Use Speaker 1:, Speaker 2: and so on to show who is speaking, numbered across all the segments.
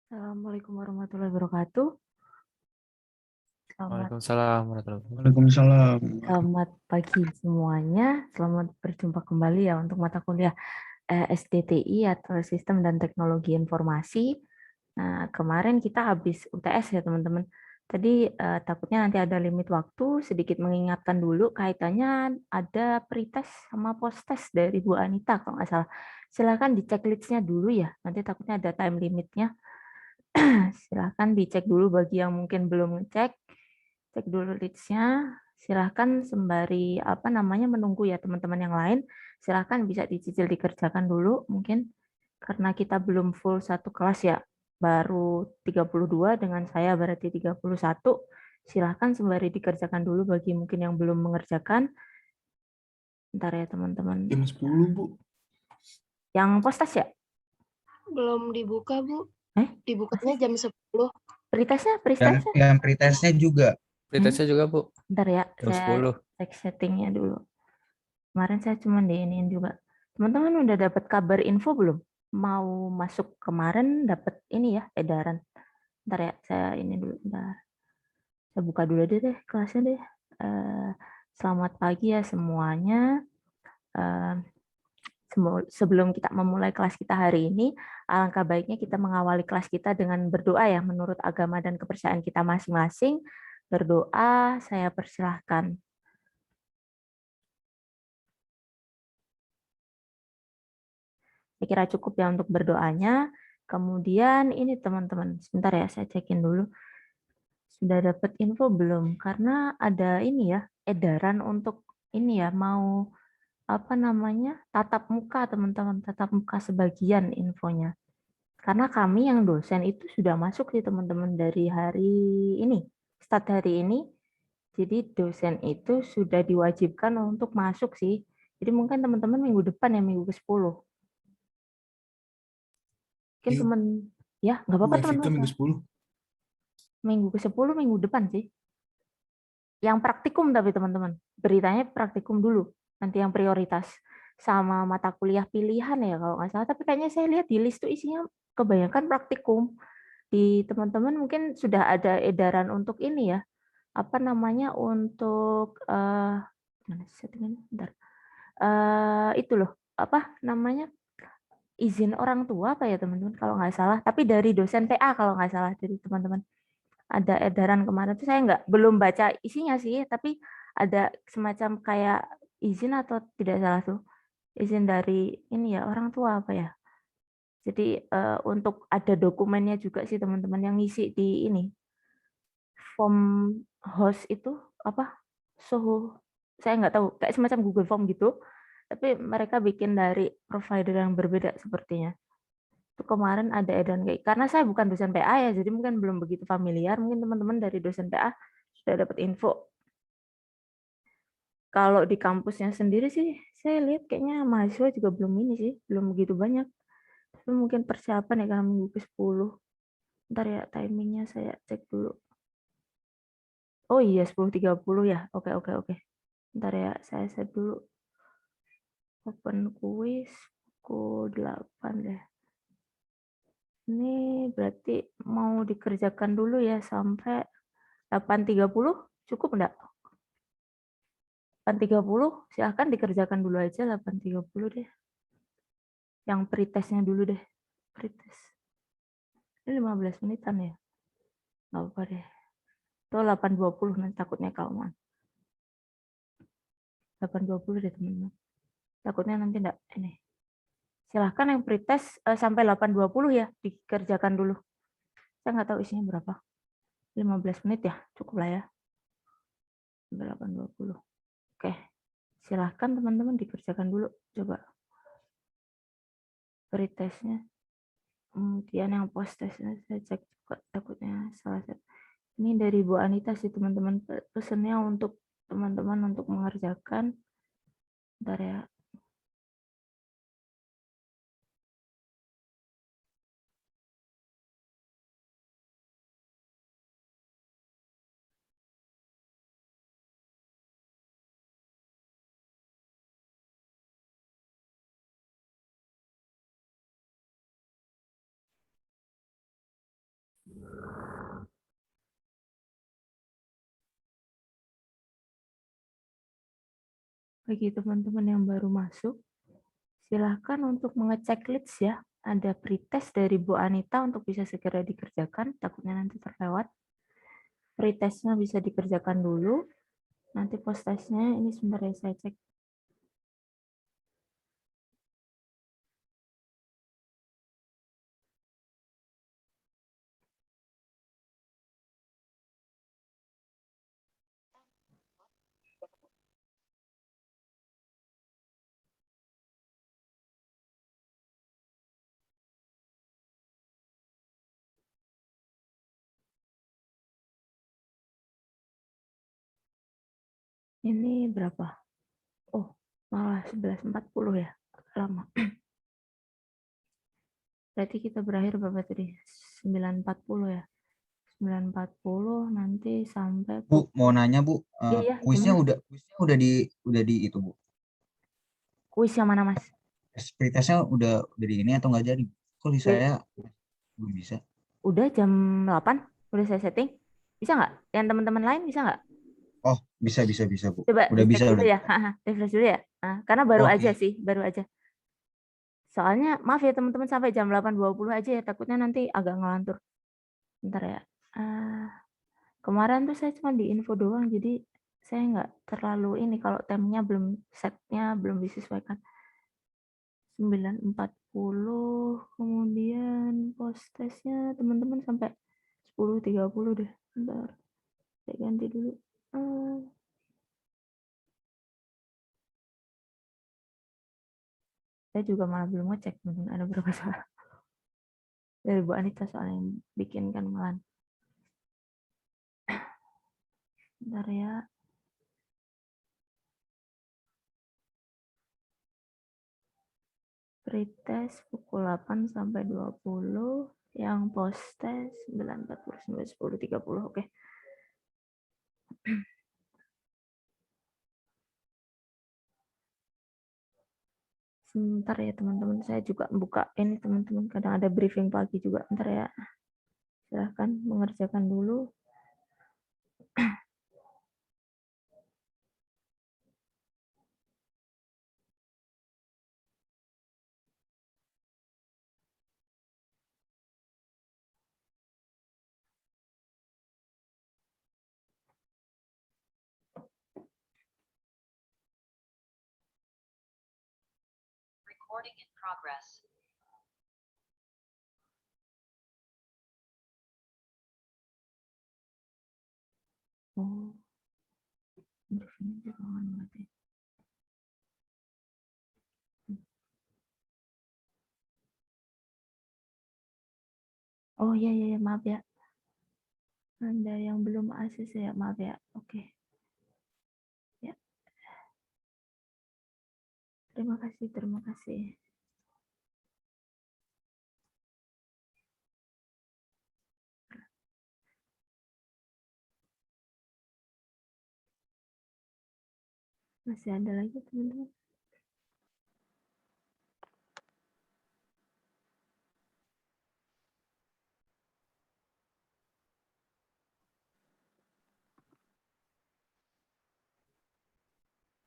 Speaker 1: Assalamualaikum warahmatullahi wabarakatuh. Selamat,
Speaker 2: Waalaikumsalam warahmatullahi wabarakatuh.
Speaker 3: Waalaikumsalam.
Speaker 1: selamat pagi semuanya. Selamat berjumpa kembali ya untuk mata kuliah SDTI atau Sistem dan Teknologi Informasi. Nah, kemarin kita habis UTS ya teman-teman. Tadi takutnya nanti ada limit waktu, sedikit mengingatkan dulu kaitannya ada pretest sama posttest dari Bu Anita kalau nggak salah. Silakan dicek listnya dulu ya, nanti takutnya ada time limitnya. Silahkan dicek dulu bagi yang mungkin belum ngecek, cek dulu listnya. Silahkan sembari menunggu ya teman-teman yang lain. Silahkan bisa dicicil dikerjakan dulu mungkin karena kita belum full satu kelas ya. Baru 32 dengan saya berarti 31. Silahkan sembari dikerjakan dulu bagi mungkin yang belum mengerjakan. Bentar ya teman-teman.
Speaker 3: Jam 10, Bu.
Speaker 1: Yang postas ya?
Speaker 4: Belum dibuka, Bu.
Speaker 1: Eh?
Speaker 4: Dibukanya jam 10.
Speaker 1: Pretestnya?
Speaker 3: Yang pretestnya juga.
Speaker 2: Pretestnya juga, Bu.
Speaker 1: Bentar ya,
Speaker 2: Jam
Speaker 1: saya
Speaker 2: 10.
Speaker 1: cek settingnya dulu. Kemarin saya cuma diinin juga. Teman-teman udah dapat kabar info belum? Mau masuk kemarin dapat ini ya, edaran. Bentar ya, saya ini dulu. Bentar. Saya buka dulu deh kelasnya deh. Eh, Selamat pagi ya semuanya. Eh, Sebelum kita memulai kelas kita hari ini, alangkah baiknya kita mengawali kelas kita dengan berdoa ya, menurut agama dan kepercayaan kita masing-masing. Berdoa, saya persilahkan. Saya kira cukup ya untuk berdoanya. Kemudian ini teman-teman, sebentar ya saya cekin dulu. Sudah dapat info belum? Karena ada ini ya, edaran untuk ini ya, mau tatap muka teman-teman, tatap muka sebagian infonya. Karena kami yang dosen itu sudah masuk sih teman-teman dari hari ini, start hari ini. Jadi dosen itu sudah diwajibkan untuk masuk sih. Jadi mungkin teman-teman minggu depan ya, minggu ke-10. Mungkin
Speaker 3: Iya.
Speaker 1: teman ya nggak apa-apa
Speaker 3: Evita
Speaker 1: teman-teman.
Speaker 3: minggu 10.
Speaker 1: Minggu ke-10 minggu depan sih. Yang praktikum tapi teman-teman. Beritanya praktikum dulu. Nanti yang prioritas. Sama mata kuliah pilihan ya kalau nggak salah. Tapi kayaknya saya lihat di list tuh isinya kebanyakan praktikum. Di teman-teman mungkin sudah ada edaran untuk ini ya. Untuk mana sih settingannya? Bentar. Itu loh. Izin orang tua apa ya teman-teman kalau nggak salah. Tapi dari dosen PA kalau nggak salah dari teman-teman. Ada edaran kemarin tuh saya belum baca isinya sih, tapi ada semacam kayak izin atau tidak salah tuh izin dari ini ya orang tua apa ya. Jadi untuk ada dokumennya juga sih teman-teman yang ngisi di ini form host itu apa suhu saya nggak tahu kayak semacam Google Form gitu, tapi mereka bikin dari provider yang berbeda sepertinya. Itu kemarin ada edan kayak karena saya bukan dosen PA ya, jadi mungkin belum begitu familiar. Mungkin teman-teman dari dosen PA sudah dapat info. Kalau di kampusnya sendiri sih, saya lihat kayaknya mahasiswa juga belum ini sih, belum begitu banyak. Tapi mungkin persiapan ya karena minggu ke-10. Ntar ya timingnya saya cek dulu. Oh iya 10.30 ya. Oke, oke, oke. Ntar ya saya set dulu. Open quiz pukul 8 deh. Ini berarti mau dikerjakan dulu ya sampai 8.30 cukup enggak? 8.30 silahkan dikerjakan dulu aja 8.30 deh. Yang pretestnya dulu deh. Pretest. Ini 15 menitan ya? Nggak apa deh. Itu 8.20 nanti takutnya kelamaan. 8.20 deh teman-teman. Takutnya nanti enggak ini. Silahkan yang pretest sampai 8.20 ya dikerjakan dulu. Saya nggak tahu isinya berapa. 15 menit ya, cukup lah ya. Sampai 8.20. Oke, silahkan teman-teman dikerjakan dulu. Coba pretestnya. Kemudian yang post testnya saya cek juga takutnya salah satu. Ini dari Bu Anita sih teman-teman pesannya untuk teman-teman untuk mengerjakan. Bentar ya. Bagi teman-teman yang baru masuk, silahkan untuk mengecek list ya. Ada pretest dari Bu Anita untuk bisa segera dikerjakan, takutnya nanti terlewat. Pretestnya bisa dikerjakan dulu. Nanti post testnya ini sebentar ya saya cek. Ini berapa? Oh, malah 11.40 ya. Lama. Berarti kita berakhir berapa tadi? 9.40 ya. 9.40 nanti sampai
Speaker 3: Bu, mau nanya Bu,
Speaker 1: Iya, iya,
Speaker 3: kuisnya
Speaker 1: gimana?
Speaker 3: udah di itu Bu.
Speaker 1: Kuis yang mana, Mas?
Speaker 3: Pretestnya udah di ini atau nggak jadi? Kok di
Speaker 1: Wait,
Speaker 3: saya belum bisa?
Speaker 1: udah jam 8, udah saya setting. Bisa nggak? Yang teman-teman lain bisa nggak?
Speaker 3: Oh, bisa Bu.
Speaker 1: Coba
Speaker 3: Udah
Speaker 1: dicek
Speaker 3: bisa
Speaker 1: dulu
Speaker 3: udah.
Speaker 1: ya. Refresh dulu ya. Karena baru aja
Speaker 3: Oke.
Speaker 1: sih, baru aja. Soalnya maaf ya teman-teman sampai jam 8.20 aja ya, takutnya nanti agak ngelantur. Bentar ya. Kemarin tuh saya cuma di info doang, jadi saya nggak terlalu ini kalau temnya belum setnya belum disesuaikan. 9.40 kemudian post testnya teman-teman sampai 10.30 deh. Bentar, saya ganti dulu. Saya juga malah belum ngecek ada berapa soal. Dari Bu Anita soalnya yang bikin kan malah. Bentar ya. Pretest pukul 8 sampai 20, yang post test 9.40 sampai 10.30. Oke. Sebentar ya teman-teman, saya juga buka ini teman-teman, kadang ada briefing pagi juga. Bentar ya. Silahkan mengerjakan dulu.
Speaker 5: Recording in progress.
Speaker 1: Oh, briefing juga kan berarti. Oh iya, iya, maaf ya. Anda yang belum ACC ya, maaf ya. Oke. Ya. Terima kasih, terima kasih. Masih ada lagi teman-teman.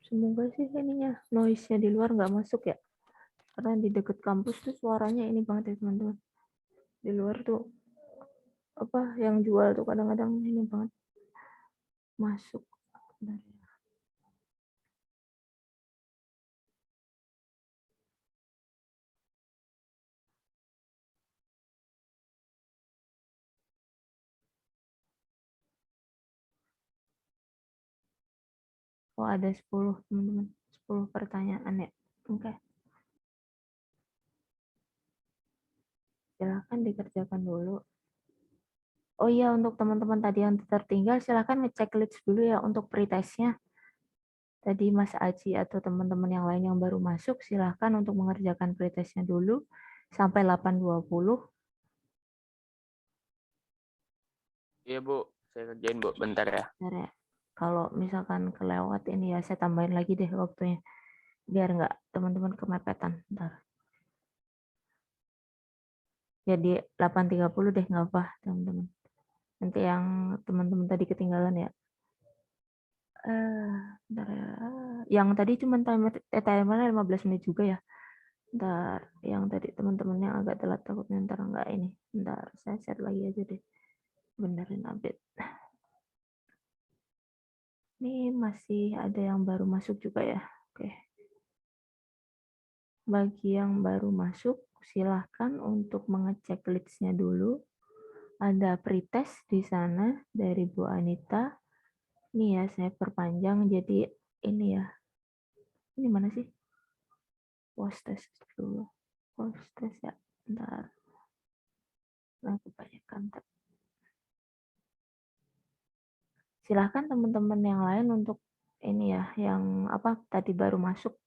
Speaker 1: Semoga sih ininya noise-nya di luar nggak masuk ya. Karena di dekat kampus tuh suaranya ini banget ya teman-teman. Di luar tuh apa yang jual tuh kadang-kadang ini banget masuk. Oh ada 10 teman-teman. 10 pertanyaan ya. Oke. Silahkan dikerjakan dulu. Oh iya, untuk teman-teman tadi yang tertinggal, silahkan ngecek list dulu ya untuk pretestnya. Tadi Mas Aji atau teman-teman yang lain yang baru masuk, silahkan untuk mengerjakan pretestnya dulu sampai 8.20.
Speaker 2: Iya Bu, saya kerjain Bu, bentar ya.
Speaker 1: Bentar ya. Kalau misalkan kelewat ini ya, saya tambahin lagi deh waktunya. Biar nggak teman-teman kemepetan. Bentar. Jadi 8.30 deh, nggak apa teman-teman. Nanti yang teman-teman tadi ketinggalan ya. Bentar ya. Yang tadi cuma timernya 15 menit juga ya. Bentar, yang tadi teman-teman yang agak telat takutnya ntar enggak ini. Bentar, saya share lagi aja deh. Benerin update. Ini masih ada yang baru masuk juga ya. Oke. Bagi yang baru masuk, silahkan untuk mengecek list-nya dulu. Ada pretest di sana dari Bu Anita. Ini ya, saya perpanjang jadi ini ya. Ini mana sih? Post test dulu. Post test ya. Bentar. Nah, kebanyakan. Silahkan teman-teman yang lain untuk ini ya, yang apa tadi baru masuk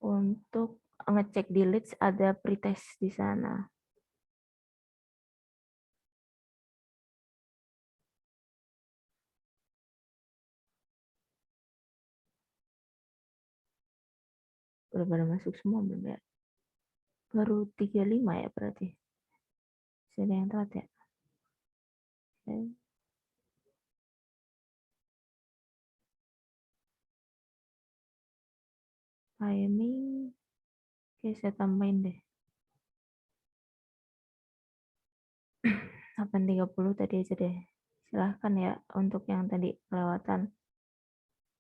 Speaker 1: untuk ngecek di list ada pretest di sana. Udah pada masuk semua belum ya? Baru 35 ya berarti. Ada yang telat ya? Oke. Timing. Oke, saya tambahin deh. 8.30 tadi aja deh. Silahkan ya untuk yang tadi kelewatan.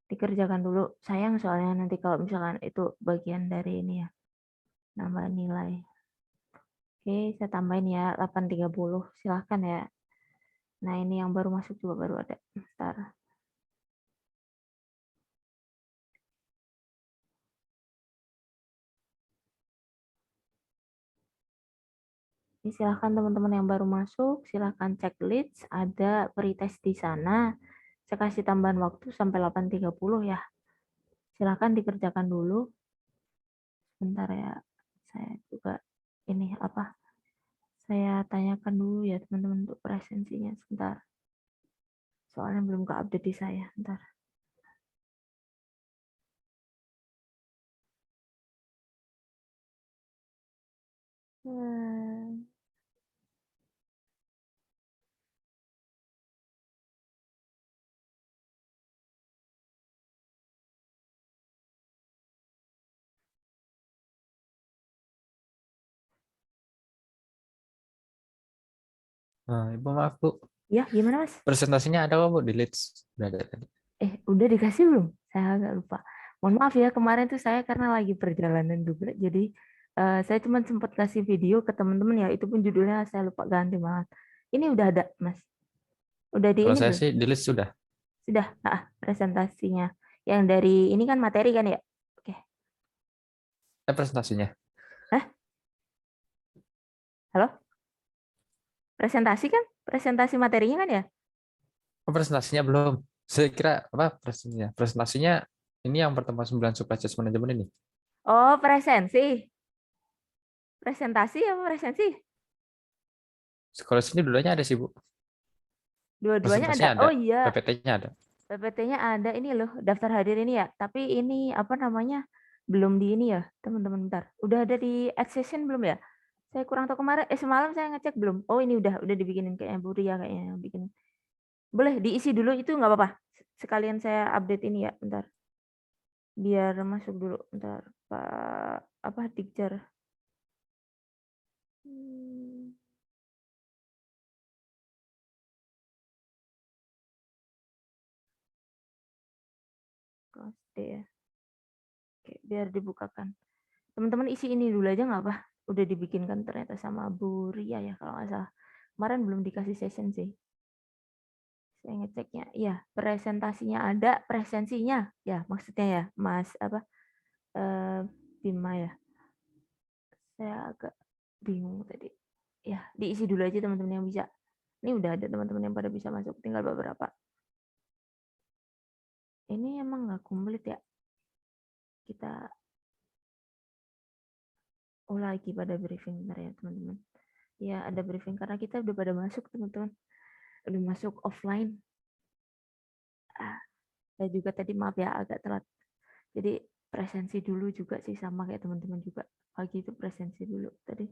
Speaker 1: Dikerjakan dulu. Sayang soalnya nanti kalau misalkan itu bagian dari ini ya. Nambah nilai. Oke, saya tambahin ya 8.30. Silahkan ya. Nah, ini yang baru masuk juga baru ada. Bentar. Ini silahkan teman-teman yang baru masuk, silahkan cek list, ada pretest di sana. Saya kasih tambahan waktu sampai 8.30 ya. Silahkan dikerjakan dulu. Sebentar ya, saya juga ini apa? Saya tanyakan dulu ya teman-teman untuk presensinya sebentar. Soalnya belum ke-update di saya. Bentar.
Speaker 6: Nah, Ibu maaf Bu,
Speaker 1: Ya, gimana Mas?
Speaker 6: presentasinya ada kok Bu di Leeds. Udah ada tadi.
Speaker 1: Udah dikasih belum? Saya agak lupa. Mohon maaf ya, kemarin tuh saya karena lagi perjalanan juga, jadi saya cuma sempat kasih video ke teman-teman ya, itu pun judulnya saya lupa ganti banget. Ini udah ada, Mas? Udah di
Speaker 6: Kalau
Speaker 1: ini
Speaker 6: saya
Speaker 1: belum?
Speaker 6: sih di Leeds sudah.
Speaker 1: Sudah, presentasinya. Yang dari ini kan materi kan ya? Oke.
Speaker 6: Presentasinya.
Speaker 1: Hah? Halo? Presentasi kan? Presentasi materinya kan ya?
Speaker 6: Oh, presentasinya belum. Saya kira apa presentasinya? Presentasinya ini yang pertemuan 9 supply chain management ini.
Speaker 1: Oh, presensi. Presentasi apa presensi?
Speaker 6: Kalau sini dulunya ada sih Bu.
Speaker 1: Dua-duanya ada.
Speaker 6: Presentasinya ada,
Speaker 1: Oh iya,
Speaker 6: PPT-nya ada.
Speaker 1: PPT-nya ada ini loh, daftar hadir ini ya. Tapi ini apa namanya? Belum di ini ya, teman-teman bentar. Udah ada di add session belum ya? Saya kurang tahu kemarin, semalam saya ngecek belum. Oh ini udah dibikinin kayaknya Bu Ria kayaknya yang bikin. Boleh diisi dulu itu nggak apa-apa. Sekalian saya update ini ya, bentar. Biar masuk dulu, bentar. Pak apa Dikjar. Kelas D ya. Oke, biar dibukakan. Teman-teman isi ini dulu aja nggak apa? Udah dibikinkan ternyata sama Bu Ria ya kalau nggak salah. Kemarin belum dikasih session sih. Saya ngeceknya. Ya, presentasinya ada, presensinya. Ya, maksudnya ya, Mas apa? Bima ya. Saya agak bingung tadi. Ya, diisi dulu aja teman-teman yang bisa. Ini udah ada teman-teman yang pada bisa masuk, tinggal beberapa. Ini emang nggak komplit ya. Kita lagi pada briefing bentar ya teman-teman. Ya, ada briefing karena kita udah pada masuk teman-teman. Udah masuk offline. Saya juga tadi maaf ya agak telat. Jadi presensi dulu juga sih sama kayak teman-teman juga. Pagi itu presensi dulu tadi.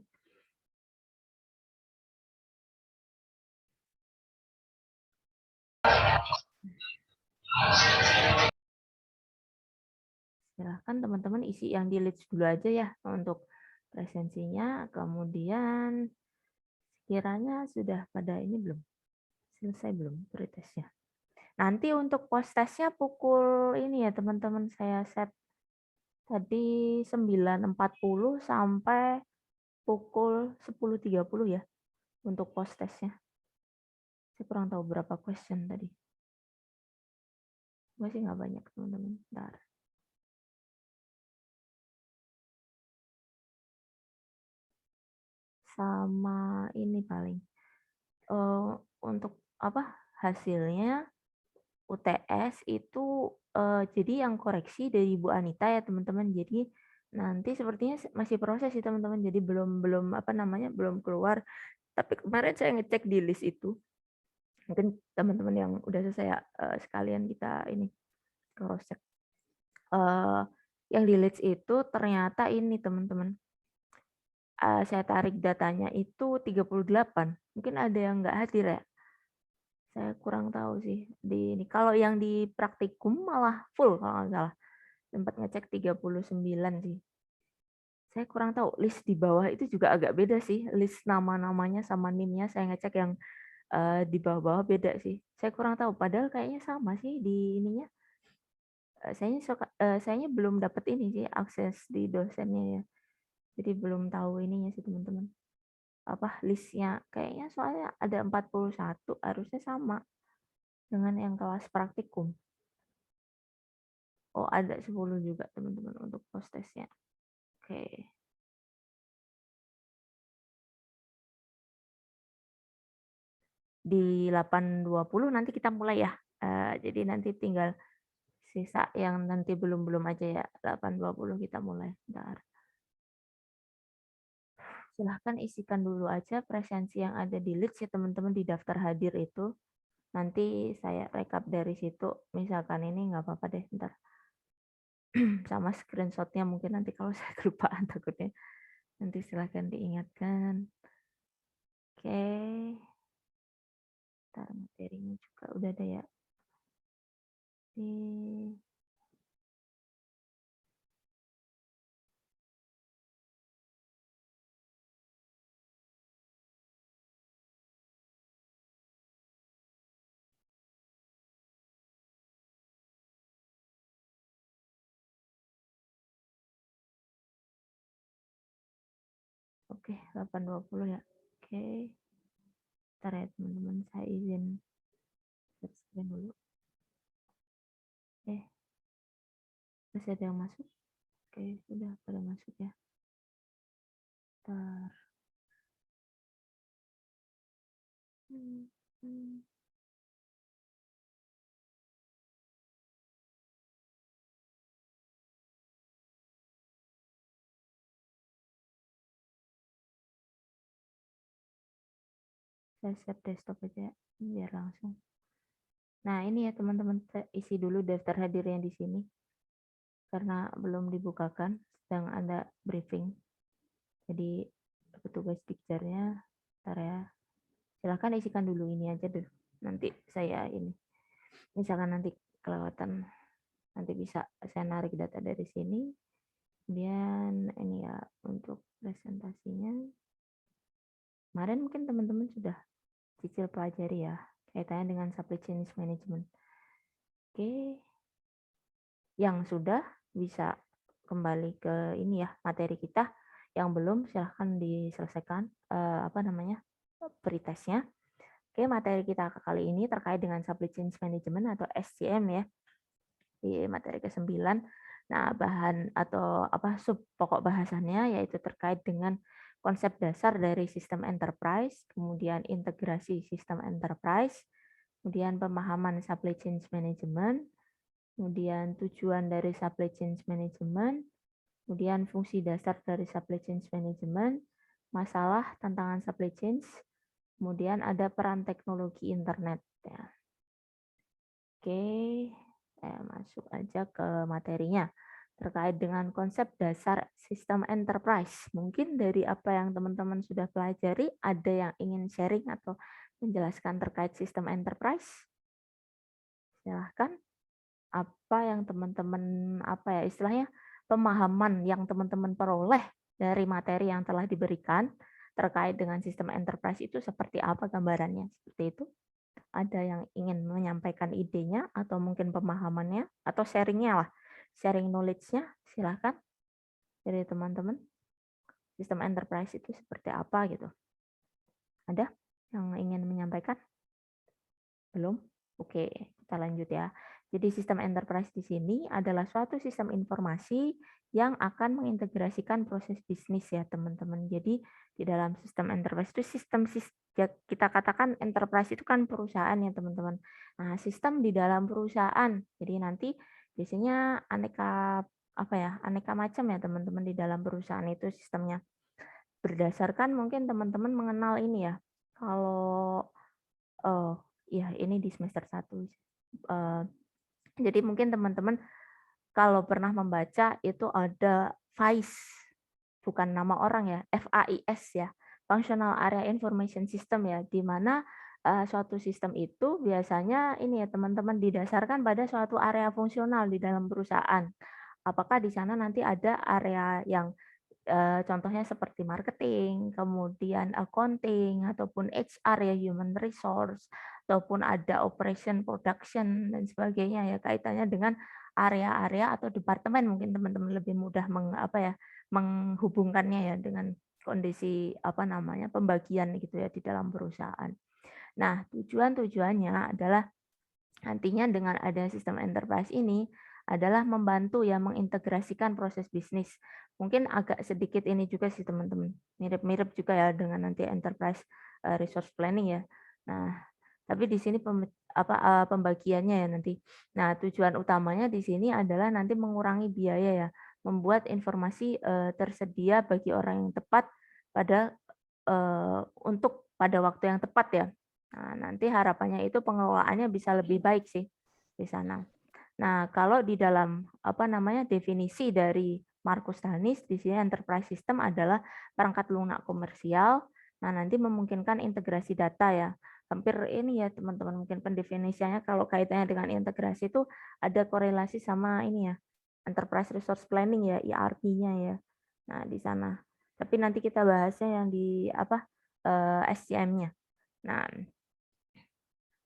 Speaker 1: Silahkan teman-teman isi yang di leads dulu aja ya untuk presensinya. Kemudian kiranya sudah pada ini belum? Selesai belum pretestnya? Nanti untuk post testnya pukul ini ya teman-teman, saya set tadi 9.40 sampai pukul 10.30 ya untuk post testnya. Saya kurang tahu berapa question tadi. Masih nggak banyak teman-teman. Bentar. Sama ini paling untuk apa hasilnya UTS itu jadi yang koreksi dari Bu Anita ya teman-teman. Jadi nanti sepertinya masih proses sih teman-teman. Jadi belum apa namanya belum keluar. Tapi kemarin saya ngecek di list itu. Mungkin teman-teman yang udah selesai sekalian kita ini cross check. Yang di list itu ternyata ini teman-teman. Saya tarik datanya itu 38. Mungkin ada yang nggak hadir ya. Saya kurang tahu sih di ini. Kalau yang di praktikum malah full kalau nggak salah. Sempat ngecek 39 sih. Saya kurang tahu list di bawah itu juga agak beda sih. List nama-namanya sama NIM-nya saya ngecek yang di bawah-bawah beda sih. Saya kurang tahu padahal kayaknya sama sih di ininya. Saya belum dapat ini sih akses di dosennya ya. Jadi belum tahu ininya sih teman-teman. Apa listnya kayaknya soalnya ada 41 harusnya sama dengan yang kelas praktikum. Oh ada 10 juga teman-teman untuk post testnya. Oke. Di 8.20 nanti kita mulai ya. Jadi nanti tinggal sisa yang nanti belum aja ya. 8.20 kita mulai. Bentar. Silahkan isikan dulu aja presensi yang ada di leads ya teman-teman di daftar hadir itu. Nanti saya rekap dari situ. Misalkan ini nggak apa-apa deh, ntar. Sama screenshotnya mungkin nanti kalau saya kelupaan takutnya. Nanti silahkan diingatkan. Oke. Ntar materinya juga udah ada ya. Oke, 8.20 ya. Oke. Ntar ya teman-teman, saya izin share screen dulu. Masih ada yang masuk? Oke, sudah pada masuk ya. Ntar. Saya share desktop aja biar langsung. Nah ini ya teman-teman, saya isi dulu daftar hadirnya di sini karena belum dibukakan, sedang ada briefing. Jadi petugas dikjarnya, ntar ya. Silahkan isikan dulu ini aja dulu. Nanti saya ini, misalkan nanti kelewatan, nanti bisa saya narik data dari sini. Kemudian ini ya untuk presentasinya. Kemarin mungkin teman-teman sudah cicil pelajari ya, kaitannya dengan supply chain management. Oke, yang sudah bisa kembali ke ini ya materi kita. Yang belum silahkan diselesaikan pretestnya. Oke, materi kita kali ini terkait dengan supply chain management atau SCM ya di materi ke-9. Nah, bahan atau sub pokok bahasannya yaitu terkait dengan konsep dasar dari sistem enterprise, kemudian integrasi sistem enterprise, kemudian pemahaman supply chain management, kemudian tujuan dari supply chain management, kemudian fungsi dasar dari supply chain management, masalah tantangan supply chain, kemudian ada peran teknologi internet. Ya. Oke, saya masuk aja ke materinya terkait dengan konsep dasar sistem enterprise. Mungkin dari apa yang teman-teman sudah pelajari, ada yang ingin sharing atau menjelaskan terkait sistem enterprise? Silahkan. apa yang teman-teman apa ya istilahnya pemahaman yang teman-teman peroleh dari materi yang telah diberikan terkait dengan sistem enterprise itu seperti apa gambarannya, seperti itu. Ada yang ingin menyampaikan idenya atau mungkin pemahamannya atau sharingnya lah, sharing knowledge-nya, silahkan dari teman-teman. Sistem enterprise itu seperti apa gitu. Ada yang ingin menyampaikan? Belum? Oke, kita lanjut ya. Jadi sistem enterprise di sini adalah suatu sistem informasi yang akan mengintegrasikan proses bisnis ya teman-teman. Jadi di dalam sistem enterprise itu kita katakan enterprise itu kan perusahaan ya teman-teman. Nah, sistem di dalam perusahaan. Jadi nanti biasanya aneka aneka macam ya teman-teman di dalam perusahaan itu sistemnya. Berdasarkan mungkin teman-teman mengenal ini ya. Kalau ya ini di semester 1. Jadi mungkin teman-teman kalau pernah membaca itu ada FAIS, bukan nama orang ya, FAIS ya, Functional Area Information System ya, di mana suatu sistem itu biasanya ini ya teman-teman didasarkan pada suatu area fungsional di dalam perusahaan. Apakah di sana nanti ada area yang contohnya seperti marketing, kemudian accounting, ataupun HR ya, human resource, ataupun ada operation, production, dan sebagainya ya, kaitannya dengan area-area atau departemen mungkin teman-teman lebih mudah menghubungkannya ya dengan kondisi pembagian gitu ya di dalam perusahaan. Nah, tujuannya adalah nantinya dengan ada sistem enterprise ini adalah membantu ya mengintegrasikan proses bisnis. Mungkin agak sedikit ini juga sih teman-teman, mirip-mirip juga ya dengan nanti enterprise resource planning ya. Nah, tapi di sini pembagiannya ya nanti. Nah, tujuan utamanya di sini adalah nanti mengurangi biaya ya, membuat informasi tersedia bagi orang yang tepat untuk pada waktu yang tepat ya. Nah, nanti harapannya itu pengelolaannya bisa lebih baik sih di sana. Nah, kalau di dalam definisi dari Marcus Danis di sini enterprise system adalah perangkat lunak komersial. Nah, nanti memungkinkan integrasi data ya. Hampir ini ya teman-teman, mungkin pendefinisiannya kalau kaitannya dengan integrasi itu ada korelasi sama ini ya, enterprise resource planning ya, ERP-nya ya. Nah, di sana. Tapi nanti kita bahasnya yang di SCM-nya. Nah,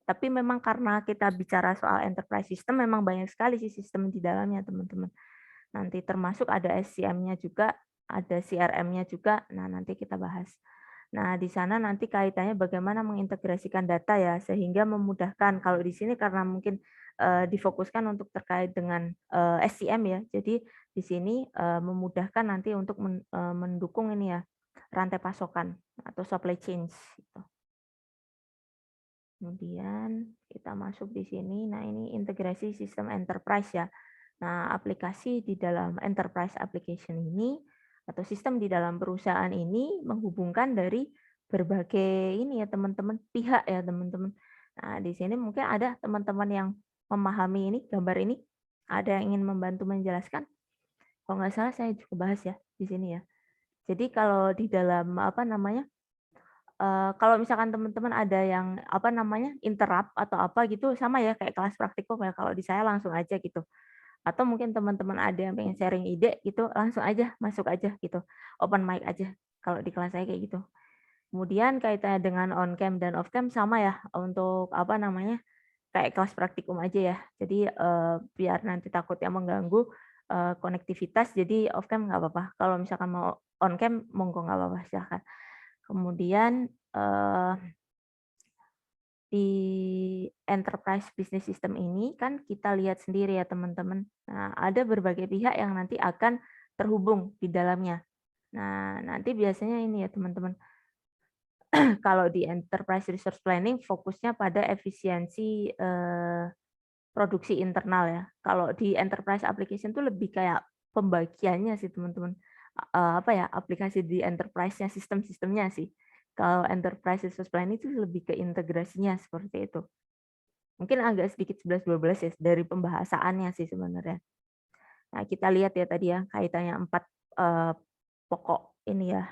Speaker 1: tapi memang karena kita bicara soal enterprise system, memang banyak sekali sih sistem di dalamnya, teman-teman. Nanti termasuk ada SCM-nya juga, ada CRM-nya juga. Nah, nanti kita bahas. Nah, di sana nanti kaitannya bagaimana mengintegrasikan data ya, sehingga memudahkan. Kalau di sini karena mungkin difokuskan untuk terkait dengan SCM ya, jadi di sini memudahkan nanti untuk mendukung ini ya, rantai pasokan atau supply chain. Gitu. Kemudian kita masuk di sini. Nah, ini integrasi sistem enterprise ya. Nah, aplikasi di dalam enterprise application ini atau sistem di dalam perusahaan ini menghubungkan dari berbagai ini ya teman-teman pihak ya teman-teman. Nah, di sini mungkin ada teman-teman yang memahami ini gambar ini. Ada yang ingin membantu menjelaskan? Kalau nggak salah saya juga bahas ya di sini ya. Jadi kalau di dalam kalau misalkan teman-teman ada yang interrupt atau apa gitu sama ya kayak kelas praktikum ya, kalau di saya langsung aja gitu. Atau mungkin teman-teman ada yang pengen sharing ide gitu, langsung aja masuk aja gitu. Open mic aja kalau di kelas saya kayak gitu. Kemudian kaitannya dengan on cam dan off cam sama ya untuk kayak kelas praktikum aja ya. Jadi biar nanti takutnya mengganggu konektivitas, jadi off cam nggak apa-apa. Kalau misalkan mau on cam monggo nggak apa-apa silahkan. Kemudian di enterprise business system ini kan kita lihat sendiri ya teman-teman. Nah, ada berbagai pihak yang nanti akan terhubung di dalamnya. Nah, nanti biasanya ini ya teman-teman. Kalau di enterprise resource planning fokusnya pada efisiensi produksi internal ya. Kalau di enterprise application itu lebih kayak pembagiannya sih teman-teman. Aplikasi di enterprise-nya, sistem-sistemnya sih. Kalau enterprise resource planning itu lebih ke integrasinya seperti itu. Mungkin agak sedikit 11-12 ya dari pembahasannya sih sebenarnya. Nah, kita lihat ya tadi ya kaitannya 4 pokok ini ya,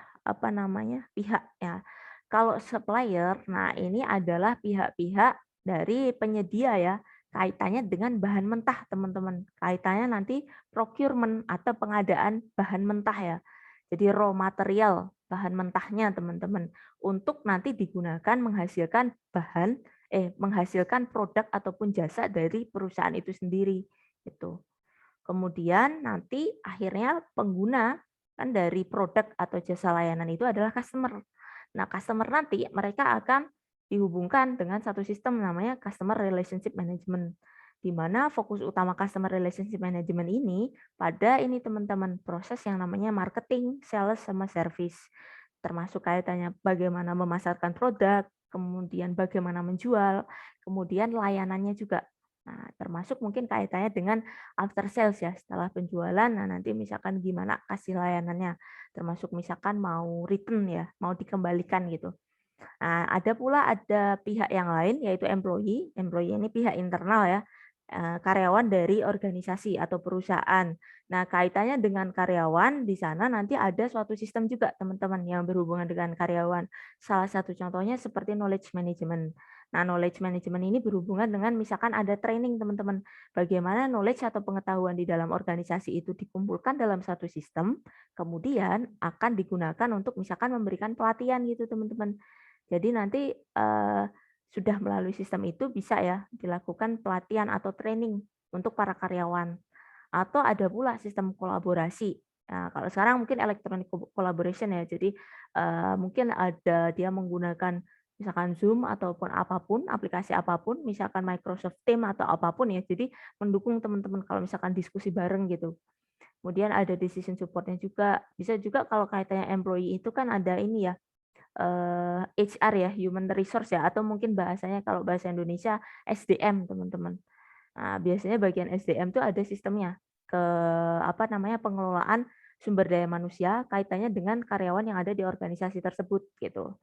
Speaker 1: pihak ya. Kalau supplier, nah ini adalah pihak-pihak dari penyedia ya, kaitannya dengan bahan mentah, teman-teman. Kaitannya nanti procurement atau pengadaan bahan mentah ya. Jadi raw material, bahan mentahnya, teman-teman. Untuk nanti digunakan menghasilkan produk ataupun jasa dari perusahaan itu sendiri. Gitu. Kemudian nanti akhirnya pengguna kan dari produk atau jasa layanan itu adalah customer. Nah, customer nanti mereka akan dihubungkan dengan satu sistem namanya Customer Relationship Management, di mana fokus utama Customer Relationship Management ini pada ini teman-teman, proses yang namanya marketing, sales, sama service. Termasuk kaitannya bagaimana memasarkan produk, kemudian bagaimana menjual, kemudian layanannya juga. Nah, termasuk mungkin kaitannya dengan after sales ya, setelah penjualan, nah nanti misalkan gimana kasih layanannya, termasuk misalkan mau return ya, mau dikembalikan gitu. Nah, ada pihak yang lain yaitu employee. Employee ini pihak internal ya, karyawan dari organisasi atau perusahaan. Nah, kaitannya dengan karyawan di sana nanti ada suatu sistem juga teman-teman yang berhubungan dengan karyawan. Salah satu contohnya seperti knowledge management. Nah, knowledge management ini berhubungan dengan misalkan ada training teman-teman. Bagaimana knowledge atau pengetahuan di dalam organisasi itu dikumpulkan dalam satu sistem, kemudian akan digunakan untuk misalkan memberikan pelatihan gitu teman-teman. Jadi nanti sudah melalui sistem itu bisa ya dilakukan pelatihan atau training untuk para karyawan. Atau ada pula sistem kolaborasi. Nah, kalau sekarang mungkin electronic collaboration ya. Jadi mungkin ada dia menggunakan misalkan Zoom ataupun apapun, aplikasi apapun, misalkan Microsoft Teams atau apapun ya. Jadi mendukung teman-teman kalau misalkan diskusi bareng gitu. Kemudian ada decision supportnya juga. Bisa juga kalau kaitannya employee itu kan ada ini ya, HR ya, human resource ya, atau mungkin bahasanya kalau bahasa Indonesia SDM teman-teman. Nah, biasanya bagian SDM itu ada sistemnya ke pengelolaan sumber daya manusia kaitannya dengan karyawan yang ada di organisasi tersebut gitu.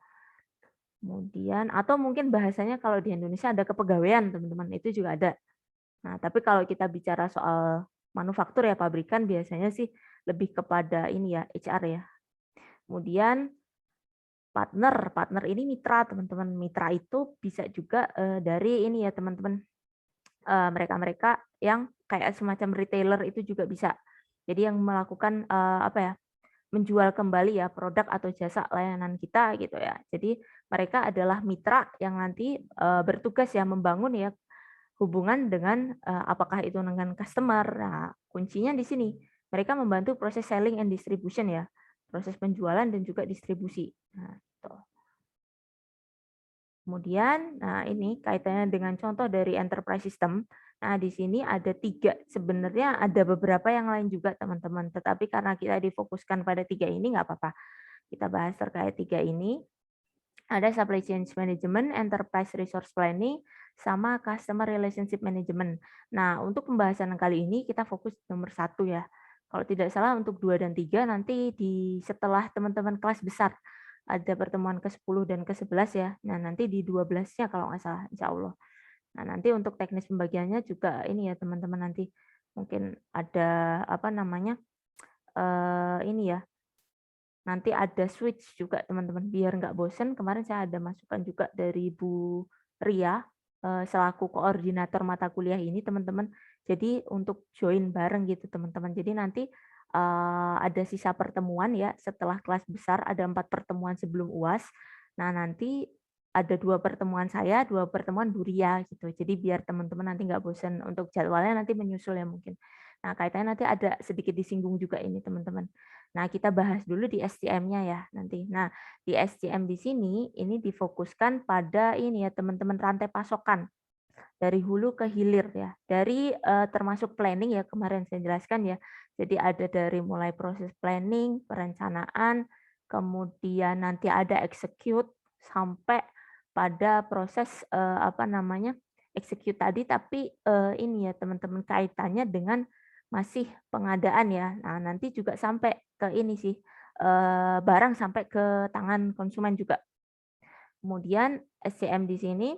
Speaker 1: Kemudian atau mungkin bahasanya kalau di Indonesia ada kepegawaian teman-teman, itu juga ada. Nah, tapi kalau kita bicara soal manufaktur ya pabrikan biasanya sih lebih kepada ini ya HR ya. Kemudian partner ini mitra teman-teman. Mitra itu bisa juga dari ini ya teman-teman, mereka-mereka yang kayak semacam retailer itu juga bisa. Jadi yang melakukan menjual kembali ya produk atau jasa layanan kita gitu ya. Jadi mereka adalah mitra yang nanti bertugas ya membangun ya hubungan dengan apakah itu dengan customer. Nah, kuncinya di sini. Mereka membantu proses selling and distribution ya. Proses penjualan dan juga distribusi. Nah, gitu. Kemudian, nah ini kaitannya dengan contoh dari enterprise system. Nah, di sini ada 3. Sebenarnya ada beberapa yang lain juga, teman-teman. Tetapi karena kita difokuskan pada 3 ini, nggak apa-apa. Kita bahas terkait 3 ini. Ada supply chain management, enterprise resource planning, sama customer relationship management. Nah, untuk pembahasan kali ini kita fokus nomor 1 ya. Kalau tidak salah untuk 2 dan 3 nanti setelah teman-teman kelas besar ada pertemuan ke-10 dan ke-11 ya. Nah, nanti di 12-nya kalau nggak salah, insya Allah. Nah, nanti untuk teknis pembagiannya juga ini ya teman-teman, nanti mungkin ada ini ya. Nanti ada switch juga teman-teman, biar nggak bosen. Kemarin saya ada masukan juga dari Bu Ria selaku koordinator mata kuliah ini teman-teman. Jadi untuk join bareng gitu teman-teman. Jadi nanti ada sisa pertemuan ya setelah kelas besar, ada 4 pertemuan sebelum UAS. Nah nanti ada 2 pertemuan saya, 2 pertemuan Bu Ria gitu. Jadi biar teman-teman nanti nggak bosen, untuk jadwalnya nanti menyusul ya mungkin. Nah kaitannya nanti ada sedikit disinggung juga ini teman-teman. Nah, kita bahas dulu di SCM-nya ya nanti. Nah, di SCM di sini ini difokuskan pada ini ya teman-teman, rantai pasokan dari hulu ke hilir ya. Dari termasuk planning ya kemarin saya jelaskan ya. Jadi ada dari mulai proses planning, perencanaan, kemudian nanti ada execute sampai pada proses execute tadi, tapi ini ya teman-teman kaitannya dengan masih pengadaan ya. Nah, nanti juga sampai ke ini sih, barang sampai ke tangan konsumen juga. Kemudian SCM di sini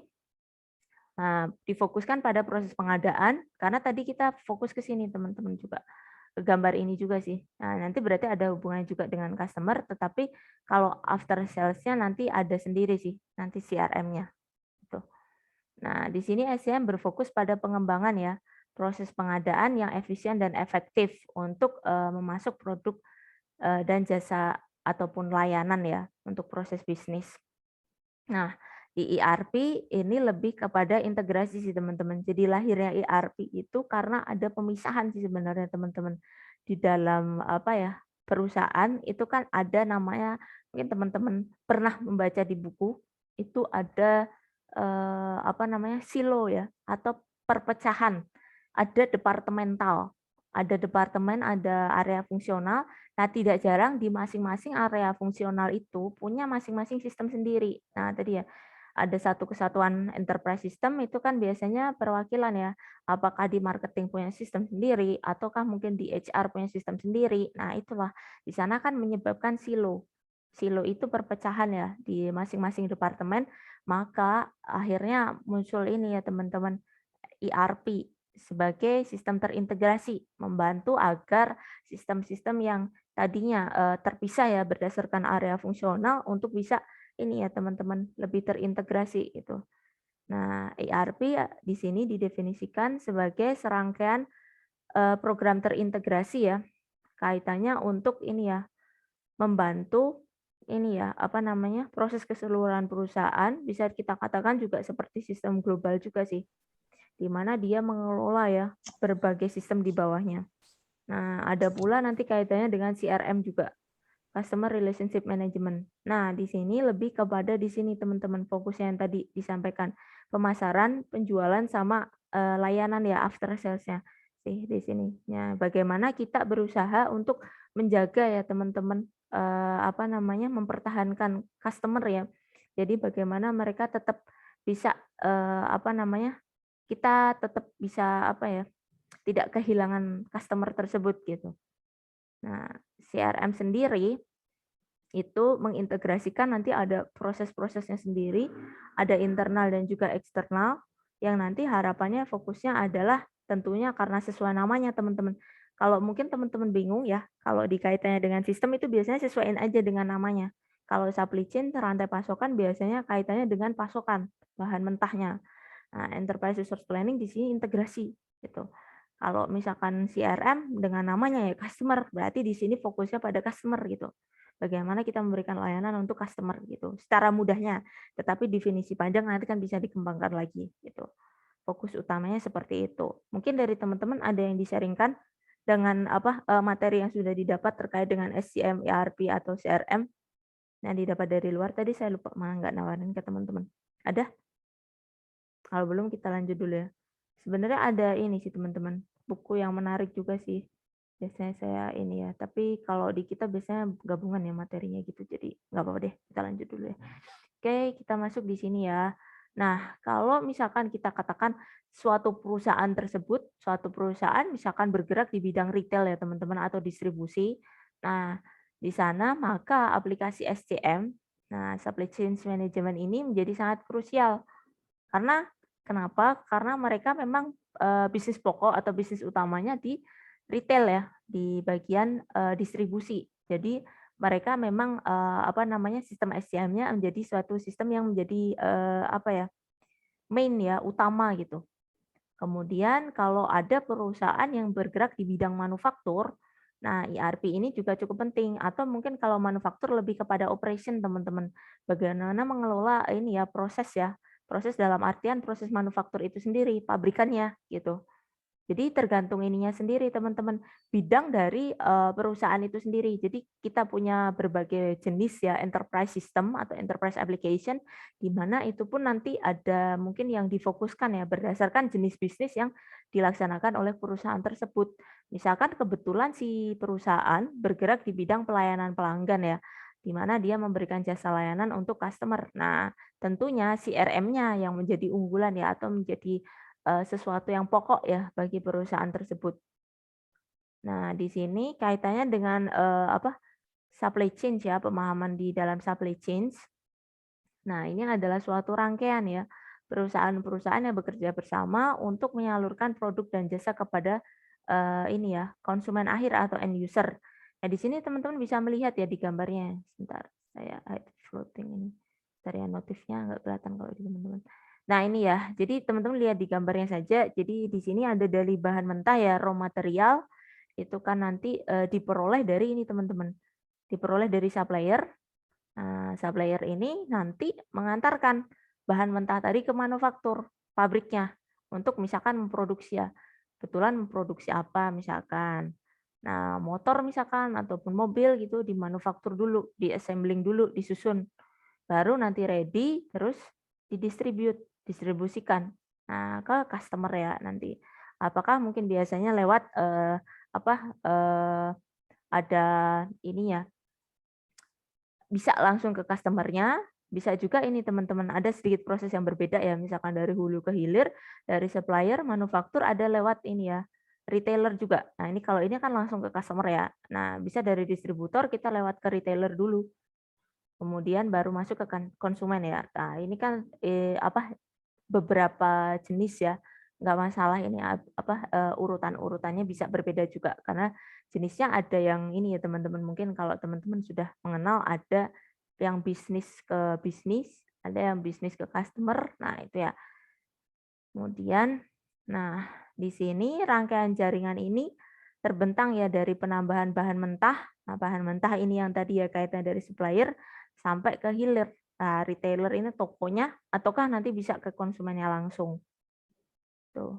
Speaker 1: difokuskan pada proses pengadaan, karena tadi kita fokus ke sini teman-teman juga. Ke gambar ini juga sih. Nah, nanti berarti ada hubungannya juga dengan customer, tetapi kalau after sales-nya nanti ada sendiri sih, nanti CRM-nya. Gitu. Nah, di sini SCM berfokus pada pengembangan ya, proses pengadaan yang efisien dan efektif untuk memasuk produk dan jasa ataupun layanan ya untuk proses bisnis. Nah, di ERP ini lebih kepada integrasi sih teman-teman. Jadi lahirnya ERP itu karena ada pemisahan sih sebenarnya teman-teman. Di dalam apa ya, perusahaan itu kan ada namanya, mungkin teman-teman pernah membaca di buku, itu ada apa namanya, silo ya atau perpecahan. Ada departemental, ada departemen, ada area fungsional. Nah, tidak jarang di masing-masing area fungsional itu punya masing-masing sistem sendiri. Nah, tadi ya, ada satu kesatuan enterprise system itu kan biasanya perwakilan ya. Apakah di marketing punya sistem sendiri, ataukah mungkin di HR punya sistem sendiri. Nah, itulah. Di sana kan menyebabkan silo. Silo itu perpecahan ya di masing-masing departemen, maka akhirnya muncul ini ya teman-teman, ERP sebagai sistem terintegrasi, membantu agar sistem-sistem yang tadinya terpisah ya berdasarkan area fungsional untuk bisa ini ya teman-teman lebih terintegrasi itu. Nah, ERP di sini didefinisikan sebagai serangkaian program terintegrasi ya, kaitannya untuk ini ya membantu ini ya apa namanya proses keseluruhan perusahaan, bisa kita katakan juga seperti sistem global juga sih, di mana dia mengelola ya berbagai sistem di bawahnya. Nah, ada pula nanti kaitannya dengan CRM juga, Customer Relationship Management. Nah, di sini lebih kepada di sini teman-teman fokusnya yang tadi disampaikan, pemasaran, penjualan sama layanan ya after sales-nya sih di sini. Nah, bagaimana kita berusaha untuk menjaga ya teman-teman apa namanya mempertahankan customer ya. Jadi bagaimana mereka tetap bisa apa namanya kita tetap bisa apa ya, tidak kehilangan customer tersebut gitu. Nah, CRM sendiri itu mengintegrasikan nanti ada proses-prosesnya sendiri, ada internal dan juga eksternal, yang nanti harapannya fokusnya adalah tentunya karena sesuai namanya teman-teman. Kalau mungkin teman-teman bingung ya, kalau dikaitannya dengan sistem itu biasanya sesuaiin aja dengan namanya. Kalau supply chain, rantai pasokan biasanya kaitannya dengan pasokan bahan mentahnya. Nah, enterprise resource planning di sini integrasi gitu. Kalau misalkan CRM dengan namanya ya customer, berarti di sini fokusnya pada customer gitu. Bagaimana kita memberikan layanan untuk customer gitu. Secara mudahnya, tetapi definisi panjang nanti kan bisa dikembangkan lagi gitu. Fokus utamanya seperti itu. Mungkin dari teman-teman ada yang di-sharingkan dengan apa materi yang sudah didapat terkait dengan SCM, ERP atau CRM yang didapat dari luar. Tadi saya lupa malah nggak nawarin ke teman-teman. Ada? Kalau belum kita lanjut dulu ya. Sebenarnya ada ini sih teman-teman, buku yang menarik juga sih. Biasanya saya ini ya, tapi kalau di kita biasanya gabungan ya materinya gitu, jadi nggak apa-apa deh, kita lanjut dulu ya. Oke, kita masuk di sini ya. Nah, kalau misalkan kita katakan suatu perusahaan tersebut, suatu perusahaan misalkan bergerak di bidang retail ya teman-teman atau distribusi. Nah, di sana maka aplikasi SCM, nah Supply Chain Management ini menjadi sangat krusial. Karena kenapa? Karena mereka memang bisnis pokok atau bisnis utamanya di retail ya, di bagian distribusi. Jadi mereka memang apa namanya sistem SCM-nya menjadi suatu sistem yang menjadi apa ya main ya utama gitu. Kemudian kalau ada perusahaan yang bergerak di bidang manufaktur, nah ERP ini juga cukup penting. Atau mungkin kalau manufaktur lebih kepada operation teman-teman. Bagaimana mengelola ini ya proses dalam artian proses manufaktur itu sendiri, pabrikannya gitu. Jadi tergantung ininya sendiri teman-teman, bidang dari perusahaan itu sendiri. Jadi kita punya berbagai jenis ya enterprise system atau enterprise application, di mana itu pun nanti ada mungkin yang difokuskan ya berdasarkan jenis bisnis yang dilaksanakan oleh perusahaan tersebut. Misalkan kebetulan si perusahaan bergerak di bidang pelayanan pelanggan ya, di mana dia memberikan jasa layanan untuk customer. Nah, tentunya CRM-nya yang menjadi unggulan ya atau menjadi sesuatu yang pokok ya bagi perusahaan tersebut. Nah, di sini kaitannya dengan apa? Supply chain ya, pemahaman di dalam supply chain. Nah, ini adalah suatu rangkaian ya perusahaan-perusahaan yang bekerja bersama untuk menyalurkan produk dan jasa kepada ini ya, konsumen akhir atau end user. Nah, di sini teman-teman bisa melihat ya di gambarnya. Sebentar, saya hide floating ini. Dari notifnya nggak kelihatan kalau di teman-teman. Nah, ini ya. Jadi teman-teman lihat di gambarnya saja. Jadi di sini ada dari bahan mentah ya, raw material. Itu kan nanti diperoleh dari ini teman-teman. Diperoleh dari supplier. Nah, supplier ini nanti mengantarkan bahan mentah tadi ke manufaktur, pabriknya. Untuk misalkan memproduksi ya. Kebetulan memproduksi apa misalkan. Nah, motor misalkan ataupun mobil gitu dimanufaktur dulu, di-assembling dulu, disusun. Baru nanti ready terus distribusikan. Nah, ke customer ya nanti. Apakah mungkin biasanya lewat ada ini ya, bisa langsung ke customer-nya, bisa juga ini teman-teman ada sedikit proses yang berbeda ya, misalkan dari hulu ke hilir, dari supplier, manufaktur ada lewat ini ya, retailer juga. Nah, ini kalau ini kan langsung ke customer ya. Nah, bisa dari distributor kita lewat ke retailer dulu. Kemudian baru masuk ke konsumen ya. Nah, ini kan beberapa jenis ya. Nggak masalah ini urutan-urutannya bisa berbeda juga karena jenisnya ada yang ini ya teman-teman. Mungkin kalau teman-teman sudah mengenal ada yang bisnis ke bisnis, ada yang bisnis ke customer. Nah, itu ya. Kemudian nah, di sini rangkaian jaringan ini terbentang ya dari penambahan bahan mentah. Nah, bahan mentah ini yang tadi ya kaitan dari supplier sampai ke hilir. Nah, retailer ini tokonya ataukah nanti bisa ke konsumennya langsung. Tuh.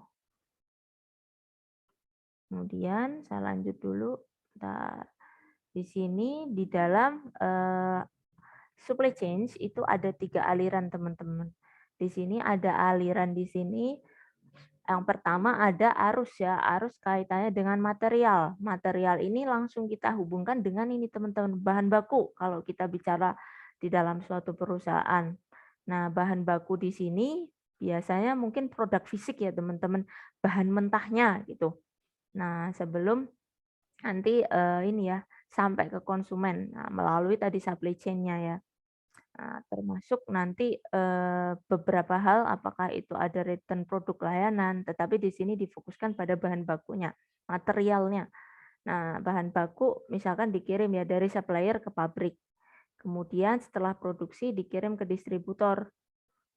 Speaker 1: Kemudian saya lanjut dulu. Bentar. Di sini di dalam supply chain itu ada 3 aliran teman-teman. Di sini ada aliran di sini. Yang pertama ada arus ya, arus kaitannya dengan material. Material ini langsung kita hubungkan dengan ini teman-teman, bahan baku kalau kita bicara di dalam suatu perusahaan. Nah, bahan baku di sini biasanya mungkin produk fisik ya teman-teman, bahan mentahnya gitu. Nah, sebelum nanti ini ya sampai ke konsumen melalui tadi supply chain-nya ya. Nah, termasuk nanti beberapa hal apakah itu ada return produk layanan, tetapi di sini difokuskan pada bahan bakunya, materialnya. Nah, bahan baku misalkan dikirim ya dari supplier ke pabrik. Kemudian setelah produksi dikirim ke distributor.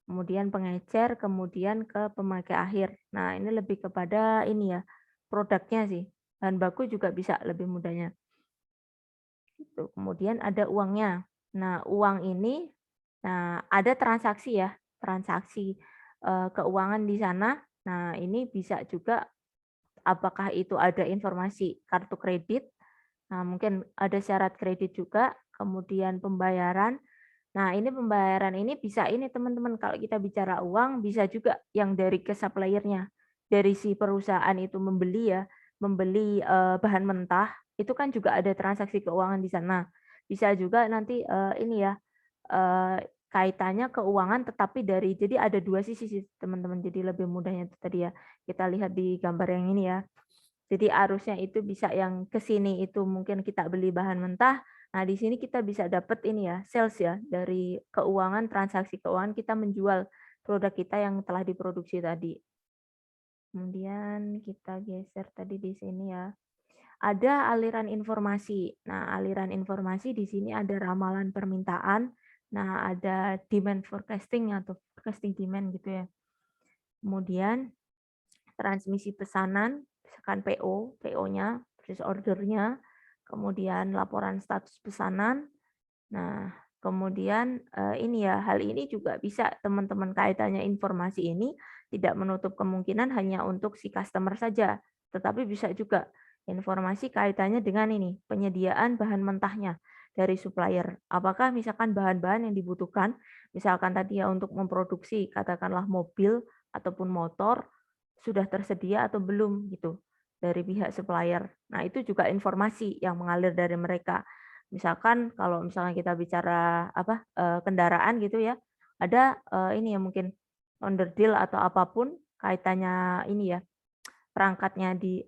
Speaker 1: Kemudian pengecer, kemudian ke pemakai akhir. Nah, ini lebih kepada ini ya, produknya sih. Bahan baku juga bisa lebih mudahnya. Kemudian ada uangnya. Nah, uang ini ada transaksi ya, transaksi keuangan di sana. Nah, ini bisa juga apakah itu ada informasi kartu kredit. Nah, mungkin ada syarat kredit juga, kemudian pembayaran. Nah, ini pembayaran ini bisa ini teman-teman kalau kita bicara uang bisa juga yang dari ke suppliernya. Dari si perusahaan itu membeli ya, membeli bahan mentah, itu kan juga ada transaksi keuangan di sana. Bisa juga nanti ini ya kaitannya keuangan tetapi dari jadi ada 2 sisi sih teman-teman. Jadi lebih mudahnya itu tadi ya. Kita lihat di gambar yang ini ya. Jadi arusnya itu bisa yang ke sini itu mungkin kita beli bahan mentah. Nah, di sini kita bisa dapat ini ya, sales ya dari keuangan, transaksi keuangan kita menjual produk kita yang telah diproduksi tadi. Kemudian kita geser tadi di sini ya. Ada aliran informasi. Nah, aliran informasi di sini ada ramalan permintaan. Nah, ada demand forecasting atau forecasting demand gitu ya. Kemudian transmisi pesanan, misalkan PO, PO-nya, purchase order-nya, kemudian laporan status pesanan. Nah, kemudian ini ya, hal ini juga bisa teman-teman kaitannya informasi ini tidak menutup kemungkinan hanya untuk si customer saja, tetapi bisa juga informasi kaitannya dengan ini, penyediaan bahan mentahnya dari supplier. Apakah misalkan bahan-bahan yang dibutuhkan, misalkan tadi ya untuk memproduksi katakanlah mobil ataupun motor sudah tersedia atau belum gitu dari pihak supplier. Nah, itu juga informasi yang mengalir dari mereka. Misalkan kalau misalnya kita bicara kendaraan gitu ya, ada ini ya mungkin onderdil atau apapun kaitannya ini ya perangkatnya di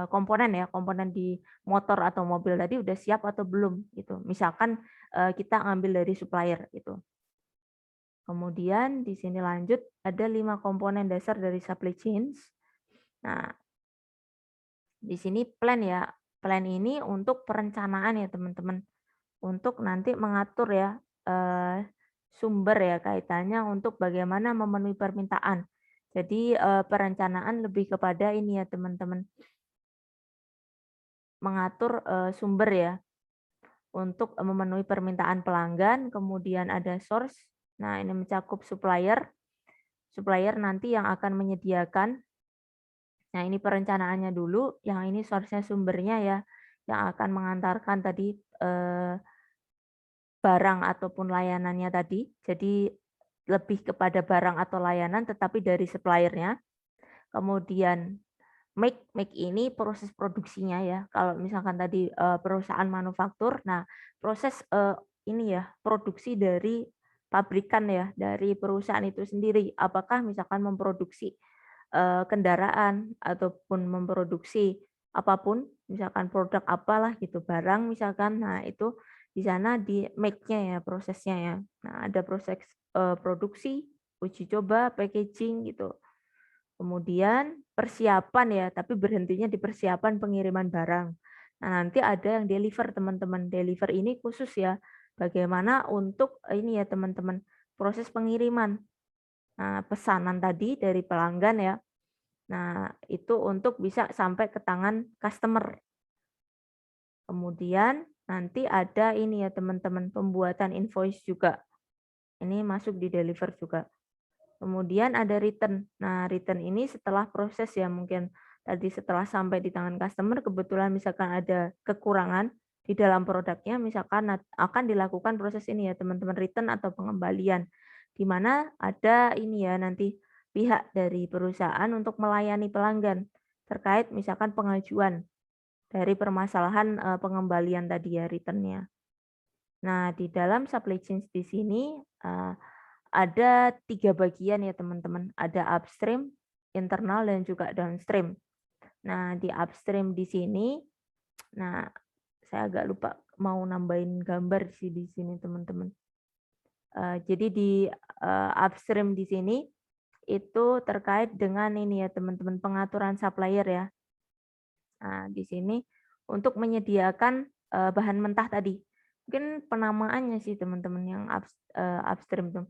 Speaker 1: komponen ya, komponen di motor atau mobil tadi udah siap atau belum gitu. Misalkan kita ngambil dari supplier gitu. Kemudian di sini lanjut ada 5 komponen dasar dari supply chains. Nah, di sini plan ya. Plan ini untuk perencanaan ya teman-teman. Untuk nanti mengatur ya sumber ya kaitannya untuk bagaimana memenuhi permintaan. Jadi perencanaan lebih kepada ini ya teman-teman, mengatur sumber ya untuk memenuhi permintaan pelanggan, kemudian ada source. Nah, ini mencakup supplier. Supplier nanti yang akan menyediakan. Nah, ini perencanaannya dulu, yang ini source-nya sumbernya ya, yang akan mengantarkan tadi barang ataupun layanannya tadi. Jadi lebih kepada barang atau layanan tetapi dari supplier-nya. Kemudian make ini proses produksinya ya. Kalau misalkan tadi perusahaan manufaktur, nah proses ini ya produksi dari pabrikan ya, dari perusahaan itu sendiri. Apakah misalkan memproduksi kendaraan ataupun memproduksi apapun, misalkan produk apalah gitu, barang misalkan. Nah, itu di sana di make-nya ya, prosesnya ya. Nah, ada proses produksi, uji coba, packaging gitu. Kemudian persiapan ya, tapi berhentinya di persiapan pengiriman barang. Nah, nanti ada yang deliver teman-teman. Deliver ini khusus ya, bagaimana untuk ini ya teman-teman, proses pengiriman. Nah, pesanan tadi dari pelanggan ya. Nah, itu untuk bisa sampai ke tangan customer. Kemudian nanti ada ini ya teman-teman, pembuatan invoice juga. Ini masuk di deliver juga. Kemudian ada return. Nah, return ini setelah proses ya, mungkin tadi setelah sampai di tangan customer, kebetulan misalkan ada kekurangan di dalam produknya, misalkan akan dilakukan proses ini ya teman-teman, return atau pengembalian. Di mana ada ini ya nanti pihak dari perusahaan untuk melayani pelanggan terkait misalkan pengajuan dari permasalahan pengembalian tadi ya, return-nya. Nah, di dalam supply chain di sini ada 3 bagian ya teman-teman. Ada upstream, internal, dan juga downstream. Nah, di upstream di sini, nah saya agak lupa mau nambahin gambar di sini teman-teman. Jadi di upstream di sini itu terkait dengan ini ya teman-teman, pengaturan supplier ya. Nah, di sini untuk menyediakan bahan mentah tadi. Mungkin penamaannya sih teman-teman yang upstream tuh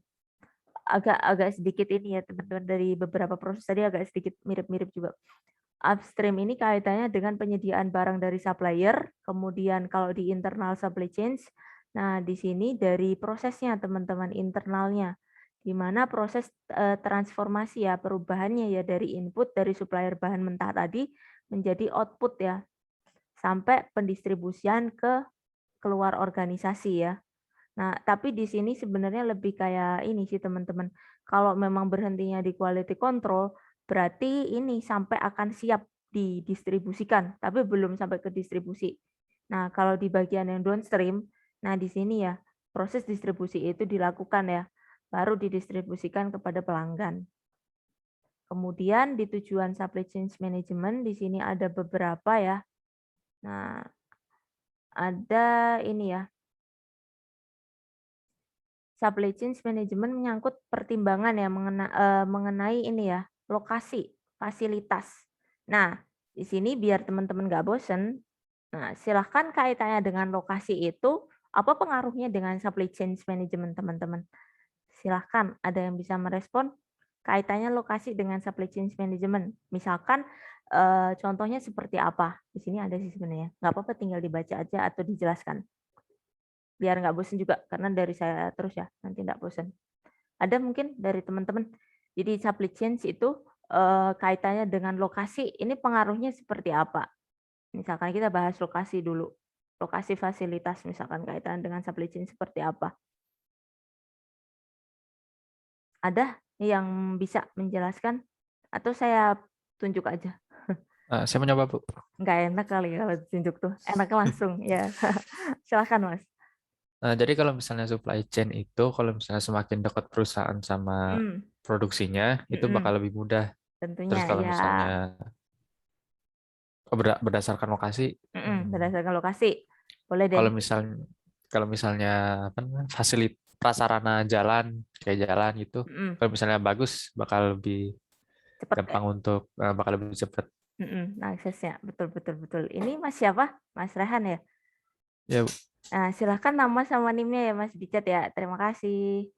Speaker 1: agak sedikit ini ya teman-teman, dari beberapa proses tadi agak sedikit mirip-mirip juga. Upstream ini kaitannya dengan penyediaan barang dari supplier, kemudian kalau di internal supply chain, nah di sini dari prosesnya teman-teman, internalnya, di mana proses transformasi ya, perubahannya ya dari input dari supplier bahan mentah tadi menjadi output ya, sampai pendistribusian ke keluar organisasi ya. Nah, tapi di sini sebenarnya lebih kayak ini sih teman-teman. Kalau memang berhentinya di quality control, berarti ini sampai akan siap didistribusikan, tapi belum sampai ke distribusi. Nah, kalau di bagian yang downstream, nah di sini ya, proses distribusi itu dilakukan ya, baru didistribusikan kepada pelanggan. Kemudian di tujuan supply chain management, di sini ada beberapa ya. Nah, ada ini ya, supply chain management menyangkut pertimbangan ya mengenai ini ya, lokasi, fasilitas. Nah, di sini biar teman-teman nggak bosen, nah silahkan kaitannya dengan lokasi itu, apa pengaruhnya dengan supply chain management teman-teman? Silahkan, ada yang bisa merespon kaitannya lokasi dengan supply chain management. Misalkan contohnya seperti apa? Di sini ada sih sebenarnya. Nggak apa-apa, tinggal dibaca aja atau dijelaskan. Biar nggak bosen juga, karena dari saya terus ya, nanti nggak bosen. Ada mungkin dari teman-teman. Jadi supply chain itu kaitannya dengan lokasi, ini pengaruhnya seperti apa? Misalkan kita bahas lokasi dulu. Lokasi fasilitas misalkan kaitan dengan supply chain seperti apa? Ada yang bisa menjelaskan? Atau saya tunjuk aja?
Speaker 6: Saya mencoba, Bu.
Speaker 1: Nggak enak kali kalau tunjuk tuh. Enaknya langsung ya. Silakan Mas.
Speaker 6: Jadi kalau misalnya supply chain itu, kalau misalnya semakin dekat perusahaan sama produksinya, itu bakal lebih mudah.
Speaker 1: Tentunya
Speaker 6: Terus kalau
Speaker 1: ya.
Speaker 6: misalnya berdasarkan lokasi,
Speaker 1: Berdasarkan lokasi. Boleh deh.
Speaker 6: kalau misalnya apa namanya, fasilitas prasarana jalan kayak jalan gitu, kalau misalnya bagus bakal lebih
Speaker 1: Cepet
Speaker 6: gampang untuk bakal lebih cepat.
Speaker 1: Aksesnya betul. Ini Mas siapa? Mas Rehan ya?
Speaker 6: Ya, Bu.
Speaker 1: Nah, silahkan nama sama NIM-nya ya Mas di chat ya. Terima kasih.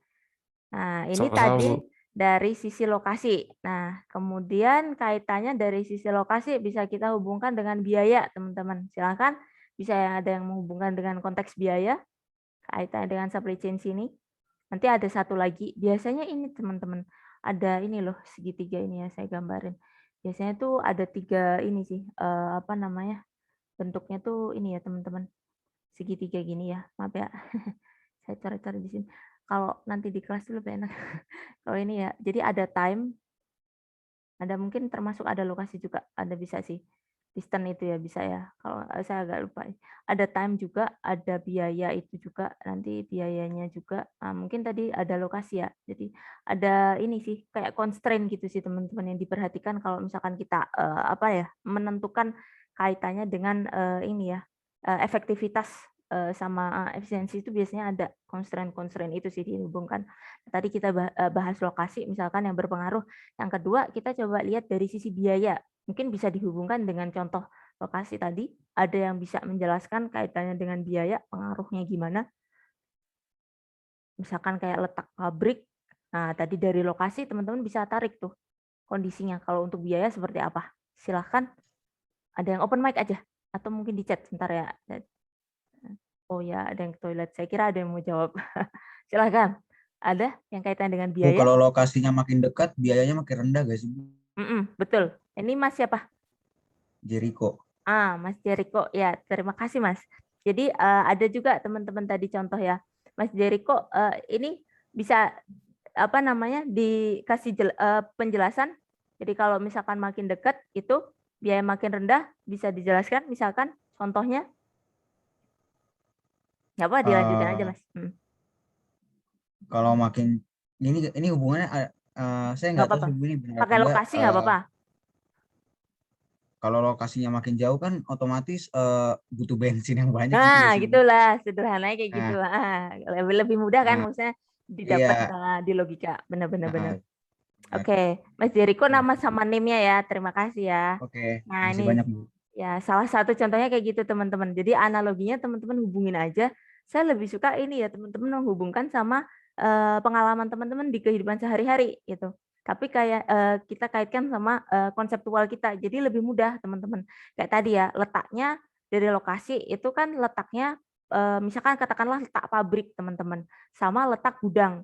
Speaker 1: Nah, ini
Speaker 6: Sama-sama,
Speaker 1: tadi
Speaker 6: Bu.
Speaker 1: dari sisi lokasi. Nah, kemudian kaitannya dari sisi lokasi bisa kita hubungkan dengan biaya, teman-teman. Silakan bisa yang ada yang menghubungkan dengan konteks biaya, kaitannya dengan supply chain sini. Nanti ada satu lagi, biasanya ini teman-teman, ada ini loh segitiga ini ya saya gambarin. Biasanya tuh ada 3 ini sih, apa namanya, bentuknya tuh ini ya teman-teman, segitiga gini ya, maaf ya. Saya cari-cari di sini. Kalau nanti di kelas dulu lebih enak. Kalau ini ya, jadi ada time, ada mungkin termasuk ada lokasi juga, ada bisa sih. Distance itu ya bisa ya. Kalau saya agak lupa. Ada time juga, ada biaya itu juga, nanti biayanya juga. Nah, mungkin tadi ada lokasi ya. Jadi ada ini sih kayak constraint gitu sih teman-teman yang diperhatikan kalau misalkan kita apa ya, menentukan kaitannya dengan ini ya, efektivitas sama efisiensi itu biasanya ada constraint-constraint itu sih dihubungkan. Tadi kita bahas lokasi misalkan yang berpengaruh. Yang kedua, kita coba lihat dari sisi biaya. Mungkin bisa dihubungkan dengan contoh lokasi tadi. Ada yang bisa menjelaskan kaitannya dengan biaya, pengaruhnya gimana. Misalkan kayak letak pabrik. Nah, tadi dari lokasi teman-teman bisa tarik tuh kondisinya. Kalau untuk biaya seperti apa? Silahkan. Ada yang open mic aja. Atau mungkin di chat sebentar ya. Oh ya, ada yang ke toilet. Saya kira ada yang mau jawab. Silahkan. Ada yang kaitan dengan
Speaker 3: Bu,
Speaker 1: biaya?
Speaker 3: kalau lokasinya makin dekat, biayanya makin rendah gak sih, Bu?
Speaker 1: Betul. Ini Mas siapa?
Speaker 3: Jericho.
Speaker 1: Mas Jericho. Ya, terima kasih Mas. Jadi ada juga teman-teman tadi contoh ya. Mas Jericho, ini bisa apa namanya dikasih penjelasan. Jadi kalau misalkan makin dekat itu biaya makin rendah, bisa dijelaskan misalkan contohnya. Ya apa dilanjutin aja Mas.
Speaker 3: Kalau makin ini hubungannya saya
Speaker 1: Nggak
Speaker 3: nggak tahu
Speaker 1: apa-apa.
Speaker 3: sih Bu, ini benar apa
Speaker 1: Pakai
Speaker 3: enggak.
Speaker 1: lokasi nggak apa-apa.
Speaker 3: Kalau lokasinya makin jauh kan otomatis butuh bensin yang banyak gitu
Speaker 1: Nah,
Speaker 3: ya sih Bu.
Speaker 1: gitulah sederhananya kayak gitu.
Speaker 3: Nah,
Speaker 1: Lebih mudah kan
Speaker 3: nah,
Speaker 1: maksudnya didapat
Speaker 3: iya.
Speaker 1: di logika. Benar-benar benar.
Speaker 3: Nah, benar.
Speaker 1: Oke, Mas Jericho
Speaker 3: Nah,
Speaker 1: nama sama NIM-nya ya. Terima kasih ya.
Speaker 3: oke,
Speaker 1: Nah,
Speaker 3: masih
Speaker 1: ini
Speaker 3: banyak Bu.
Speaker 1: ya salah satu contohnya kayak gitu teman-teman. Jadi analoginya teman-teman hubungin aja. Saya lebih suka ini ya teman-teman menghubungkan sama pengalaman teman-teman di kehidupan sehari-hari gitu. Tapi kayak kita kaitkan sama konseptual kita. Jadi lebih mudah teman-teman. Kayak tadi ya, letaknya dari lokasi itu kan letaknya misalkan katakanlah letak pabrik teman-teman sama letak gudang.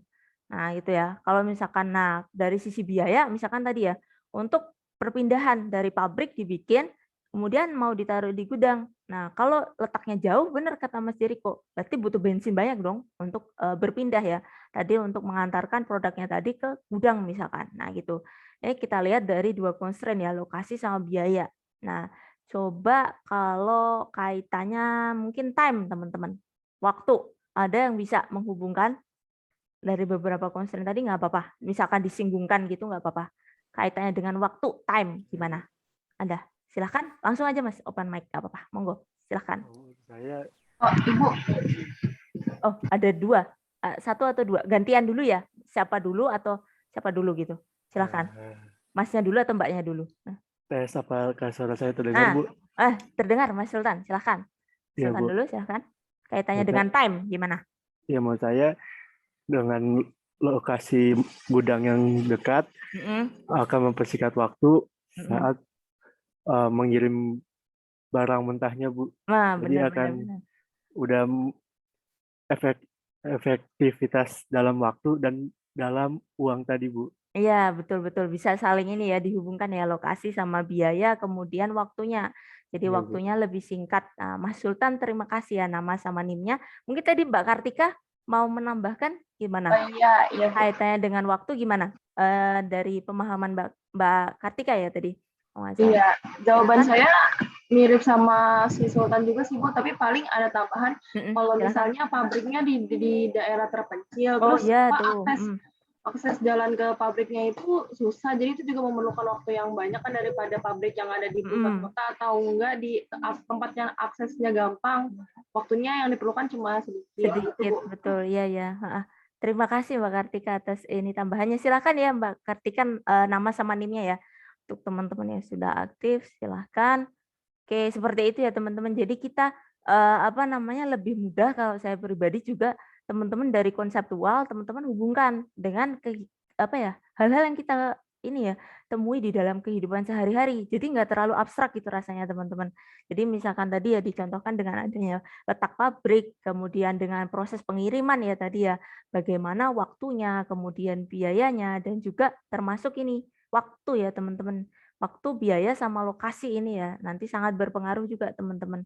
Speaker 1: Nah, gitu ya. Kalau misalkan dari sisi biaya misalkan tadi ya, untuk perpindahan dari pabrik dibikin kemudian mau ditaruh di gudang. Nah, kalau letaknya jauh, benar kata Mas Jericho, berarti butuh bensin banyak dong untuk berpindah ya. Tadi untuk mengantarkan produknya tadi ke gudang misalkan. Nah, gitu. Kita lihat dari 2 constraint ya, lokasi sama biaya. Nah, coba kalau kaitannya mungkin time, teman-teman. Waktu. Ada yang bisa menghubungkan dari beberapa constraint tadi nggak apa-apa. Misalkan disinggungkan gitu nggak apa-apa. Kaitannya dengan waktu, time, gimana? Anda? Silahkan, langsung aja Mas, open mic, nggak apa-apa. Monggo, silahkan.
Speaker 7: Saya
Speaker 4: Ibu,
Speaker 1: Oh, ada 2. 1 atau 2? Gantian dulu ya? Siapa dulu atau siapa dulu gitu? Silahkan. Masnya dulu atau mbaknya dulu?
Speaker 7: tes apakah suara saya terdengar, Bu?
Speaker 1: Terdengar Mas Sultan, silahkan.
Speaker 7: Iya,
Speaker 1: Sultan
Speaker 7: Bu.
Speaker 1: dulu, silahkan. Kaitannya
Speaker 7: Oke.
Speaker 1: dengan time, gimana?
Speaker 7: Ya, mau saya dengan lokasi gudang yang dekat akan mempersingkat waktu saat mengirim barang mentahnya, Bu.
Speaker 1: Nah,
Speaker 7: Jadi akan udah efektivitas dalam waktu dan dalam uang tadi, Bu.
Speaker 1: Iya, betul-betul. Bisa saling ini ya, dihubungkan ya, lokasi sama biaya, kemudian waktunya. Jadi
Speaker 7: Iya, Bu.
Speaker 1: waktunya lebih singkat. Nah, Mas Sultan, terima kasih ya nama sama NIM-nya. Mungkin tadi Mbak Kartika mau menambahkan gimana?
Speaker 4: iya, Bu.
Speaker 1: Kaitannya dengan waktu gimana? Dari pemahaman Mbak Kartika ya tadi?
Speaker 4: Iya, jawaban saya mirip sama si Sultan juga sih Bu, tapi paling ada tambahan kalau misalnya pabriknya di daerah terpencil,
Speaker 1: Oh
Speaker 4: terus
Speaker 1: iya tuh.
Speaker 4: akses jalan ke pabriknya itu susah, jadi itu juga memerlukan waktu yang banyak kan daripada pabrik yang ada di pusat kota atau enggak di tempat yang aksesnya gampang, waktunya yang diperlukan cuma sedikit.
Speaker 1: Sedikit, betul, iya ya. Terima kasih Mbak Kartika atas ini tambahannya. Silakan ya Mbak Kartika nama sama NIM-nya ya. Untuk teman-teman yang sudah aktif, silahkan. Oke, seperti itu ya teman-teman. Jadi kita apa namanya lebih mudah kalau saya pribadi juga teman-teman dari konseptual, teman-teman hubungkan dengan hal-hal yang kita ini ya temui di dalam kehidupan sehari-hari. Jadi nggak terlalu abstrak gitu rasanya teman-teman. Jadi misalkan tadi ya dicontohkan dengan adanya letak pabrik, kemudian dengan proses pengiriman ya tadi ya, bagaimana waktunya, kemudian biayanya, dan juga termasuk ini waktu ya teman-teman. Waktu, biaya, sama lokasi ini ya nanti sangat berpengaruh juga teman-teman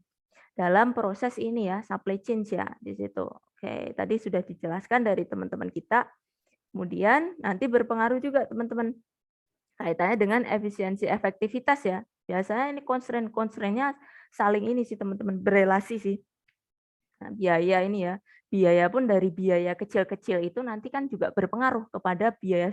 Speaker 1: dalam proses ini ya supply chain ya di situ. Oke, tadi sudah dijelaskan dari teman-teman kita. Kemudian nanti berpengaruh juga teman-teman kaitannya dengan efisiensi efektivitas ya. Biasanya ini constraint-nya saling ini sih teman-teman, berelasi sih. Nah, biaya ini ya, biaya pun dari biaya kecil-kecil itu nanti kan juga berpengaruh kepada biaya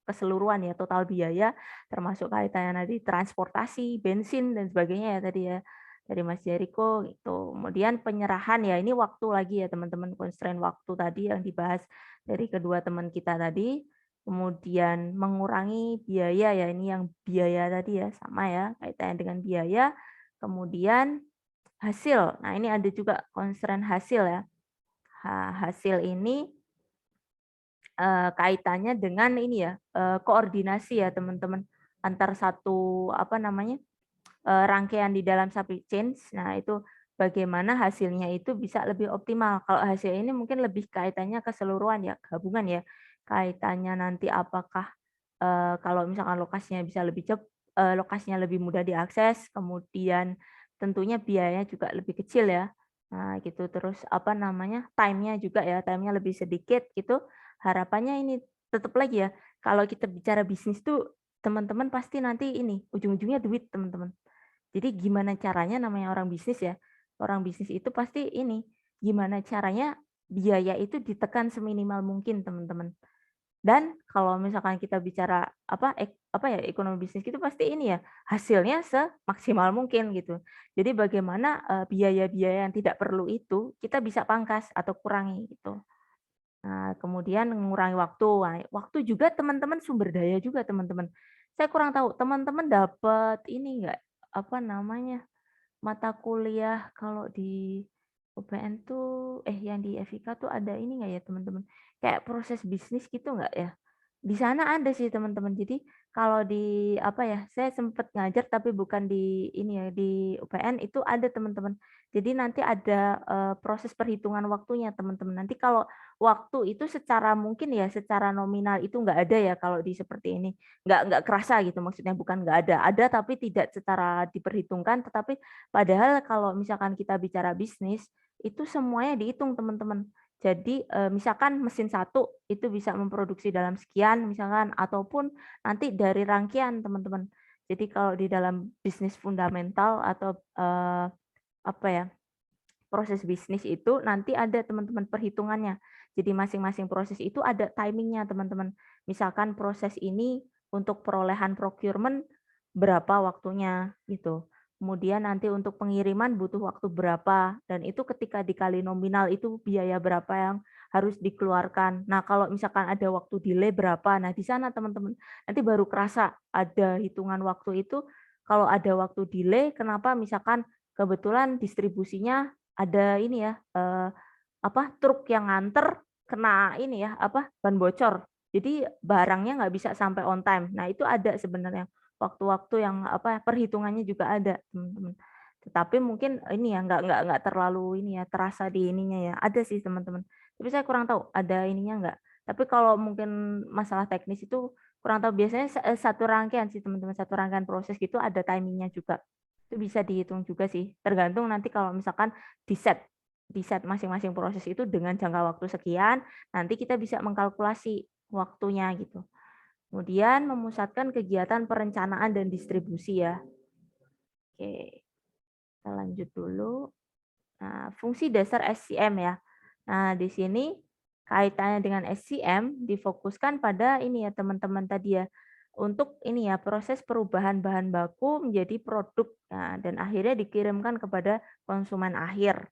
Speaker 1: keseluruhan ya, total biaya termasuk kaitannya nanti transportasi, bensin dan sebagainya ya tadi ya dari Mas Jericho gitu. Kemudian penyerahan ya ini waktu lagi ya teman-teman, constraint waktu tadi yang dibahas dari kedua teman kita tadi. Kemudian mengurangi biaya ya, ini yang biaya tadi ya sama ya kaitannya dengan biaya. Kemudian hasil. Nah, ini ada juga constraint hasil ya. Hasil ini kaitannya dengan ini ya, koordinasi ya teman-teman antar satu rangkaian di dalam supply chain. Nah, itu bagaimana hasilnya itu bisa lebih optimal. Kalau hasil ini mungkin lebih kaitannya keseluruhan ya, gabungan ya. Kaitannya nanti apakah kalau misalkan lokasinya lebih mudah diakses, kemudian tentunya biayanya juga lebih kecil ya. Nah, gitu. Terus time-nya juga ya, time-nya lebih sedikit gitu. Harapannya ini tetap lagi ya, kalau kita bicara bisnis tuh teman-teman pasti nanti ini ujung-ujungnya duit, teman-teman. Jadi gimana caranya, namanya orang bisnis ya. Orang bisnis itu pasti ini gimana caranya biaya itu ditekan seminimal mungkin, teman-teman. Dan kalau misalkan kita bicara ekonomi bisnis itu pasti ini ya hasilnya semaksimal mungkin gitu. Jadi bagaimana biaya-biaya yang tidak perlu itu kita bisa pangkas atau kurangi gitu. Nah, kemudian mengurangi waktu. Nah, waktu juga teman-teman sumber daya juga teman-teman. Saya kurang tahu teman-teman dapat ini enggak mata kuliah kalau di UPN tuh yang di FIK tuh ada ini enggak ya teman-teman? Kayak proses bisnis gitu enggak ya? Di sana ada sih teman-teman. Jadi kalau di saya sempat ngajar tapi bukan di ini ya di UPN itu ada teman-teman. Jadi nanti ada proses perhitungan waktunya teman-teman. Nanti kalau waktu itu secara mungkin ya secara nominal itu enggak ada ya kalau di seperti ini. Enggak kerasa gitu maksudnya, bukan enggak ada. Ada tapi tidak secara diperhitungkan, tetapi padahal kalau misalkan kita bicara bisnis itu semuanya dihitung teman-teman. Jadi misalkan mesin satu itu bisa memproduksi dalam sekian misalkan, ataupun nanti dari rangkaian teman-teman. Jadi kalau di dalam bisnis fundamental atau proses bisnis itu nanti ada teman-teman perhitungannya. Jadi masing-masing proses itu ada timingnya teman-teman. Misalkan proses ini untuk perolehan procurement berapa waktunya gitu. Kemudian nanti untuk pengiriman butuh waktu berapa, dan itu ketika dikali nominal itu biaya berapa yang harus dikeluarkan. Nah, kalau misalkan ada waktu delay berapa, nah di sana teman-teman nanti baru kerasa ada hitungan waktu itu. Kalau ada waktu delay, kenapa misalkan kebetulan distribusinya ada ini ya, truk yang nganter kena ini ya, ban bocor. Jadi barangnya nggak bisa sampai on time. Nah, itu ada sebenarnya waktu-waktu yang perhitungannya juga ada teman-teman. Tetapi mungkin ini ya nggak terlalu ini ya terasa di ininya ya. Ada sih teman-teman. Tapi saya kurang tahu ada ininya nggak. Tapi kalau mungkin masalah teknis itu kurang tahu, biasanya satu rangkaian sih teman-teman, satu rangkaian proses gitu ada timingnya juga. Itu bisa dihitung juga sih. Tergantung nanti kalau misalkan di set masing-masing proses itu dengan jangka waktu sekian, nanti kita bisa mengkalkulasi waktunya gitu. Kemudian memusatkan kegiatan perencanaan dan distribusi ya. Oke, kita lanjut dulu. Nah, fungsi dasar SCM ya. Nah, di sini kaitannya dengan SCM difokuskan pada ini ya teman-teman tadi ya. Untuk ini ya proses perubahan bahan baku menjadi produk dan akhirnya dikirimkan kepada konsumen akhir.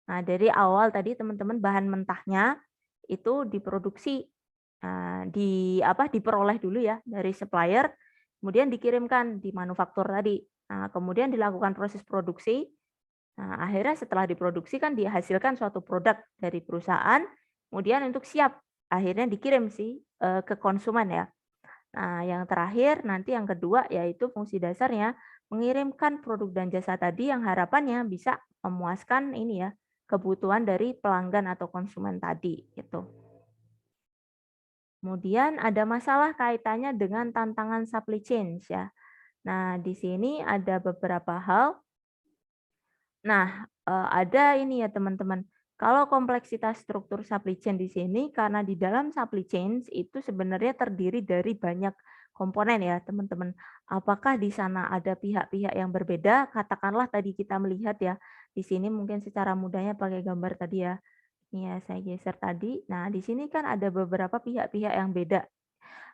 Speaker 1: Nah, dari awal tadi teman-teman bahan mentahnya itu diproduksi diperoleh dulu ya dari supplier, kemudian dikirimkan di manufaktur tadi. Nah, kemudian dilakukan proses produksi. Nah, akhirnya setelah diproduksi kan dihasilkan suatu produk dari perusahaan Kemudian untuk siap, akhirnya dikirim sih ke konsumen ya. Nah, yang terakhir nanti yang kedua yaitu fungsi dasarnya mengirimkan produk dan jasa tadi yang harapannya bisa memuaskan ini ya kebutuhan dari pelanggan atau konsumen tadi gitu. Kemudian ada masalah kaitannya dengan tantangan supply chain ya. Nah, di sini ada beberapa hal. Nah, ada ini ya teman-teman. Kalau kompleksitas struktur supply chain di sini karena di dalam supply chain itu sebenarnya terdiri dari banyak komponen ya, teman-teman. Apakah di sana ada pihak-pihak yang berbeda? Katakanlah tadi kita melihat ya, di sini mungkin secara mudahnya pakai gambar tadi ya. Ini ya, saya geser tadi. Nah, di sini kan ada beberapa pihak-pihak yang beda.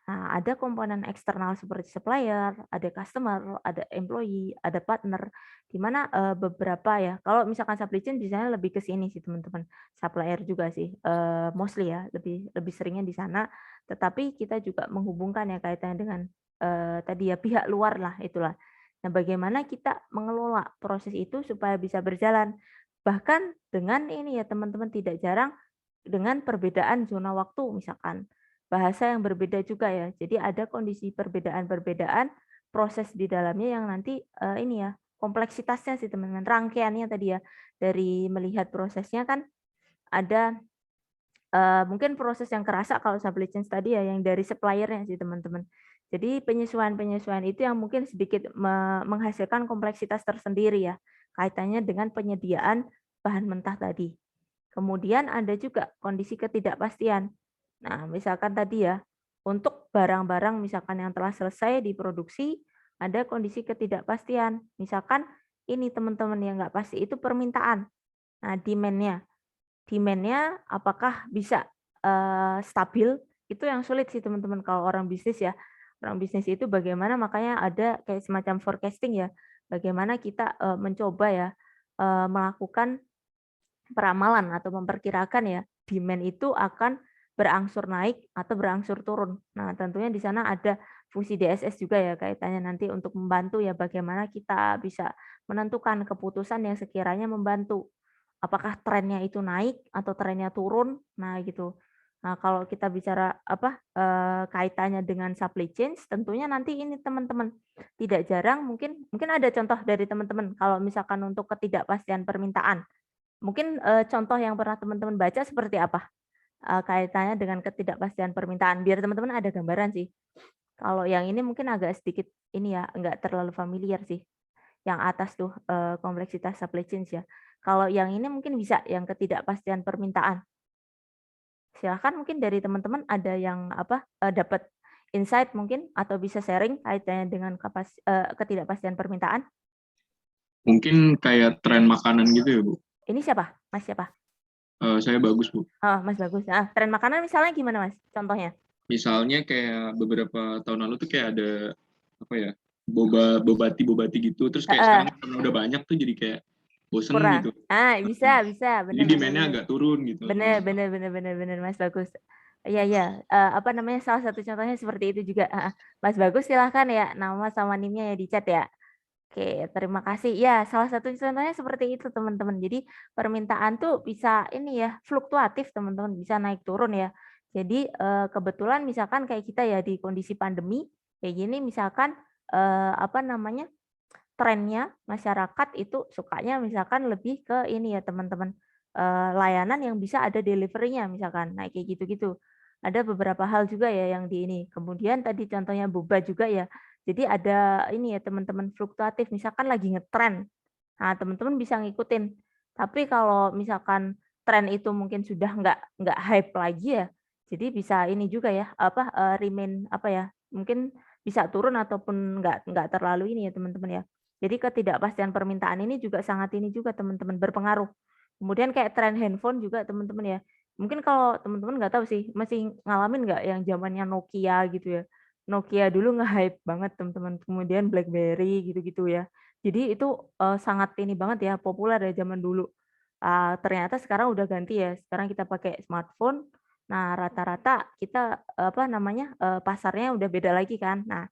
Speaker 1: Nah, ada komponen eksternal seperti supplier, ada customer, ada employee, ada partner, di mana beberapa ya, kalau misalkan supply chain biasanya lebih ke sini sih teman-teman, supplier juga sih, mostly ya, lebih lebih seringnya di sana. Tetapi kita juga menghubungkan ya kaitannya dengan tadi ya pihak luar lah itulah. Nah, bagaimana kita mengelola proses itu supaya bisa berjalan, bahkan dengan ini ya teman-teman tidak jarang dengan perbedaan zona waktu misalkan bahasa yang berbeda juga ya. Jadi ada kondisi perbedaan-perbedaan proses di dalamnya yang nanti ini ya kompleksitasnya sih teman-teman rangkaiannya tadi ya dari melihat prosesnya kan ada mungkin proses yang kerasa kalau supply chain tadi ya yang dari suppliernya sih teman-teman. Jadi penyesuaian-penyesuaian itu yang mungkin sedikit menghasilkan kompleksitas tersendiri ya kaitannya dengan penyediaan bahan mentah tadi. Kemudian ada juga kondisi ketidakpastian. Nah, misalkan tadi ya, untuk barang-barang misalkan yang telah selesai diproduksi, ada kondisi ketidakpastian. Misalkan ini teman-teman yang nggak pasti itu permintaan. Nah, demand-nya. Demand-nya apakah bisa stabil? Itu yang sulit sih teman-teman kalau orang bisnis ya. Orang bisnis itu bagaimana makanya ada kayak semacam forecasting ya. Bagaimana kita mencoba ya melakukan peramalan atau memperkirakan ya demand itu akan berangsur naik atau berangsur turun. Nah, tentunya di sana ada fungsi DSS juga ya kaitannya nanti untuk membantu ya bagaimana kita bisa menentukan keputusan yang sekiranya membantu. Apakah trennya itu naik atau trennya turun? Nah, gitu. Nah, kalau kita bicara kaitannya dengan supply chain, tentunya nanti ini teman-teman tidak jarang mungkin ada contoh dari teman-teman kalau misalkan untuk ketidakpastian permintaan. Mungkin contoh yang pernah teman-teman baca seperti apa? Kaitannya dengan ketidakpastian permintaan, biar teman-teman ada gambaran sih. Kalau yang ini mungkin agak sedikit ini ya, enggak terlalu familiar sih. Yang atas tuh kompleksitas supply chain ya. Kalau yang ini mungkin bisa yang ketidakpastian permintaan. Silahkan mungkin dari teman-teman ada yang dapat insight mungkin atau bisa sharing kaitannya dengan ketidakpastian permintaan.
Speaker 8: Mungkin kayak tren makanan gitu ya, Bu.
Speaker 1: Ini siapa? Mas siapa?
Speaker 8: Saya Bagus, Bu.
Speaker 1: Oh, Mas Bagus. Nah, tren makanan misalnya gimana, Mas? Contohnya?
Speaker 8: Misalnya kayak beberapa tahun lalu tuh kayak ada apa ya, bobati gitu. Terus kayak sekarang karena udah banyak tuh jadi kayak bosen
Speaker 1: kurang.
Speaker 8: gitu.
Speaker 1: Bisa.
Speaker 8: Jadi demand-nya agak turun gitu.
Speaker 1: Bener, Mas Bagus. Iya. Salah satu contohnya seperti itu juga. Mas Bagus silahkan ya, nama sama NIM-nya ya di chat ya. Oke, terima kasih. Ya, salah satu contohnya seperti itu, teman-teman. Jadi, permintaan tuh bisa ini ya, fluktuatif, teman-teman, bisa naik turun ya. Jadi, kebetulan misalkan kayak kita ya di kondisi pandemi kayak gini misalkan trennya masyarakat itu sukanya misalkan lebih ke ini ya, teman-teman. Layanan yang bisa ada delivery-nya misalkan. Nah, kayak gitu-gitu. Ada beberapa hal juga ya yang di ini. Kemudian tadi contohnya boba juga ya. Jadi ada ini ya teman-teman fluktuatif, misalkan lagi ngetren. Nah, teman-teman bisa ngikutin. Tapi kalau misalkan tren itu mungkin sudah nggak hype lagi ya, jadi bisa ini juga ya remain mungkin bisa turun ataupun nggak terlalu ini ya teman-teman ya. Jadi ketidakpastian permintaan ini juga sangat ini juga teman-teman berpengaruh. Kemudian kayak tren handphone juga teman-teman ya. Mungkin kalau teman-teman nggak tahu sih masih ngalamin nggak yang zamannya Nokia gitu ya. Nokia dulu nge-hype banget teman-teman, kemudian BlackBerry gitu-gitu ya. Jadi itu sangat ini banget ya, populer ya zaman dulu. Ternyata sekarang udah ganti ya, sekarang kita pakai smartphone. Nah, rata-rata kita pasarnya udah beda lagi kan. Nah,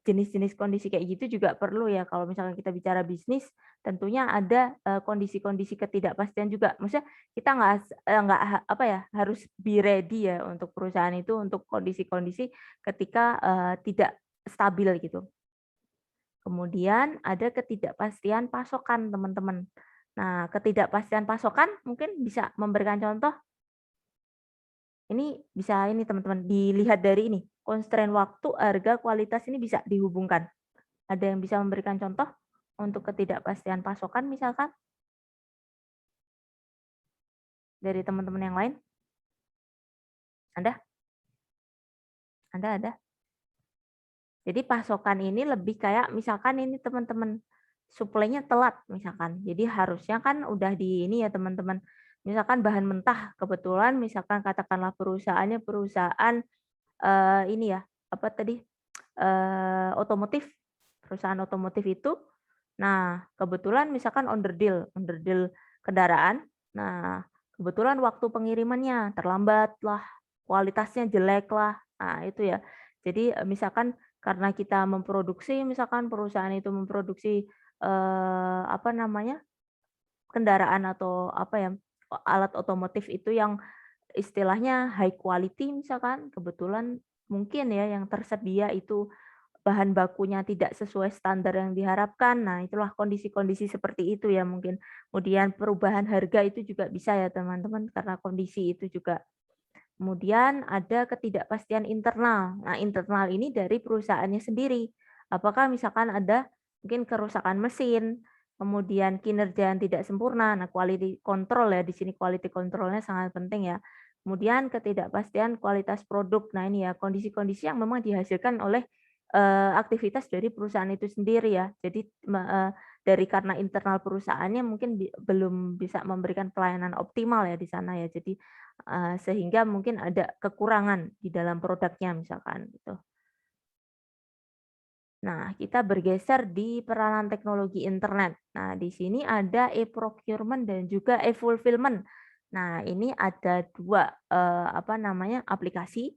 Speaker 1: jenis-jenis kondisi kayak gitu juga perlu ya. Kalau misalkan kita bicara bisnis, tentunya ada kondisi-kondisi ketidakpastian juga. Maksudnya kita harus be ready ya untuk perusahaan itu untuk kondisi-kondisi ketika tidak stabil gitu. Kemudian ada ketidakpastian pasokan, teman-teman. Nah, ketidakpastian pasokan mungkin bisa memberikan contoh. Ini bisa ini teman-teman dilihat dari ini. Constraint waktu, harga, kualitas ini bisa dihubungkan. Ada yang bisa memberikan contoh untuk ketidakpastian pasokan misalkan? Dari teman-teman yang lain? Anda? Ada? Jadi pasokan ini lebih kayak misalkan ini teman-teman suplainya telat misalkan. Jadi harusnya kan udah di ini ya teman-teman. Misalkan bahan mentah kebetulan misalkan katakanlah perusahaannya perusahaan ini ya apa tadi otomotif, perusahaan otomotif itu. Nah kebetulan misalkan underdeal kendaraan. Nah kebetulan waktu pengirimannya terlambat lah, kualitasnya jelek lah. Nah itu ya. Jadi misalkan karena kita memproduksi, misalkan perusahaan itu memproduksi kendaraan atau alat otomotif itu yang istilahnya high quality misalkan, kebetulan mungkin ya yang tersedia itu bahan bakunya tidak sesuai standar yang diharapkan. Nah, itulah kondisi-kondisi seperti itu ya mungkin. Kemudian perubahan harga itu juga bisa ya teman-teman karena kondisi itu juga. Kemudian ada ketidakpastian internal. Nah, internal ini dari perusahaannya sendiri. Apakah misalkan ada mungkin kerusakan mesin, kemudian kinerja yang tidak sempurna. Nah, quality control ya di sini quality control-nya sangat penting ya. Kemudian ketidakpastian kualitas produk. Nah, ini ya kondisi-kondisi yang memang dihasilkan oleh aktivitas dari perusahaan itu sendiri ya. Jadi dari karena internal perusahaannya mungkin belum bisa memberikan pelayanan optimal ya di sana ya. Jadi sehingga mungkin ada kekurangan di dalam produknya misalkan gitu. Nah, kita bergeser di peranan teknologi internet. Nah, di sini ada e-procurement dan juga e-fulfillment. Nah, ini ada dua aplikasi.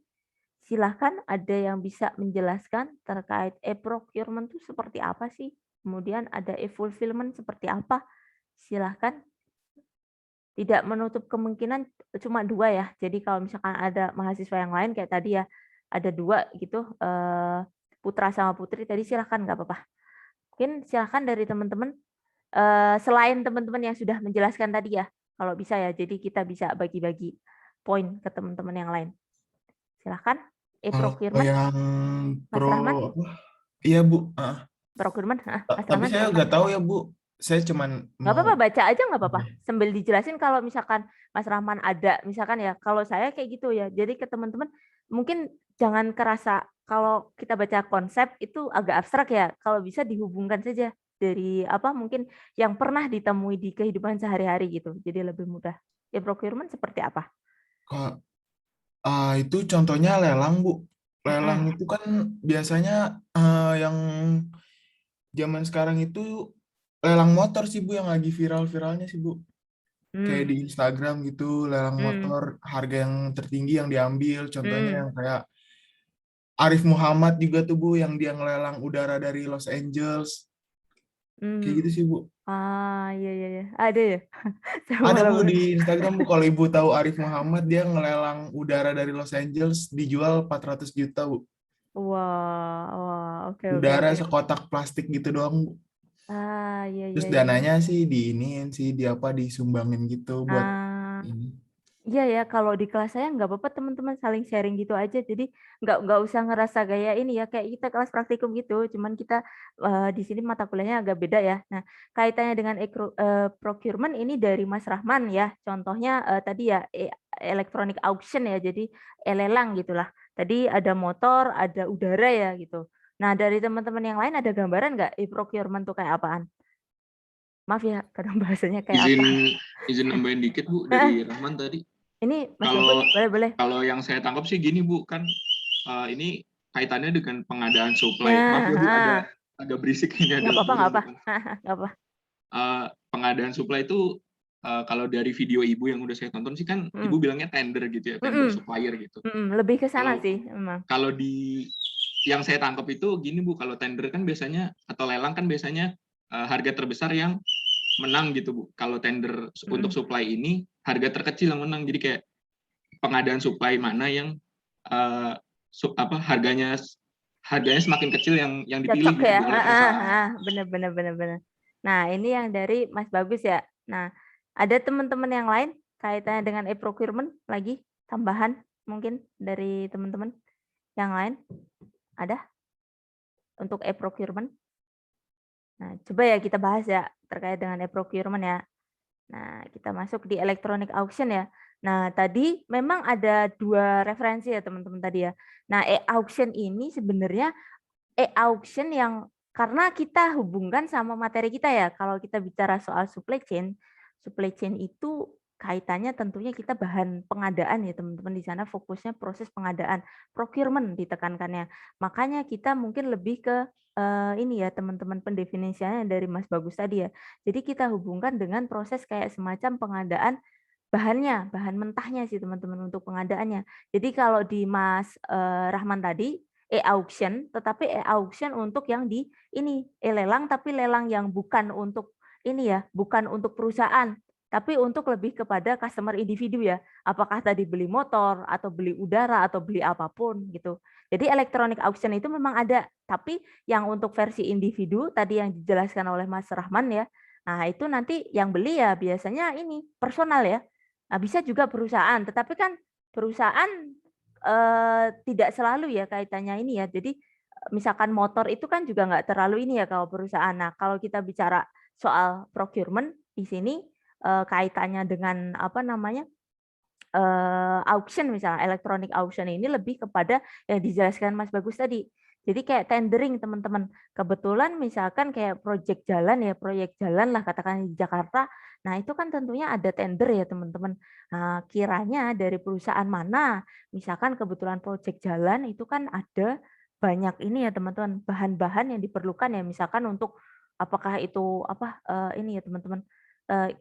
Speaker 1: Silahkan ada yang bisa menjelaskan terkait e-procurement itu seperti apa sih? Kemudian ada e-fulfillment seperti apa? Silahkan. Tidak menutup kemungkinan cuma dua ya. Jadi kalau misalkan ada mahasiswa yang lain kayak tadi ya, ada dua gitu, Putra sama Putri tadi silahkan nggak apa-apa. Mungkin silahkan dari teman-teman, selain teman-teman yang sudah menjelaskan tadi ya, kalau bisa ya, jadi kita bisa bagi-bagi poin ke teman-teman yang lain. Silahkan.
Speaker 9: Kalau yang
Speaker 1: Mas Rahman?
Speaker 9: Iya Bu.
Speaker 1: Procurement, Mas
Speaker 9: Tapi
Speaker 1: Rahman,
Speaker 9: saya
Speaker 1: silahkan.
Speaker 9: nggak tahu ya Bu. Saya cuman
Speaker 1: Nggak apa-apa, baca aja nggak apa-apa. Sambil dijelasin kalau misalkan Mas Rahman ada, misalkan ya, kalau saya kayak gitu ya. Jadi ke teman-teman mungkin jangan kerasa kalau kita baca konsep itu agak abstrak ya. Kalau bisa dihubungkan saja dari mungkin yang pernah ditemui di kehidupan sehari-hari gitu. Jadi lebih mudah. Ya procurement seperti apa?
Speaker 9: Itu contohnya lelang Bu. Lelang itu kan biasanya yang zaman sekarang itu lelang motor sih Bu yang lagi viral-viralnya sih Bu. Kayak di Instagram gitu, lelang motor harga yang tertinggi yang diambil. Contohnya yang kayak Arif Muhammad juga tuh Bu yang dia ngelelang udara dari Los Angeles. Kayak gitu sih Bu.
Speaker 1: Iya. Ada ya?
Speaker 9: Ada Bu di Instagram Bu, kalau Ibu tahu Arif Muhammad dia ngelelang udara dari Los Angeles dijual 400 juta Bu.
Speaker 1: Wah, oke.
Speaker 9: Udara sekotak plastik gitu doang Bu.
Speaker 1: Iya.
Speaker 9: Terus dananya sih disumbangin gitu buat ini.
Speaker 1: Iya ya, kalau di kelas saya nggak apa-apa teman-teman saling sharing gitu aja. Jadi nggak usah ngerasa gaya ini ya kayak kita kelas praktikum gitu. Cuman kita di sini mata kuliahnya agak beda ya. Nah kaitannya dengan procurement ini dari Mas Rahman ya. Contohnya tadi ya electronic auction ya. Jadi lelang gitulah. Tadi ada motor, ada udara ya gitu. Nah dari teman-teman yang lain ada gambaran nggak procurement tuh kayak apaan? Maaf ya, kadang bahasanya kayak apa.
Speaker 8: Izin nambahin dikit Bu dari Rahman tadi.
Speaker 1: Ini Mas Jemput, boleh.
Speaker 8: Kalau yang saya tangkap sih gini Bu, kan ini kaitannya dengan pengadaan supply. Maaf ya Bu, ada berisik ini.
Speaker 1: Nggak apa-apa.
Speaker 8: Pengadaan supply itu kalau dari video Ibu yang udah saya tonton sih kan Ibu bilangnya tender gitu ya, tender supplier gitu.
Speaker 1: Lebih ke sana sih memang.
Speaker 8: Kalau di yang saya tangkap itu gini Bu, kalau tender kan biasanya atau lelang kan biasanya harga terbesar yang menang gitu Bu. Kalau tender untuk supply ini harga terkecil yang menang. Jadi kayak pengadaan supply mana yang harganya semakin kecil yang dipilih
Speaker 1: Cocok
Speaker 8: gitu
Speaker 1: ya.
Speaker 8: Bu, oleh perusahaan.
Speaker 1: Bener. Nah, ini yang dari Mas Bagus ya. Nah, ada teman-teman yang lain kaitannya dengan e-procurement lagi tambahan mungkin dari teman-teman yang lain ada untuk e-procurement. Nah, coba ya kita bahas ya terkait dengan e-procurement ya. Nah, kita masuk di electronic auction ya. Nah, tadi memang ada 2 referensi ya teman-teman tadi ya. Nah, e-auction ini sebenarnya e-auction yang karena kita hubungkan sama materi kita ya. Kalau kita bicara soal supply chain itu kaitannya tentunya kita bahan pengadaan ya teman-teman, di sana fokusnya proses pengadaan, procurement ditekankannya. Makanya kita mungkin lebih ke ini ya teman-teman pendefinisiannya dari Mas Bagus tadi ya. Jadi kita hubungkan dengan proses kayak semacam pengadaan bahannya, bahan mentahnya sih teman-teman untuk pengadaannya. Jadi kalau di Mas Rahman tadi e-auction, tetapi e-auction untuk yang di ini lelang, tapi lelang yang bukan untuk ini ya, bukan untuk perusahaan, tapi untuk lebih kepada customer individu ya. Apakah tadi beli motor atau beli udara atau beli apapun gitu. Jadi electronic auction itu memang ada, tapi yang untuk versi individu tadi yang dijelaskan oleh Mas Rahman ya. Nah, itu nanti yang beli ya biasanya ini personal ya. Nah, bisa juga perusahaan, tetapi kan perusahaan tidak selalu ya kaitannya ini ya. Jadi misalkan motor itu kan juga nggak terlalu ini ya kalau perusahaan. Nah, kalau kita bicara soal procurement di sini kaitannya dengan apa namanya auction misalnya electronic auction ini lebih kepada yang dijelaskan Mas Bagus tadi. Jadi kayak tendering teman-teman. Kebetulan misalkan kayak proyek jalan lah katakan di Jakarta. Nah itu kan tentunya ada tender ya teman-teman. Nah, kiranya dari perusahaan mana, misalkan kebetulan proyek jalan itu kan ada banyak ini ya teman-teman bahan-bahan yang diperlukan ya misalkan untuk apakah itu apa ini ya teman-teman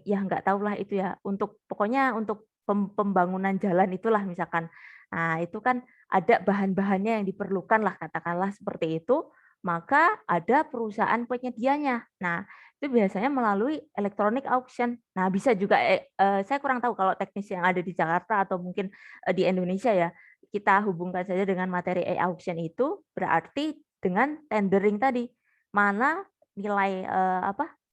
Speaker 1: ya nggak tahu lah itu ya untuk pokoknya untuk pembangunan jalan itulah misalkan. Nah, itu kan ada bahan-bahannya yang diperlukan lah katakanlah seperti itu, maka ada perusahaan penyedianya. Nah, itu biasanya melalui electronic auction. Nah, bisa juga saya kurang tahu kalau teknis yang ada di Jakarta atau mungkin di Indonesia ya. Kita hubungkan saja dengan materi e-auction itu berarti dengan tendering tadi. Mana nilai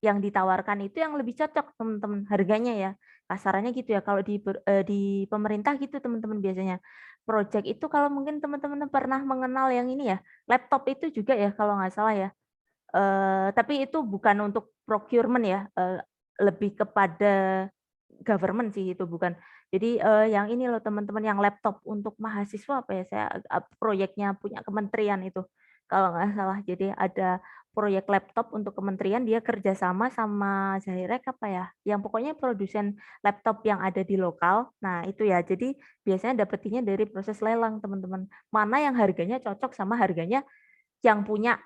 Speaker 1: yang ditawarkan itu yang lebih cocok teman-teman harganya ya. Kasarannya gitu ya kalau di pemerintah gitu teman-teman biasanya. Project itu kalau mungkin teman-teman pernah mengenal yang ini ya, laptop itu juga ya kalau nggak salah ya. Tapi itu bukan untuk procurement ya, lebih kepada government sih itu bukan. Jadi yang ini loh teman-teman yang laptop untuk mahasiswa apa ya saya proyeknya punya kementerian itu kalau nggak salah. Jadi ada proyek laptop untuk kementerian dia kerjasama sama Zahirek apa ya, yang pokoknya produsen laptop yang ada di lokal. Nah itu ya, jadi biasanya dapetinnya dari proses lelang teman-teman. Mana yang harganya cocok sama harganya yang punya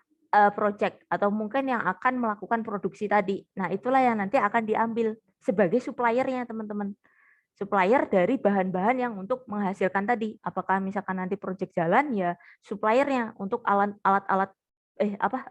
Speaker 1: project atau mungkin yang akan melakukan produksi tadi. Nah itulah yang nanti akan diambil sebagai suppliernya teman-teman. Supplier dari bahan-bahan yang untuk menghasilkan tadi. Apakah misalkan nanti project jalan ya suppliernya untuk alat-alat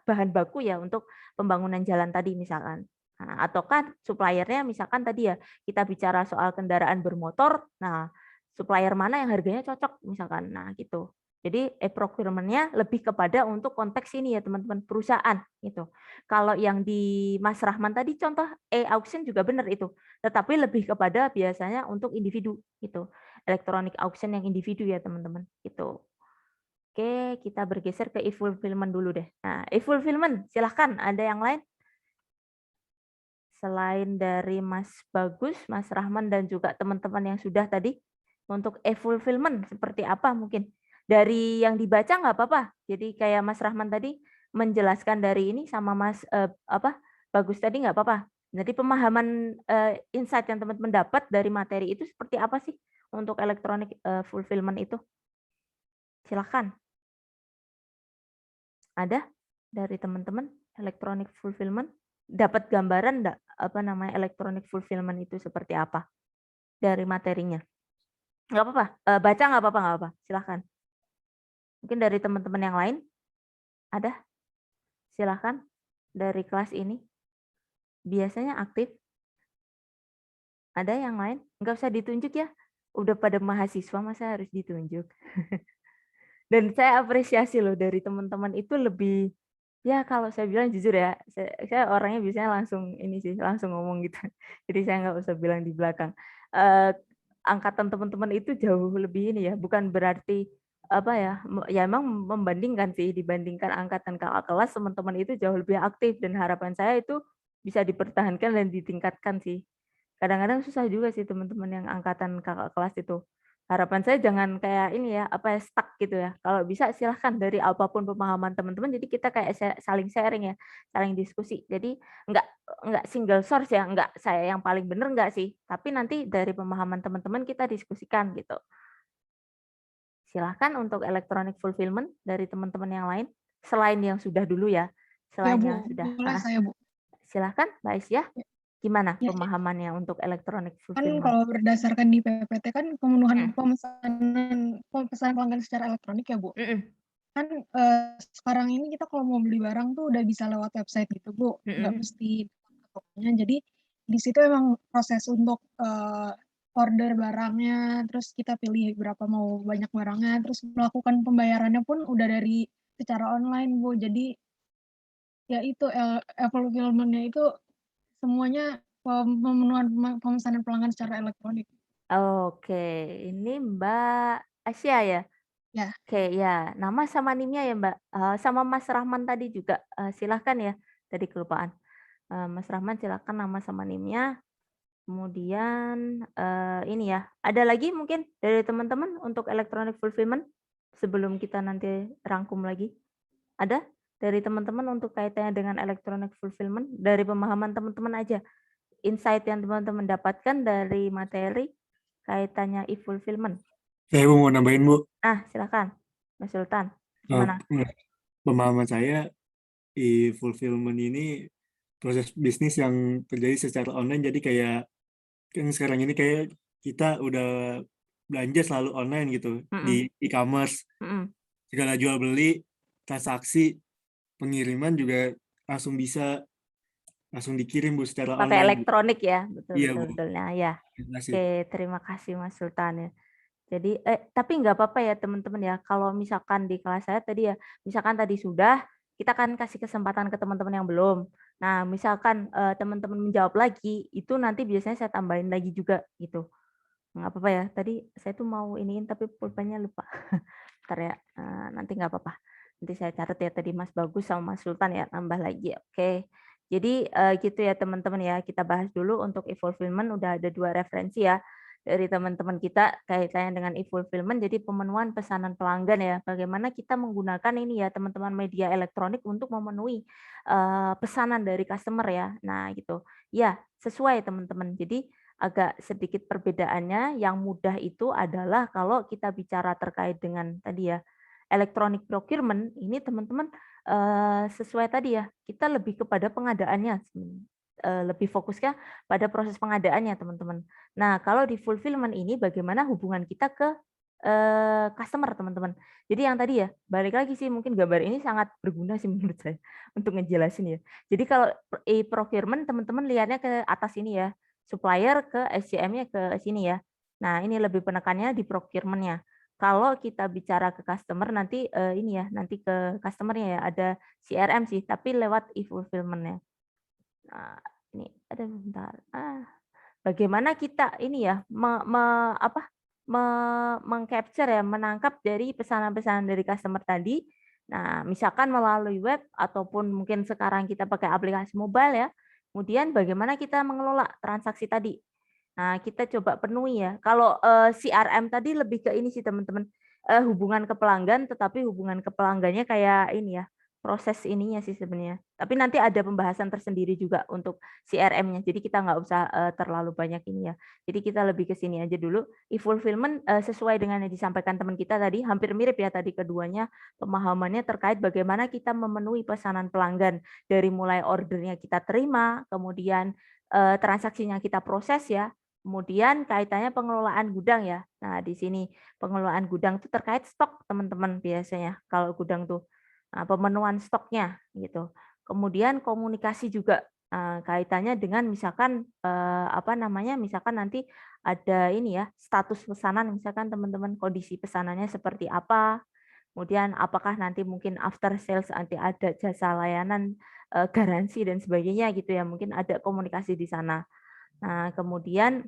Speaker 1: bahan baku ya untuk pembangunan jalan tadi misalkan. Nah, atau kan suppliernya misalkan tadi ya kita bicara soal kendaraan bermotor, nah supplier mana yang harganya cocok misalkan. Nah, gitu. Jadi e-procurement-nya lebih kepada untuk konteks ini ya teman-teman perusahaan gitu. Kalau yang di Mas Rahman tadi contoh e-auction juga benar itu, tetapi lebih kepada biasanya untuk individu gitu. Electronic auction yang individu ya teman-teman gitu. Oke, kita bergeser ke e-fulfillment dulu deh. Nah, e-fulfillment, silahkan ada yang lain? Selain dari Mas Bagus, Mas Rahman, dan juga teman-teman yang sudah tadi, untuk e-fulfillment seperti apa mungkin? Dari yang dibaca nggak apa-apa. Jadi kayak Mas Rahman tadi menjelaskan dari ini sama Mas Bagus tadi nggak apa-apa. Jadi pemahaman insight yang teman-teman dapat dari materi itu seperti apa sih untuk electronic fulfillment itu? Silahkan. Ada dari teman-teman electronic fulfillment? Dapat gambaran enggak apa namanya electronic fulfillment itu seperti apa dari materinya? Enggak apa-apa, baca enggak apa-apa, silahkan. Mungkin dari teman-teman yang lain Ada? Silahkan dari kelas ini. Biasanya aktif. Ada yang lain? Nggak usah ditunjuk ya. Udah pada mahasiswa, masa harus ditunjuk. Dan saya apresiasi loh dari teman-teman itu lebih, ya kalau saya bilang jujur ya, saya orangnya biasanya langsung ini sih, langsung ngomong gitu. Jadi saya nggak usah bilang di belakang. Angkatan teman-teman itu jauh lebih ini ya, bukan berarti apa ya, ya emang membandingkan sih, dibandingkan angkatan kakak kelas, teman-teman itu jauh lebih aktif dan harapan saya itu bisa dipertahankan dan ditingkatkan sih. Kadang-kadang susah juga sih teman-teman yang angkatan kakak kelas itu. Harapan saya jangan kayak ini ya, apa ya, stuck gitu ya. Kalau bisa silahkan dari apapun pemahaman teman-teman, jadi kita kayak saling sharing ya, saling diskusi. Jadi nggak single source ya, nggak saya yang paling benar nggak sih, tapi nanti dari pemahaman teman-teman kita diskusikan gitu. Silahkan untuk electronic fulfillment dari teman-teman yang lain, selain yang sudah dulu ya, selain yang sudah.
Speaker 10: Boleh saya, Bu.
Speaker 1: Silahkan Mbak Aisyah, gimana
Speaker 10: Ya,
Speaker 1: pemahamannya untuk electronic
Speaker 10: kan
Speaker 1: fulfillment?
Speaker 10: kalau berdasarkan di PPT kan pemenuhan pemesanan pelanggan secara elektronik ya, Bu. Kan sekarang ini kita kalau mau beli barang tuh udah bisa lewat website gitu, Bu. Nggak mesti ke tokonya. Jadi di situ emang proses untuk order barangnya, terus kita pilih berapa mau banyak barangnya, terus melakukan pembayarannya pun udah dari secara online, Bu. Jadi ya itu fulfillment-nya itu semuanya pemenuhan pemesanan pelanggan secara elektronik.
Speaker 1: Oke, ini Mbak Asia ya?
Speaker 10: Ya.
Speaker 1: Oke, ya. Nama sama NIM-nya ya Mbak? Sama Mas Rahman tadi juga, silahkan ya, tadi kelupaan. Mas Rahman silahkan nama sama NIM-nya. Kemudian ini ya, ada lagi mungkin dari teman-teman untuk electronic fulfillment sebelum kita nanti rangkum lagi? Ada dari teman-teman untuk kaitannya dengan electronic fulfillment dari pemahaman teman-teman aja, insight yang teman-teman dapatkan dari materi kaitannya e-fulfillment.
Speaker 7: Saya mau nambahin, Bu.
Speaker 1: Silakan, Mas Sultan. Gimana?
Speaker 7: Pemahaman saya, e-fulfillment ini proses bisnis yang terjadi secara online. Jadi kayak kan sekarang ini kayak kita udah belanja selalu online gitu di e-commerce. Segala jual beli, transaksi, pengiriman juga langsung bisa langsung dikirim, Bu, secara
Speaker 1: Pakai
Speaker 7: online.
Speaker 1: elektronik ya, betul
Speaker 7: Iya,
Speaker 1: betul
Speaker 7: Bu.
Speaker 1: betul. Nah ya,
Speaker 7: Terima kasih.
Speaker 1: oke, terima kasih Mas Sultan ya. Jadi tapi nggak apa-apa ya teman-teman ya. Kalau misalkan di kelas saya tadi ya, misalkan tadi sudah, kita kan kasih kesempatan ke teman-teman yang belum. Nah, misalkan teman-teman menjawab lagi, itu nanti biasanya saya tambahin lagi juga gitu. Nggak apa-apa ya. Tadi saya tuh mau iniin tapi pulpennya lupa. Ntar ya, nanti nggak apa-apa. Nanti saya catat ya tadi Mas Bagus sama Mas Sultan ya, tambah lagi. Oke. Jadi gitu ya teman-teman ya. Kita bahas dulu untuk e-fulfillment, udah ada 2 referensi ya dari teman-teman kita kaitannya dengan e-fulfillment, jadi pemenuhan pesanan pelanggan ya. Bagaimana kita menggunakan ini ya teman-teman media elektronik untuk memenuhi pesanan dari customer ya. Nah gitu. Ya sesuai teman-teman. Jadi agak sedikit perbedaannya, yang mudah itu adalah kalau kita bicara terkait dengan tadi ya electronic procurement, ini teman-teman sesuai tadi ya, kita lebih kepada pengadaannya, lebih fokusnya pada proses pengadaannya teman-teman. Nah kalau di fulfillment ini bagaimana hubungan kita ke customer teman-teman. Jadi yang tadi ya, balik lagi sih mungkin gambar ini sangat berguna sih menurut saya untuk ngejelasin ya. Jadi kalau e-procurement teman-teman lihatnya ke atas ini ya, supplier ke SCM-nya ke sini ya. Nah ini lebih penekannya di procurement-nya. Kalau kita bicara ke customer nanti ini ya, nanti ke customer-nya ya ada CRM sih, tapi lewat e-fulfillment-nya. Nah, ini ada bentar. Bagaimana kita ini ya mengcapture ya, menangkap dari pesanan-pesanan dari customer tadi. Nah, misalkan melalui web ataupun mungkin sekarang kita pakai aplikasi mobile ya. Kemudian bagaimana kita mengelola transaksi tadi. Nah, kita coba penuhi ya. Kalau CRM tadi lebih ke ini sih teman-teman, hubungan ke pelanggan, tetapi hubungan ke pelanggannya kayak ini ya, proses ininya sih sebenarnya. Tapi nanti ada pembahasan tersendiri juga untuk CRM-nya. Jadi kita nggak usah terlalu banyak ini ya. Jadi kita lebih ke sini aja dulu. E-fulfillment sesuai dengan yang disampaikan teman kita tadi, hampir mirip ya tadi keduanya pemahamannya terkait bagaimana kita memenuhi pesanan pelanggan dari mulai ordernya kita terima, kemudian transaksinya kita proses ya, kemudian kaitannya pengelolaan gudang ya. Nah di sini pengelolaan gudang itu terkait stok teman-teman biasanya kalau gudang tuh. pemenuhan stoknya gitu. Kemudian komunikasi juga kaitannya dengan misalkan misalkan nanti ada ini ya status pesanan, misalkan teman-teman kondisi pesanannya seperti apa. Kemudian apakah nanti mungkin after sales nanti ada jasa layanan garansi dan sebagainya gitu ya, mungkin ada komunikasi di sana. Nah, kemudian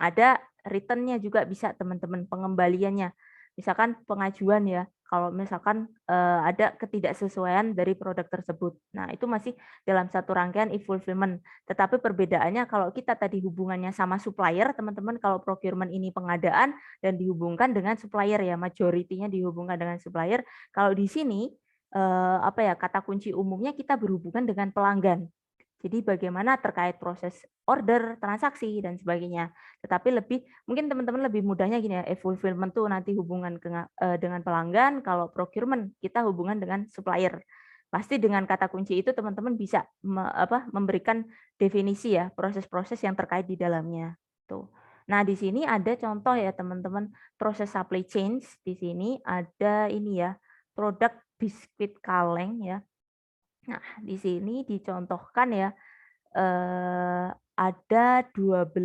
Speaker 1: ada return-nya juga bisa teman-teman, pengembaliannya. Misalkan pengajuan ya, kalau misalkan ada ketidaksesuaian dari produk tersebut. Nah, itu masih dalam satu rangkaian e-fulfillment. Tetapi perbedaannya kalau kita tadi hubungannya sama supplier, teman-teman, kalau procurement ini pengadaan dan dihubungkan dengan supplier ya, majority-nya dihubungkan dengan supplier. Kalau di sini kata kunci umumnya kita berhubungan dengan pelanggan. Jadi bagaimana terkait proses order, transaksi, dan sebagainya. Tetapi mungkin teman-teman lebih mudahnya gini ya, fulfillment tuh nanti hubungan dengan pelanggan, kalau procurement kita hubungan dengan supplier. Pasti dengan kata kunci itu teman-teman bisa memberikan definisi ya, proses-proses yang terkait di dalamnya. Tuh. Nah, di sini ada contoh ya teman-teman, proses supply chain. Di sini ada ini ya, produk biskuit kaleng ya. Nah, di sini dicontohkan ya, ada 12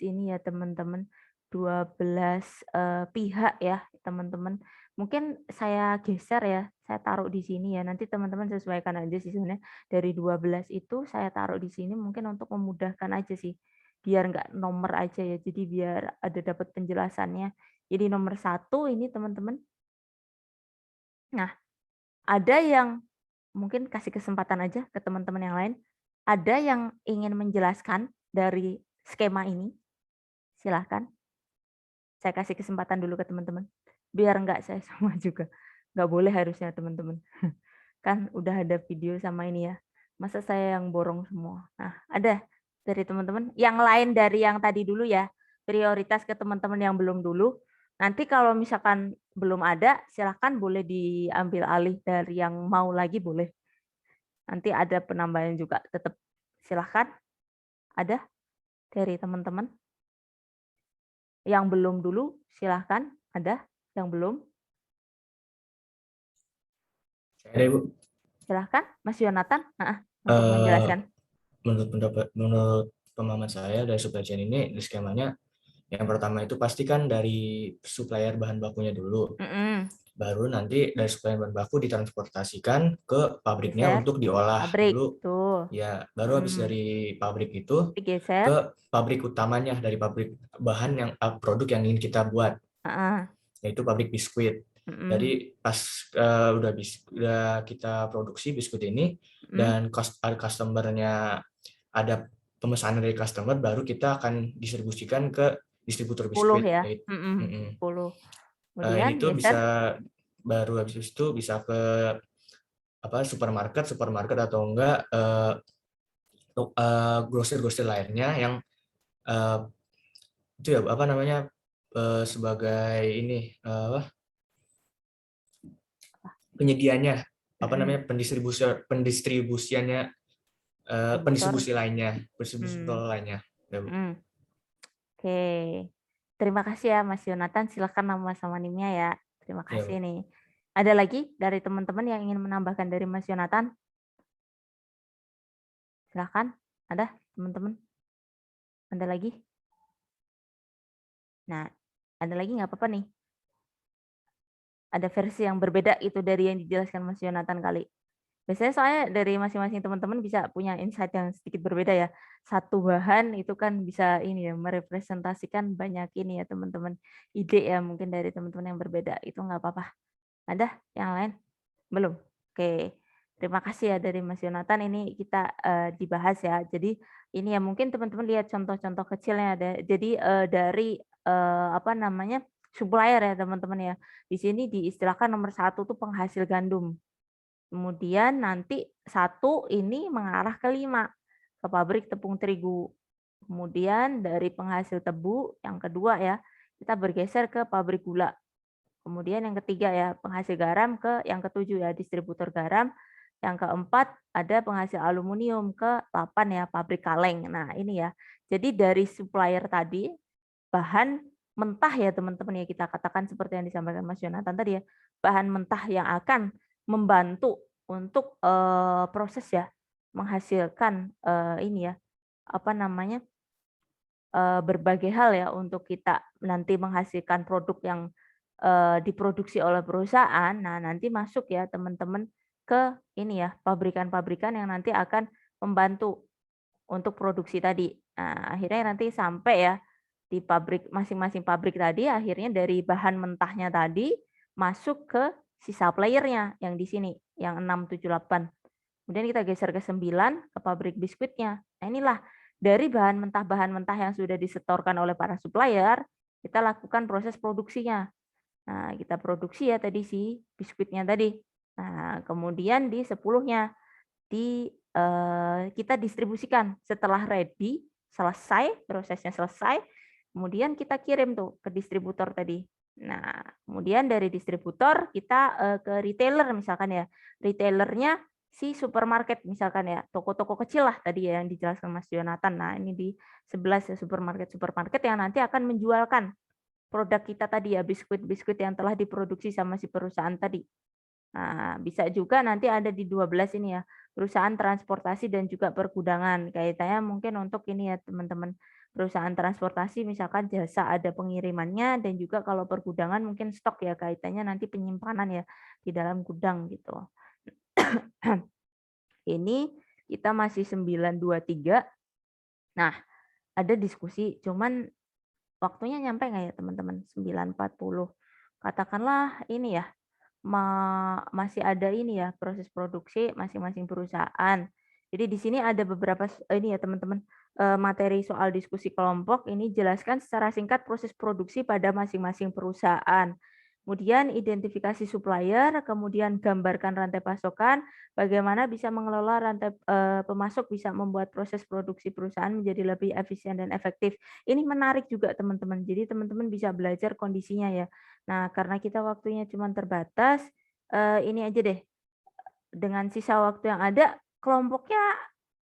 Speaker 1: ini ya teman-teman, 12 pihak ya teman-teman. Mungkin saya geser ya, saya taruh di sini ya, nanti teman-teman sesuaikan aja sih sebenarnya. Dari 12 itu saya taruh di sini mungkin untuk memudahkan aja sih, biar nggak nomor aja ya, jadi biar ada dapat penjelasannya. Jadi nomor 1 ini teman-teman. Nah, ada yang mungkin kasih kesempatan aja ke teman-teman yang lain. Ada yang ingin menjelaskan dari skema ini? Silahkan. Saya kasih kesempatan dulu ke teman-teman. Biar enggak saya semua juga. Enggak boleh harusnya teman-teman. Kan udah ada video sama ini ya. Masa saya yang borong semua? Nah, ada dari teman-teman. Yang lain dari yang tadi dulu ya. Prioritas ke teman-teman yang belum dulu. Nanti kalau misalkan belum ada, silahkan boleh diambil alih dari yang mau lagi boleh. Nanti ada penambahan juga, tetap silahkan. Ada dari teman-teman? Yang belum dulu, silahkan. Ada yang belum?
Speaker 11: Ada, Ibu.
Speaker 1: Silahkan, Mas Yonatan, untuk menjelaskan.
Speaker 11: Menurut pemahaman saya dari supply chain ini, di skemanya, yang pertama itu pastikan dari supplier bahan bakunya dulu. Baru nanti dari supplier bahan baku ditransportasikan ke pabriknya untuk diolah dulu. Ya, baru habis dari pabrik itu ke pabrik utamanya, dari pabrik bahan yang produk yang ingin kita buat. Yaitu pabrik biskuit. Jadi pas udah kita produksi biskuit ini dan customer-nya ada pemesanan dari customer, baru kita akan distribusikan ke distributor biskuit.
Speaker 1: 10 ya. 10. Kemudian
Speaker 11: ini tuh bisa baru habis itu bisa ke supermarket atau enggak grosir lainnya yang itu ya sebagai ini penyedianya pendistribusiannya pendistributor lainnya.
Speaker 1: Oke, terima kasih ya Mas Yonatan. Silakan nama sama nimnya ya. Terima kasih nih. Ada lagi dari teman-teman yang ingin menambahkan dari Mas Yonatan? Silakan. Ada teman-teman? Ada lagi? Nah, ada lagi nggak apa-apa nih. Ada versi yang berbeda itu dari yang dijelaskan Mas Yonatan kali. Biasanya soalnya dari masing-masing teman-teman bisa punya insight yang sedikit berbeda ya. Satu bahan itu kan bisa ini ya, merepresentasikan banyak ini ya teman-teman. Ide ya mungkin dari teman-teman yang berbeda. Itu nggak apa-apa. Ada yang lain? Belum? Oke. Terima kasih ya dari Mas Yonatan. Ini kita dibahas ya. Jadi ini ya mungkin teman-teman lihat contoh-contoh kecilnya ada. Jadi dari supplier ya teman-teman ya. Di sini diistilahkan nomor 1 tuh penghasil gandum. Kemudian nanti 1 ini mengarah ke 5 ke pabrik tepung terigu. Kemudian dari penghasil tebu yang kedua ya kita bergeser ke pabrik gula. Kemudian yang ketiga ya penghasil garam ke yang ketujuh ya distributor garam. Yang keempat ada penghasil aluminium, ke-8 ya pabrik kaleng. Nah ini ya. Jadi dari supplier tadi bahan mentah ya teman-teman ya kita katakan seperti yang disampaikan Mas Yonatan tadi ya. Bahan mentah yang akan membantu untuk proses ya, menghasilkan ini ya, apa namanya, berbagai hal ya untuk kita nanti menghasilkan produk yang diproduksi oleh perusahaan. Nah, nanti masuk ya teman-teman ke ini ya, pabrikan-pabrikan yang nanti akan membantu untuk produksi tadi. Nah, akhirnya nanti sampai ya di pabrik, masing-masing pabrik tadi akhirnya dari bahan mentahnya tadi masuk ke si suppliernya yang di sini, yang 6, 7, 8. Kemudian kita geser ke 9 ke pabrik biskuitnya. Nah, inilah dari bahan mentah yang sudah disetorkan oleh para supplier, kita lakukan proses produksinya. Nah, kita produksi ya tadi si biskuitnya tadi. Nah, kemudian di 10-nya kita distribusikan setelah ready, selesai, prosesnya selesai, kemudian kita kirim tuh ke distributor tadi. Nah, kemudian dari distributor kita ke retailer misalkan ya. Retailernya si supermarket misalkan ya, toko-toko kecil lah tadi ya yang dijelaskan Mas Jonathan. Nah, ini di 11 ya supermarket yang nanti akan menjualkan produk kita tadi ya, biskuit-biskuit yang telah diproduksi sama si perusahaan tadi. Nah, bisa juga nanti ada di 12 ini ya, perusahaan transportasi dan juga pergudangan. Kaitannya mungkin untuk ini ya teman-teman, perusahaan transportasi misalkan jasa ada pengirimannya, dan juga kalau pergudangan mungkin stok ya, kaitannya nanti penyimpanan ya di dalam gudang gitu. Ini kita masih 923. Nah, ada diskusi, cuman waktunya nyampe nggak ya teman-teman? 9.40. Katakanlah ini ya, masih ada ini ya proses produksi masing-masing perusahaan. Jadi di sini ada beberapa ini ya teman-teman, materi soal diskusi kelompok. Ini jelaskan secara singkat proses produksi pada masing-masing perusahaan. Kemudian identifikasi supplier, kemudian gambarkan rantai pasokan, bagaimana bisa mengelola rantai pemasok bisa membuat proses produksi perusahaan menjadi lebih efisien dan efektif. Ini menarik juga teman-teman. Jadi teman-teman bisa belajar kondisinya ya. Nah, karena kita waktunya cuma terbatas, ini aja deh. Dengan sisa waktu yang ada, kelompoknya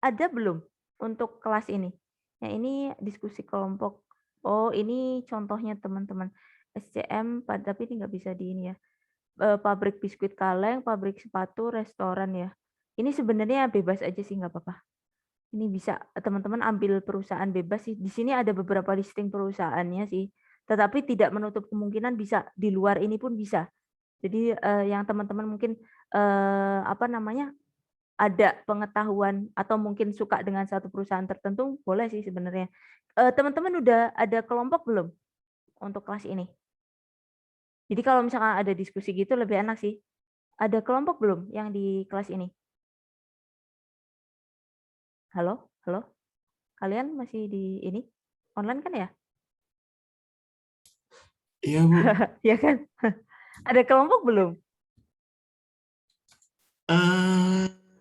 Speaker 1: ada belum untuk kelas ini? Nah, ini diskusi kelompok. Oh, ini contohnya teman-teman. SCM, tapi ini nggak bisa di ini ya. Pabrik biskuit kaleng, pabrik sepatu, restoran ya. Ini sebenarnya bebas aja sih, nggak apa-apa. Ini bisa teman-teman ambil perusahaan bebas sih. Di sini ada beberapa listing perusahaannya sih. Tetapi tidak menutup kemungkinan bisa di luar ini pun bisa. Jadi yang teman-teman mungkin apa namanya, ada pengetahuan atau mungkin suka dengan satu perusahaan tertentu, boleh sih sebenarnya. Teman-teman udah ada kelompok belum untuk kelas ini? Jadi kalau misalkan ada diskusi gitu lebih enak sih. Ada kelompok belum yang di kelas ini? Halo? Halo? Kalian masih di ini? Online kan ya?
Speaker 9: Iya, Bu.
Speaker 1: Iya kan? Ada kelompok belum?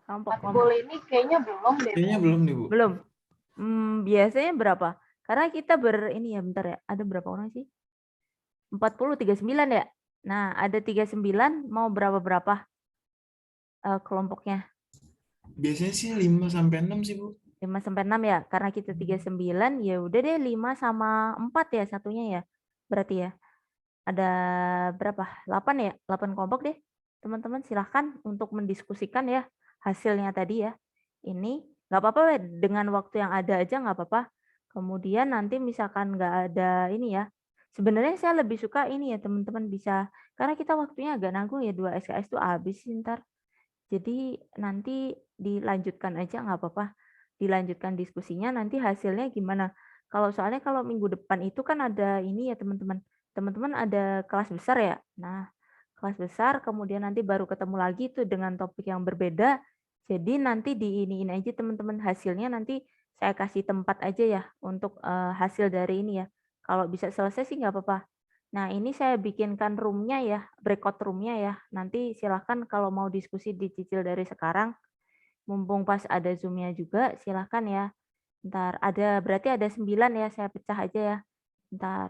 Speaker 4: Matkul ini kayaknya belum deh.
Speaker 9: Kayaknya belum nih, Bu.
Speaker 1: Belum. Biasanya berapa? Karena kita ini ya, bentar ya. Ada berapa orang sih? 40, 39 ya? Nah, ada 39, mau berapa kelompoknya?
Speaker 9: Biasanya sih 5 sampai 6 sih, Bu.
Speaker 1: 5 sampai 6 ya. Karena kita 39, ya udah deh 5 sama 4 ya satunya ya. Berarti ya. Ada berapa? 8 ya? 8 kelompok deh. Teman-teman silahkan untuk mendiskusikan ya hasilnya tadi ya. Ini nggak apa-apa dengan waktu yang ada aja nggak apa-apa. Kemudian nanti misalkan nggak ada ini ya. Sebenarnya saya lebih suka ini ya teman-teman bisa. Karena kita waktunya agak nanggung ya, 2 SKS tuh habis sih ntar. Jadi nanti dilanjutkan aja nggak apa-apa. Dilanjutkan diskusinya nanti hasilnya gimana. Soalnya kalau minggu depan itu kan ada ini ya teman-teman. Teman-teman ada kelas besar ya. Nah, kelas besar kemudian nanti baru ketemu lagi tuh dengan topik yang berbeda. Jadi nanti diiniin aja teman-teman, hasilnya nanti saya kasih tempat aja ya untuk hasil dari ini ya. Kalau bisa selesai sih nggak apa-apa. Nah, ini saya bikinkan room-nya ya, breakout room-nya ya. Nanti silahkan kalau mau diskusi dicicil dari sekarang. Mumpung pas ada Zoom-nya juga, silahkan ya. Ntar berarti ada 9 ya, saya pecah aja ya. Ntar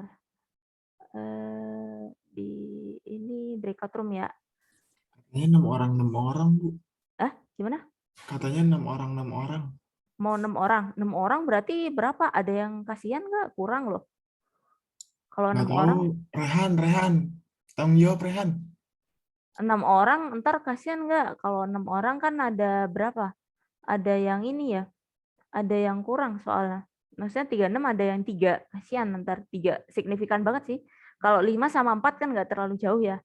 Speaker 1: di ini breakout room ya.
Speaker 9: Katanya 6 orang, Bu.
Speaker 1: Gimana?
Speaker 9: Katanya 6 orang.
Speaker 1: Mau 6 orang. 6 orang berarti berapa? Ada yang kasihan nggak? Kurang loh. Kalau 6 orang.
Speaker 9: Rehan. Tanggung jawab, Rehan.
Speaker 1: 6 orang, ntar kasihan nggak? Kalau 6 orang kan ada berapa? Ada yang ini ya, ada yang kurang soalnya. Maksudnya 36 ada yang 3, kasihan ntar 3. Signifikan banget sih. Kalau 5 sama 4 kan nggak terlalu jauh ya.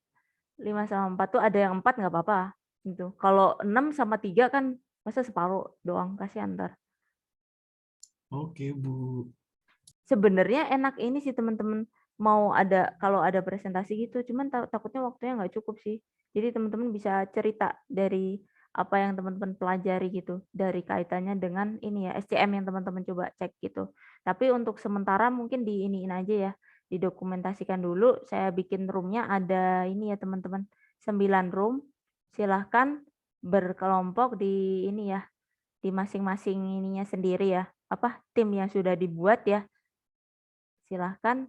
Speaker 1: 5 sama 4 tuh ada yang 4 nggak apa-apa. Gitu. Kalau 6 sama 3 kan masa separuh doang, kasihan ntar.
Speaker 9: Oke, Bu.
Speaker 1: Sebenarnya enak ini sih teman-teman, mau ada kalau ada presentasi gitu, cuman takutnya waktunya nggak cukup sih. Jadi teman-teman bisa cerita dari apa yang teman-teman pelajari gitu, dari kaitannya dengan ini ya SCM yang teman-teman coba cek gitu. Tapi untuk sementara mungkin di iniin aja ya, didokumentasikan dulu. Saya bikin roomnya ada ini ya teman-teman, 9 room. Silahkan berkelompok di ini ya, di masing-masing ininya sendiri ya, apa tim yang sudah dibuat ya. Silahkan,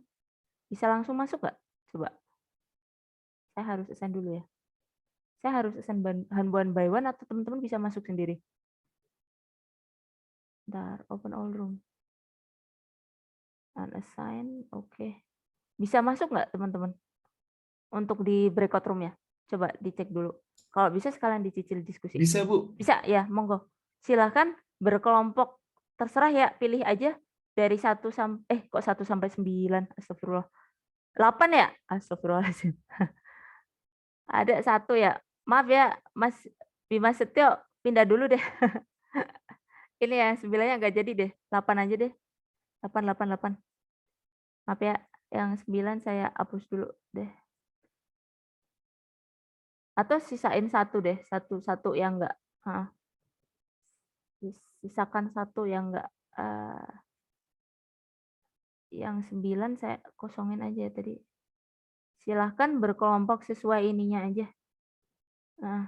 Speaker 1: bisa langsung masuk nggak? Coba. Saya harus assign dulu ya. Saya harus assign one by one atau teman-teman bisa masuk sendiri? Bentar, open all room. Unassign, oke. Bisa masuk nggak teman-teman? Untuk di breakout room ya? Coba dicek dulu. Kalau bisa sekalian dicicil diskusi.
Speaker 9: Bisa, Bu.
Speaker 1: Bisa ya, monggo. Silahkan berkelompok. Terserah ya, pilih aja dari 1 sampai kok 1 sampai 9. Astagfirullah. 8 ya? Astagfirullahaladzim. Ada 1 ya. Maaf ya, Mas Bima Setio, pindah dulu deh. Ini ya, 9-nya nggak jadi deh. 8 aja deh. 8, 8, 8. Maaf ya, yang 9 saya hapus dulu deh. Atau sisain 1 deh, satu yang enggak. Sisakan 1 yang enggak. Yang 9 saya kosongin aja tadi. Silahkan berkelompok sesuai ininya aja. Nah,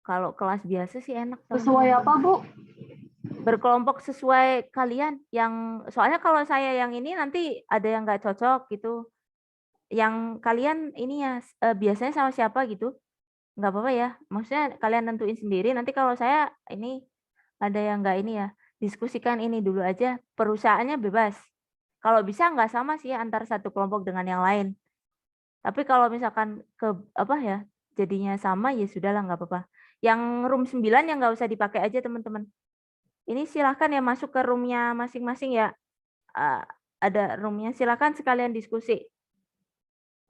Speaker 1: kalau kelas biasa sih enak.
Speaker 4: Sesuai apa, Bu?
Speaker 1: Berkelompok sesuai kalian. Yang soalnya kalau saya yang ini nanti ada yang nggak cocok gitu. Yang kalian ini ya biasanya sama siapa gitu. Nggak apa-apa ya. Maksudnya kalian nentuin sendiri. Nanti kalau saya ini ada yang nggak ini ya. Diskusikan ini dulu aja. Perusahaannya bebas. Kalau bisa nggak sama sih antar satu kelompok dengan yang lain. Tapi kalau misalkan jadinya sama ya sudahlah nggak apa-apa. Yang room 9 yang nggak usah dipakai aja teman-teman. Ini silahkan ya masuk ke roomnya masing-masing ya. Ada roomnya, silahkan sekalian diskusi.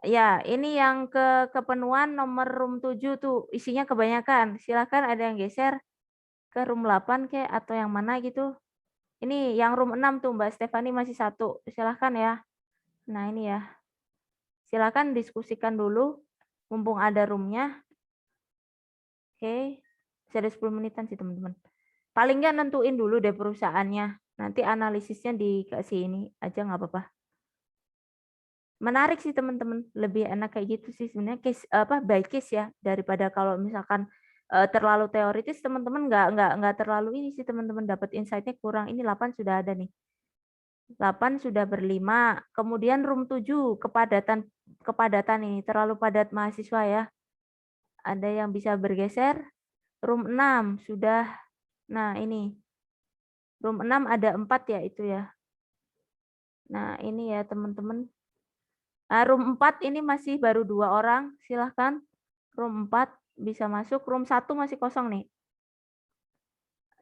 Speaker 1: Ya, ini yang kepenuhan nomor room 7 tuh isinya kebanyakan. Silahkan ada yang geser ke room 8 kayak atau yang mana gitu. Ini yang room 6 tuh Mbak Stefani masih 1. Silahkan ya. Nah ini ya. Silahkan diskusikan dulu. Mumpung ada roomnya. Oke. Bisa ada 10 menitan sih teman-teman. Paling nggak nentuin dulu deh perusahaannya. Nanti analisisnya dikasih ini aja nggak apa-apa. Menarik sih teman-teman. Lebih enak kayak gitu sih sebenarnya case by case ya daripada kalau misalkan terlalu teoritis teman-teman nggak terlalu ini sih teman-teman dapat insight-nya kurang. Ini 8 sudah ada nih. 8 sudah berlima. Kemudian room 7 kepadatan ini terlalu padat mahasiswa ya. Ada yang bisa bergeser. Room 6 sudah. Nah, ini. Room 6 ada 4 ya itu ya. Nah, ini ya teman-teman. Nah, room 4 ini masih baru 2 orang. Silahkan. Room 4 bisa masuk. Room 1 masih kosong nih.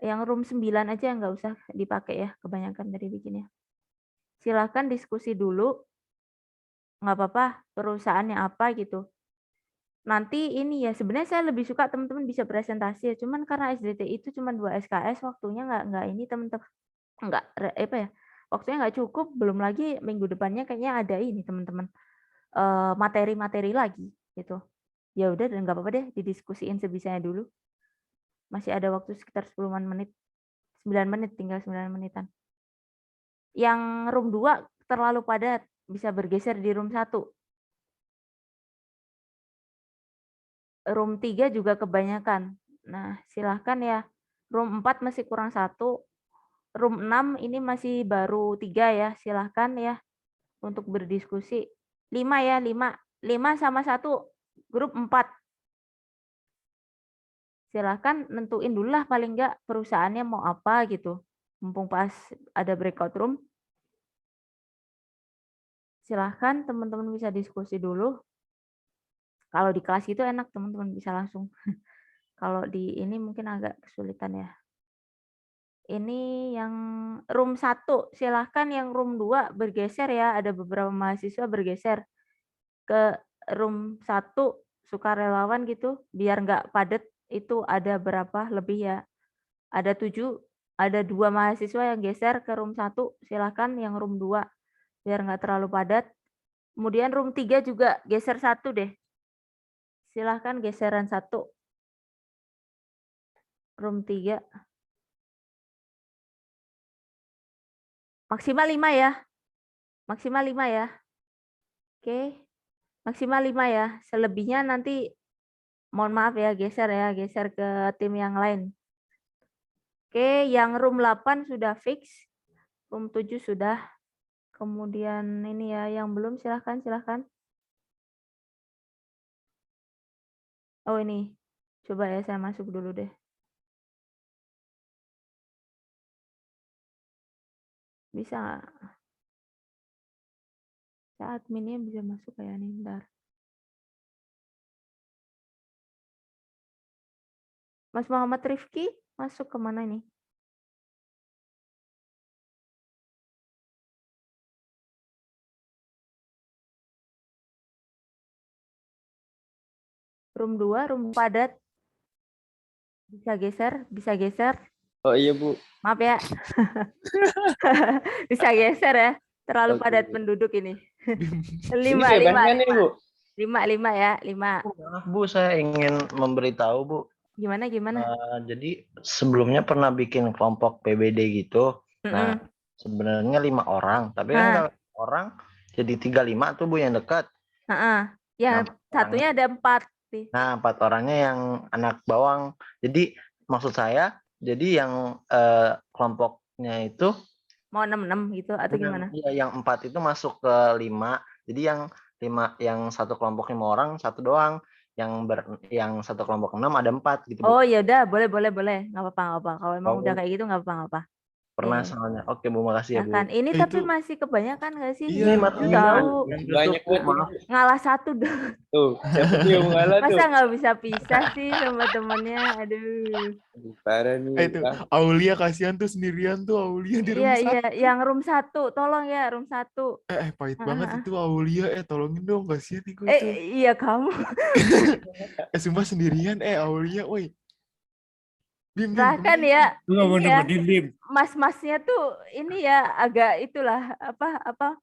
Speaker 1: Yang room 9 aja nggak usah dipakai ya. Kebanyakan dari bikinnya. Silahkan diskusi dulu. Nggak apa-apa. Perusahaannya apa gitu. Nanti ini ya sebenarnya saya lebih suka teman-teman bisa presentasi ya. Cuman karena SDT itu cuma 2 SKS. Waktunya nggak ini teman-teman. Nggak apa ya. Waktunya nggak cukup. Belum lagi minggu depannya kayaknya ada ini teman-teman. Materi-materi lagi gitu. Ya udah dan nggak apa-apa deh didiskusiin sebisanya dulu. Masih ada waktu sekitar 10 menit. 9 menit tinggal 9 menitan. Yang room 2 terlalu padat, bisa bergeser di room 1. Room 3 juga kebanyakan. Nah, silahkan ya. Room 4 masih kurang 1. Room 6 ini masih baru 3 ya. Silahkan ya untuk berdiskusi. 5 ya, 5. 5 sama 1 grup 4. Silahkan nentuin dulu lah paling enggak perusahaannya mau apa gitu. Mumpung pas ada breakout room. Silahkan teman-teman bisa diskusi dulu. Kalau di kelas itu enak teman-teman bisa langsung. Kalau di ini mungkin agak kesulitan ya. Ini yang room 1, silahkan yang room 2 bergeser ya. Ada beberapa mahasiswa bergeser ke room 1 sukarelawan gitu, biar nggak padat. Itu ada berapa lebih ya? Ada 7, ada 2 mahasiswa yang geser ke room 1, silahkan yang room 2 biar nggak terlalu padat. Kemudian room 3 juga geser 1 deh. Silahkan geseran 1. Room 3. Maksimal 5 ya. Maksimal 5 ya. Oke. Maksimal 5 ya. Selebihnya nanti mohon maaf ya, geser ke tim yang lain. Oke, yang room 8 sudah fix. Room 7 sudah. Kemudian ini ya, yang belum silahkan. Oh ini. Coba ya saya masuk dulu deh. Bisa nggak? Saya adminnya bisa masuk kayak nih, bentar. Mas Muhammad Rifki masuk ke mana nih? Room 2, room padat. Bisa geser.
Speaker 2: Oh iya Bu.
Speaker 1: Maaf ya. Bisa geser ya. Terlalu
Speaker 2: Oke,
Speaker 1: padat
Speaker 2: Bu.
Speaker 1: penduduk ini.
Speaker 2: Ini bebasnya nih Bu.
Speaker 1: 5 ya, 5.
Speaker 12: Maaf Bu, saya ingin memberitahu Bu.
Speaker 1: Gimana?
Speaker 12: Jadi sebelumnya pernah bikin kelompok PBD gitu. Nah, sebenarnya 5 orang, tapi kan kalau orang jadi 35 tuh Bu yang dekat.
Speaker 1: Yang satunya ada 4.
Speaker 12: Nah, 4 orangnya yang anak bawang. Jadi maksud saya, jadi yang kelompoknya itu
Speaker 1: Mau 6 gitu atau gimana?
Speaker 12: Iya, yang 4 itu masuk ke 5. Jadi yang satu kelompok 5 orang, satu doang. Yang satu kelompok 6 ada 4 gitu, Bu.
Speaker 1: Oh ya udah, boleh. Nggak apa-apa. Kalau emang udah kayak gitu nggak apa-apa.
Speaker 12: Pernah soalnya. Oke Bu, makasih ya Bu.
Speaker 1: Kan ini tapi masih kebanyakan nggak sih?
Speaker 9: Iya,
Speaker 1: tahu.
Speaker 2: Banyak
Speaker 1: Ngalah 1 dong.
Speaker 2: Tuh, siapa tuh yang mengalah tuh?
Speaker 1: Masa nggak bisa pisah sih sama temennya? Aduh.
Speaker 2: Parah nih.
Speaker 9: Itu Aulia kasihan tuh sendirian tuh Aulia di room 1.
Speaker 1: Iya, yang room 1. Tolong ya, room 1.
Speaker 9: Pahit banget itu Aulia, tolongin dong, kasihan nih gue tuh.
Speaker 1: Iya kamu.
Speaker 9: Sumpah sendirian, Aulia, woi.
Speaker 1: Silahkan ya.
Speaker 7: Lu mau
Speaker 1: Ini ya,
Speaker 7: nemenin Dim.
Speaker 1: mas-masnya tuh ini ya agak itulah apa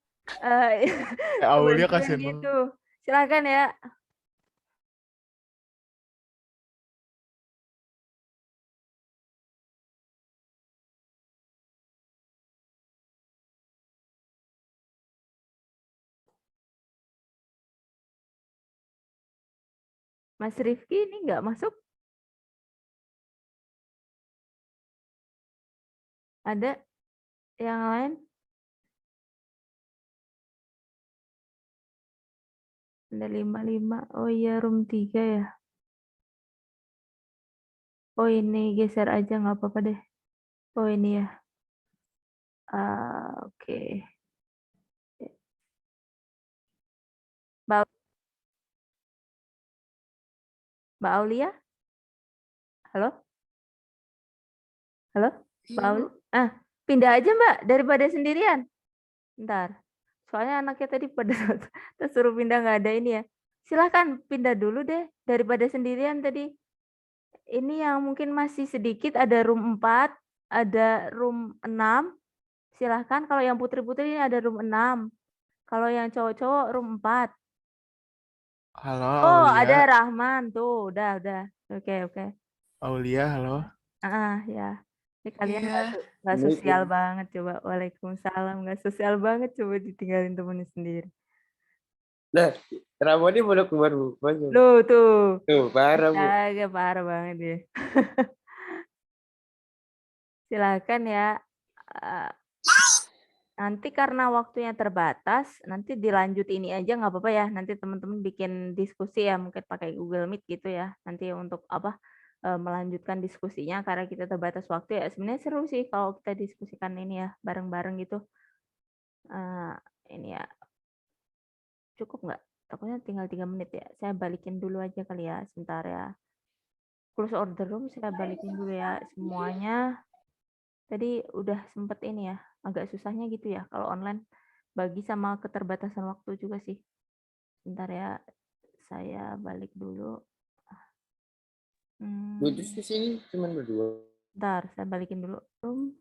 Speaker 9: Aulia kasihan banget.
Speaker 1: gitu. Silahkan ya. Mas Rifki ini nggak masuk? Ada yang lain? Ada 5. Oh iya, room 3 ya. Oh ini geser aja nggak apa-apa deh. Oh ini ya. Oke. Mbak Aulia? Halo? Mbak Aulia? Pindah aja Mbak, daripada sendirian. Bentar. Soalnya anaknya tadi pada suruh pindah nggak ada ini ya. Silahkan pindah dulu deh, daripada sendirian tadi. Ini yang mungkin masih sedikit, ada room 4, ada room 6. Silahkan, kalau yang putri-putri ini ada room 6. Kalau yang cowok-cowok room 4.
Speaker 9: Halo,
Speaker 1: Oh,
Speaker 9: Aulia.
Speaker 1: ada Rahman tuh, udah. Oke.
Speaker 9: Aulia, halo.
Speaker 1: Ya. Ini kalian nggak sosial banget coba. Waalaikumsalam, nggak sosial banget coba ditinggalin temennya sendiri.
Speaker 2: Nah, Ramoni mau keluar Bu.
Speaker 1: Loh tuh.
Speaker 2: Tuh, parah Bu.
Speaker 1: Agak parah banget ya. Silakan ya. Nanti karena waktunya terbatas, nanti dilanjut ini aja nggak apa-apa ya. Nanti teman-teman bikin diskusi ya, mungkin pakai Google Meet gitu ya. Nanti untuk melanjutkan diskusinya karena kita terbatas waktu ya. Sebenarnya seru sih kalau kita diskusikan ini ya bareng-bareng gitu. Ini ya. Cukup nggak? takutnya tinggal 3 menit ya. Saya balikin dulu aja kali ya, sebentar ya. Close order room saya balikin dulu ya semuanya. Tadi udah sempet ini ya, agak susahnya gitu ya kalau online, bagi sama keterbatasan waktu juga sih. Bentar ya, saya balik dulu.
Speaker 2: Bu, terus di sini cuma berdua.
Speaker 1: Bentar, saya balikin dulu room.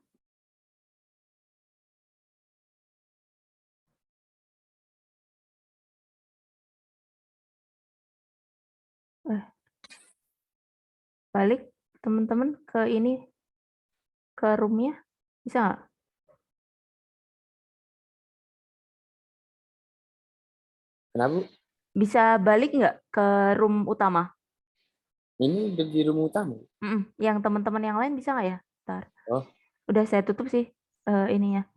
Speaker 1: Balik teman-teman ke ini, ke roomnya, bisa nggak?
Speaker 2: Kenapa, Bu?
Speaker 1: Bisa balik nggak ke room utama?
Speaker 2: Ini udah di room utama.
Speaker 1: Yang teman-teman yang lain bisa nggak ya? Bentar.
Speaker 2: Oh.
Speaker 1: Udah saya tutup sih ininya,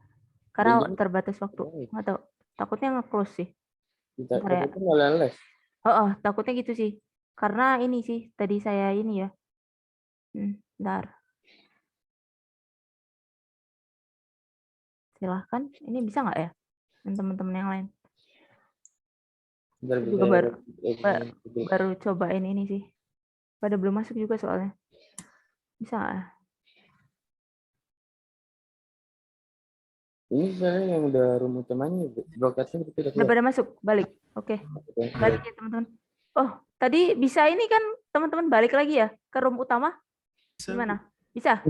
Speaker 1: karena
Speaker 2: Ini
Speaker 1: terbatas waktu. Nggak tahu, takutnya nge-close sih.
Speaker 2: Bentar
Speaker 1: Bentar ya.
Speaker 2: ya. Malah les.
Speaker 1: Takutnya gitu sih. Karena ini sih, tadi saya ini ya. Bentar. Silahkan, ini bisa nggak ya? Teman-teman yang lain.
Speaker 2: Bentar,
Speaker 1: Juga baru cobain ini sih. Pada belum masuk juga soalnya. Bisa nggak ya?
Speaker 2: Ini sebenarnya yang udah room utamanya, broadcastnya udah
Speaker 1: Udah pada masuk, balik. Oke. Balik ya teman-teman. Oh, tadi bisa ini kan teman-teman balik lagi ya ke room utama? Gimana? Bisa?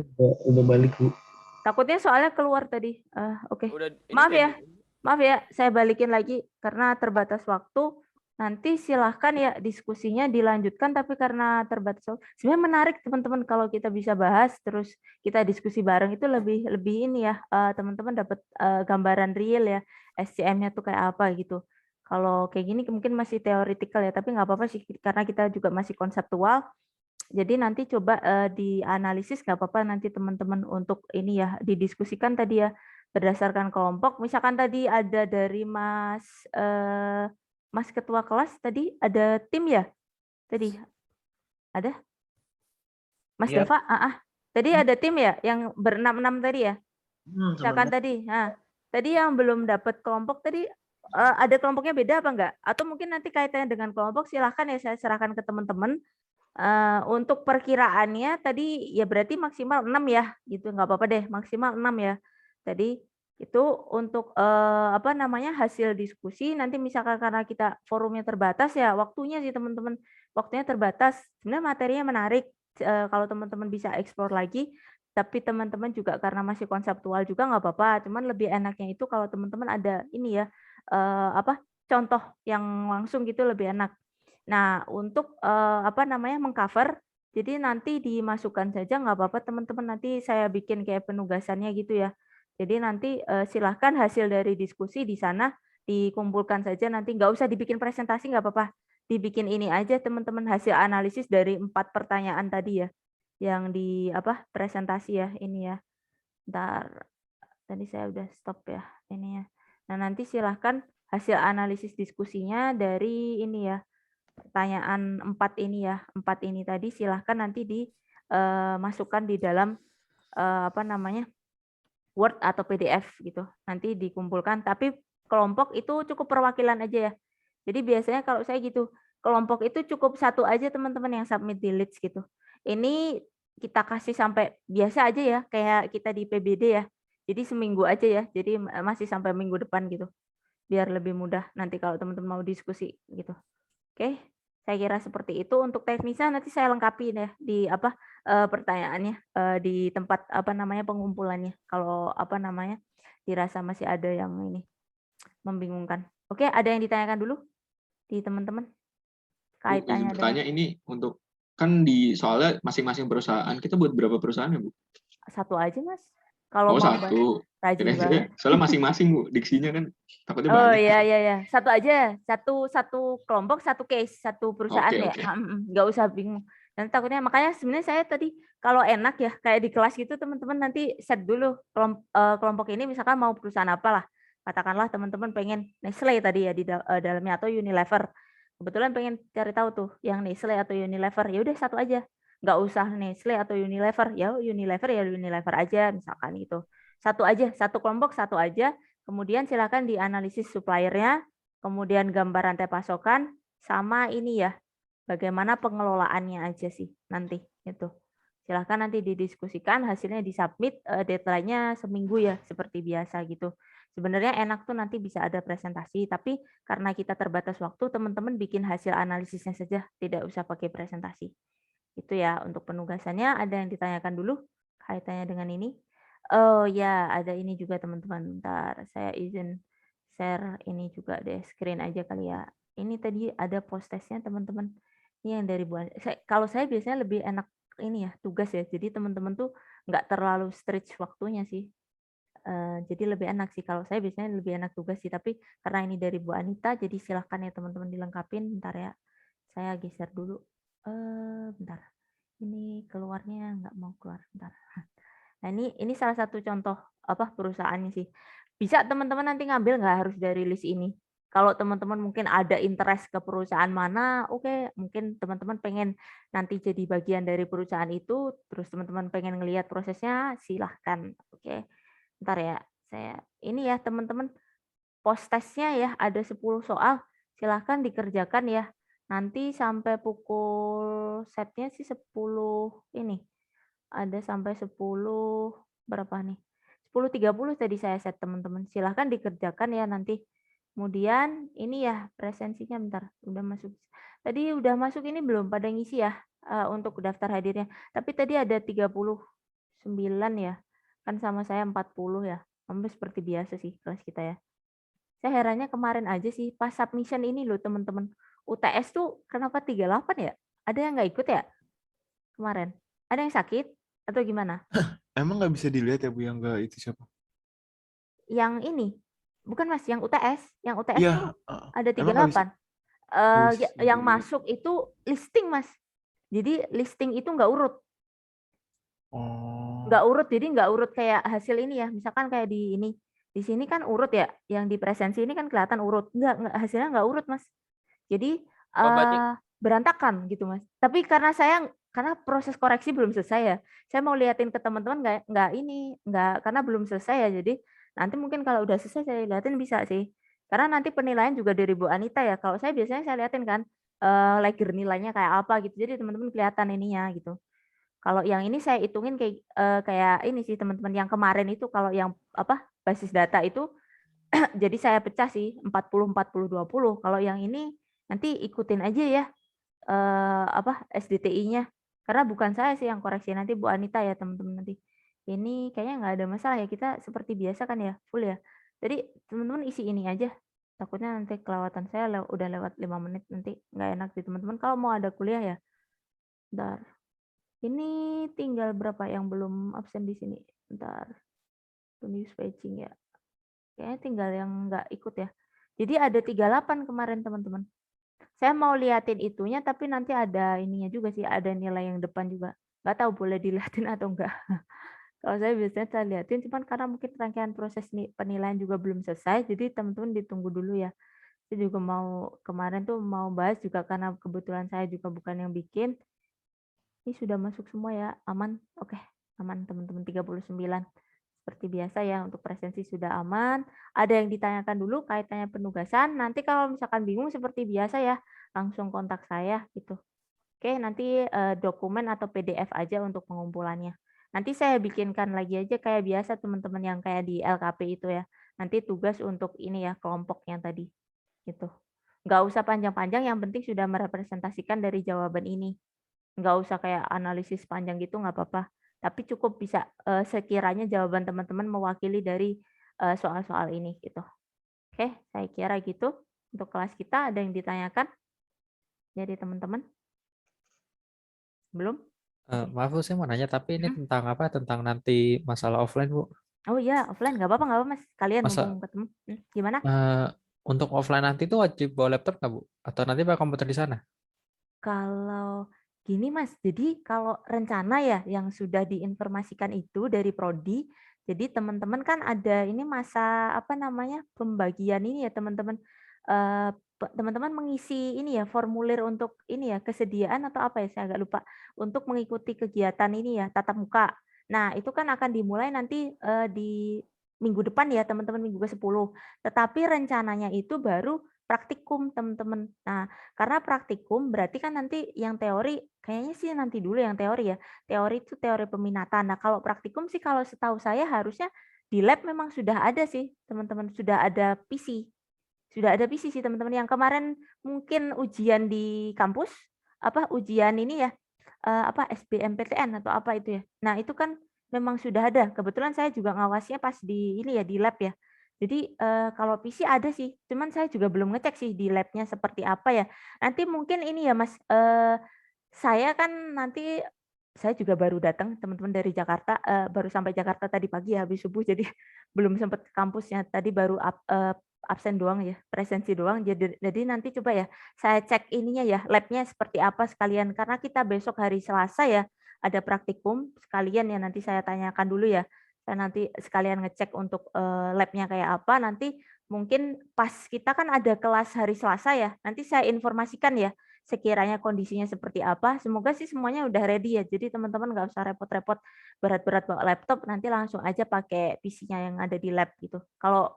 Speaker 9: Udah balik, Bu.
Speaker 1: Takutnya soalnya keluar tadi. Oke. Maaf ya, saya balikin lagi karena terbatas waktu. Nanti silahkan ya diskusinya dilanjutkan, tapi karena terbatas waktu. Sebenarnya menarik teman-teman kalau kita bisa bahas terus kita diskusi bareng, itu lebih ini ya, teman-teman dapat gambaran real ya SCM-nya tuh kayak apa gitu. Kalau kayak gini mungkin masih teoritikal ya, tapi nggak apa-apa sih karena kita juga masih konseptual. Jadi nanti coba dianalisis, nggak apa-apa nanti teman-teman untuk ini ya didiskusikan tadi ya berdasarkan kelompok. Misalkan tadi ada dari Mas Ketua kelas tadi ada tim ya? Tadi ada? Mas
Speaker 12: Iya.
Speaker 1: Dava? Tadi ada tim ya yang berenam-enam tadi ya? Misalkan tadi. Nah, tadi yang belum dapat kelompok tadi ada kelompoknya beda apa enggak? Atau mungkin nanti kaitannya dengan kelompok silahkan ya saya serahkan ke teman-teman. Untuk perkiraannya tadi ya berarti maksimal 6 ya gitu, nggak apa-apa deh maksimal 6 ya. Tadi itu untuk hasil diskusi nanti misalkan karena kita forumnya terbatas ya waktunya sih teman-teman, waktunya terbatas. Sebenarnya materinya menarik kalau teman-teman bisa eksplor lagi, tapi teman-teman juga karena masih konseptual juga nggak apa-apa. Cuman lebih enaknya itu kalau teman-teman ada ini ya contoh yang langsung gitu lebih enak. Nah, untuk mengcover, jadi nanti dimasukkan saja nggak apa-apa teman-teman, nanti saya bikin kayak penugasannya gitu ya. Jadi nanti silahkan hasil dari diskusi di sana dikumpulkan saja, nanti nggak usah dibikin presentasi nggak apa-apa, dibikin ini aja teman-teman hasil analisis dari 4 pertanyaan tadi ya, yang di presentasi ya ini ya. Bentar, tadi saya udah stop ya ini ya. Nah nanti silahkan hasil analisis diskusinya dari ini ya. Pertanyaan 4 ini ya, 4 ini tadi silahkan nanti dimasukkan di dalam Word atau PDF gitu. Nanti dikumpulkan, tapi kelompok itu cukup perwakilan aja ya. Jadi biasanya kalau saya gitu, kelompok itu cukup satu aja teman-teman yang submit di leads gitu. Ini kita kasih sampai biasa aja ya, kayak kita di PBD ya. Jadi seminggu aja ya, jadi masih sampai minggu depan gitu. Biar lebih mudah nanti kalau teman-teman mau diskusi gitu. Oke, saya kira seperti itu. Untuk teknisnya nanti saya lengkapi ya di pertanyaannya di tempat pengumpulannya. Kalau dirasa masih ada yang ini membingungkan. Oke, ada yang ditanyakan dulu di teman-teman kaitannya
Speaker 8: Bertanya ini untuk kan di soalnya masing-masing perusahaan kita buat berapa perusahaan ya Bu?
Speaker 1: Satu aja Mas. Kalau mau
Speaker 8: satu.
Speaker 1: Rajin banget.
Speaker 8: Soalnya masing-masing Bu, diksinya kan takutnya
Speaker 1: banyak. Oh iya. Satu aja, satu kelompok, satu case, satu perusahaan ya. Nggak usah bingung. Nanti takutnya makanya sebenarnya saya tadi kalau enak ya kayak di kelas gitu teman-teman nanti set dulu kelompok ini misalkan mau perusahaan apalah. Katakanlah teman-teman pengen Nestle tadi ya di dalamnya atau Unilever. Kebetulan pengen cari tahu tuh yang Nestle atau Unilever. Ya udah satu aja. Nggak usah Nestle atau Unilever. Ya Unilever aja misalkan gitu. Satu aja, satu kelompok satu aja. Kemudian silakan dianalisis suppliernya, kemudian gambar rantai pasokan, sama ini ya, bagaimana pengelolaannya aja sih nanti itu. Silahkan nanti didiskusikan, hasilnya disubmit, deadline-nya seminggu ya, seperti biasa gitu. Sebenarnya enak tuh nanti bisa ada presentasi, tapi karena kita terbatas waktu, teman-teman bikin hasil analisisnya saja, tidak usah pakai presentasi. Itu ya untuk penugasannya. Ada yang ditanyakan dulu kaitannya dengan ini? Oh ya, ada ini juga teman-teman. Bentar, saya izin share ini juga deh, screen aja kali ya. Ini tadi ada post testnya teman-teman. Ini yang dari Bu kalau saya biasanya lebih enak ini ya, tugas ya. Jadi teman-teman tuh nggak terlalu stretch waktunya sih. Jadi lebih enak sih. Kalau saya biasanya lebih enak tugas sih. Tapi karena ini dari Bu Anita, jadi silahkan ya teman-teman dilengkapin. Bentar ya. Saya geser dulu. Bentar. Ini keluarnya nggak mau keluar. Bentar. Nah ini salah satu contoh perusahaannya sih. Bisa teman-teman nanti ngambil, nggak harus dari list ini. Kalau teman-teman mungkin ada interest ke perusahaan mana, oke, mungkin teman-teman pengen nanti jadi bagian dari perusahaan itu, terus teman-teman pengen ngelihat prosesnya, silahkan. Oke, bentar ya, saya ini ya teman-teman, post testnya ya ada 10 soal, silahkan dikerjakan ya. Nanti sampai pukul setnya sih 10 ini, ada sampai 10 berapa nih? 10.30 tadi saya set teman-teman. Silahkan dikerjakan ya nanti. Kemudian ini ya presensinya bentar, udah masuk. Tadi udah masuk ini belum pada ngisi ya untuk daftar hadirnya. Tapi tadi ada 39 ya. Kan sama saya 40 ya. Hampir seperti biasa sih kelas kita ya. Saya herannya kemarin aja sih pas submission ini loh teman-teman. UTS tuh kenapa 38 ya? Ada yang nggak ikut ya? Kemarin. Ada yang sakit atau gimana?
Speaker 9: Emang nggak bisa dilihat ya Bu yang nggak itu siapa?
Speaker 1: Yang ini. Bukan Mas, yang UTS. Yang UTS
Speaker 9: Iya,
Speaker 1: tuh ada
Speaker 9: emang nggak bisa.
Speaker 1: 38. Yang masuk itu listing Mas. Jadi listing itu nggak urut.
Speaker 9: Oh.
Speaker 1: Nggak urut, jadi nggak urut kayak hasil ini ya. Misalkan kayak di ini. Di sini kan urut ya. Yang di presensi ini kan kelihatan urut. Nggak hasilnya nggak urut Mas. Jadi berantakan gitu Mas. Tapi karena proses koreksi belum selesai ya. Saya mau liatin ke teman-teman nggak karena belum selesai ya. Jadi nanti mungkin kalau udah selesai saya liatin bisa sih. Karena nanti penilaian juga dari Bu Anita ya. Kalau saya biasanya saya liatin kan lager nilainya kayak apa gitu. Jadi teman-teman kelihatan ininya gitu. Kalau yang ini saya hitungin kayak ini sih teman-teman yang kemarin itu kalau yang basis data itu jadi saya pecah sih 40 40 20. Kalau yang ini nanti ikutin aja ya SDTI-nya. Karena bukan saya sih yang koreksi, nanti Bu Anita ya teman-teman nanti. Ini kayaknya nggak ada masalah ya, kita seperti biasa kan ya, full ya. Jadi teman-teman isi ini aja. Takutnya nanti kelewatan saya udah lewat 5 menit, nanti nggak enak di teman-teman. Kalau mau ada kuliah ya. Bentar. Ini tinggal berapa yang belum absen di sini? Bentar. News paging ya. Kayaknya tinggal yang nggak ikut ya. Jadi ada 38 kemarin teman-teman. Saya mau liatin itunya, tapi nanti ada ininya juga sih, ada nilai yang depan juga. Nggak tahu boleh dilihatin atau enggak. Kalau saya biasanya saya liatin, cuman karena mungkin rangkaian proses penilaian juga belum selesai, jadi teman-teman ditunggu dulu ya. Saya juga kemarin tuh mau bahas juga karena kebetulan saya juga bukan yang bikin. Ini sudah masuk semua ya, aman? Oke, aman teman-teman 39. Seperti biasa ya, untuk presensi sudah aman. Ada yang ditanyakan dulu kaitannya penugasan. Nanti kalau misalkan bingung seperti biasa ya, langsung kontak saya gitu. Oke, nanti dokumen atau PDF aja untuk pengumpulannya. Nanti saya bikinkan lagi aja kayak biasa teman-teman yang kayak di LKP itu ya. Nanti tugas untuk ini ya, kelompoknya tadi. Gitu. Nggak usah panjang-panjang, yang penting sudah merepresentasikan dari jawaban ini. Nggak usah kayak analisis panjang gitu, nggak apa-apa. Tapi cukup bisa sekiranya jawaban teman-teman mewakili dari soal-soal ini gitu. Oke, saya kira gitu untuk kelas kita. Ada yang ditanyakan dari teman-teman? Belum?
Speaker 6: Maaf Bu, saya mau nanya, tapi ini tentang apa? Tentang nanti masalah offline Bu.
Speaker 1: Oh iya, offline nggak apa-apa Mas. Kalian mumpung ketemu. Gimana?
Speaker 6: Untuk offline nanti itu wajib bawa laptop nggak Bu? Atau nanti pakai komputer di sana?
Speaker 1: Kalau gini Mas, jadi kalau rencana ya yang sudah diinformasikan itu dari Prodi, jadi teman-teman kan ada ini masa pembagian ini ya teman-teman. Teman-teman mengisi ini ya formulir untuk ini ya kesediaan atau apa ya, saya agak lupa, untuk mengikuti kegiatan ini ya tatap muka. Nah itu kan akan dimulai nanti di minggu depan ya teman-teman, minggu ke-10. Tetapi rencananya itu baru praktikum, teman-teman. Nah, karena praktikum berarti kan nanti yang teori, kayaknya sih nanti dulu yang teori ya. Teori itu teori peminatan. Nah, kalau praktikum sih kalau setahu saya harusnya di lab memang sudah ada sih, teman-teman. Sudah ada PC. Sudah ada PC sih, teman-teman. Yang kemarin mungkin ujian di kampus, ujian ini ya, SBMPTN atau apa itu ya. Nah, itu kan memang sudah ada. Kebetulan saya juga ngawasnya pas di ini ya, di lab ya. Jadi kalau PC ada sih, cuman saya juga belum ngecek sih di labnya seperti apa ya. Nanti mungkin ini ya Mas, saya kan nanti saya juga baru datang teman-teman dari Jakarta, baru sampai Jakarta tadi pagi ya habis subuh, jadi belum sempat ke kampusnya. Tadi baru absen doang ya, presensi doang. Jadi nanti coba ya saya cek ininya ya, labnya seperti apa sekalian. Karena kita besok hari Selasa ya ada praktikum sekalian ya, nanti saya tanyakan dulu ya. Saya nanti sekalian ngecek untuk labnya kayak apa. Nanti mungkin pas kita kan ada kelas hari Selasa ya. Nanti saya informasikan ya sekiranya kondisinya seperti apa. Semoga sih semuanya udah ready ya. Jadi teman-teman nggak usah repot-repot berat-berat bawa laptop. Nanti langsung aja pakai PC-nya yang ada di lab gitu. Kalau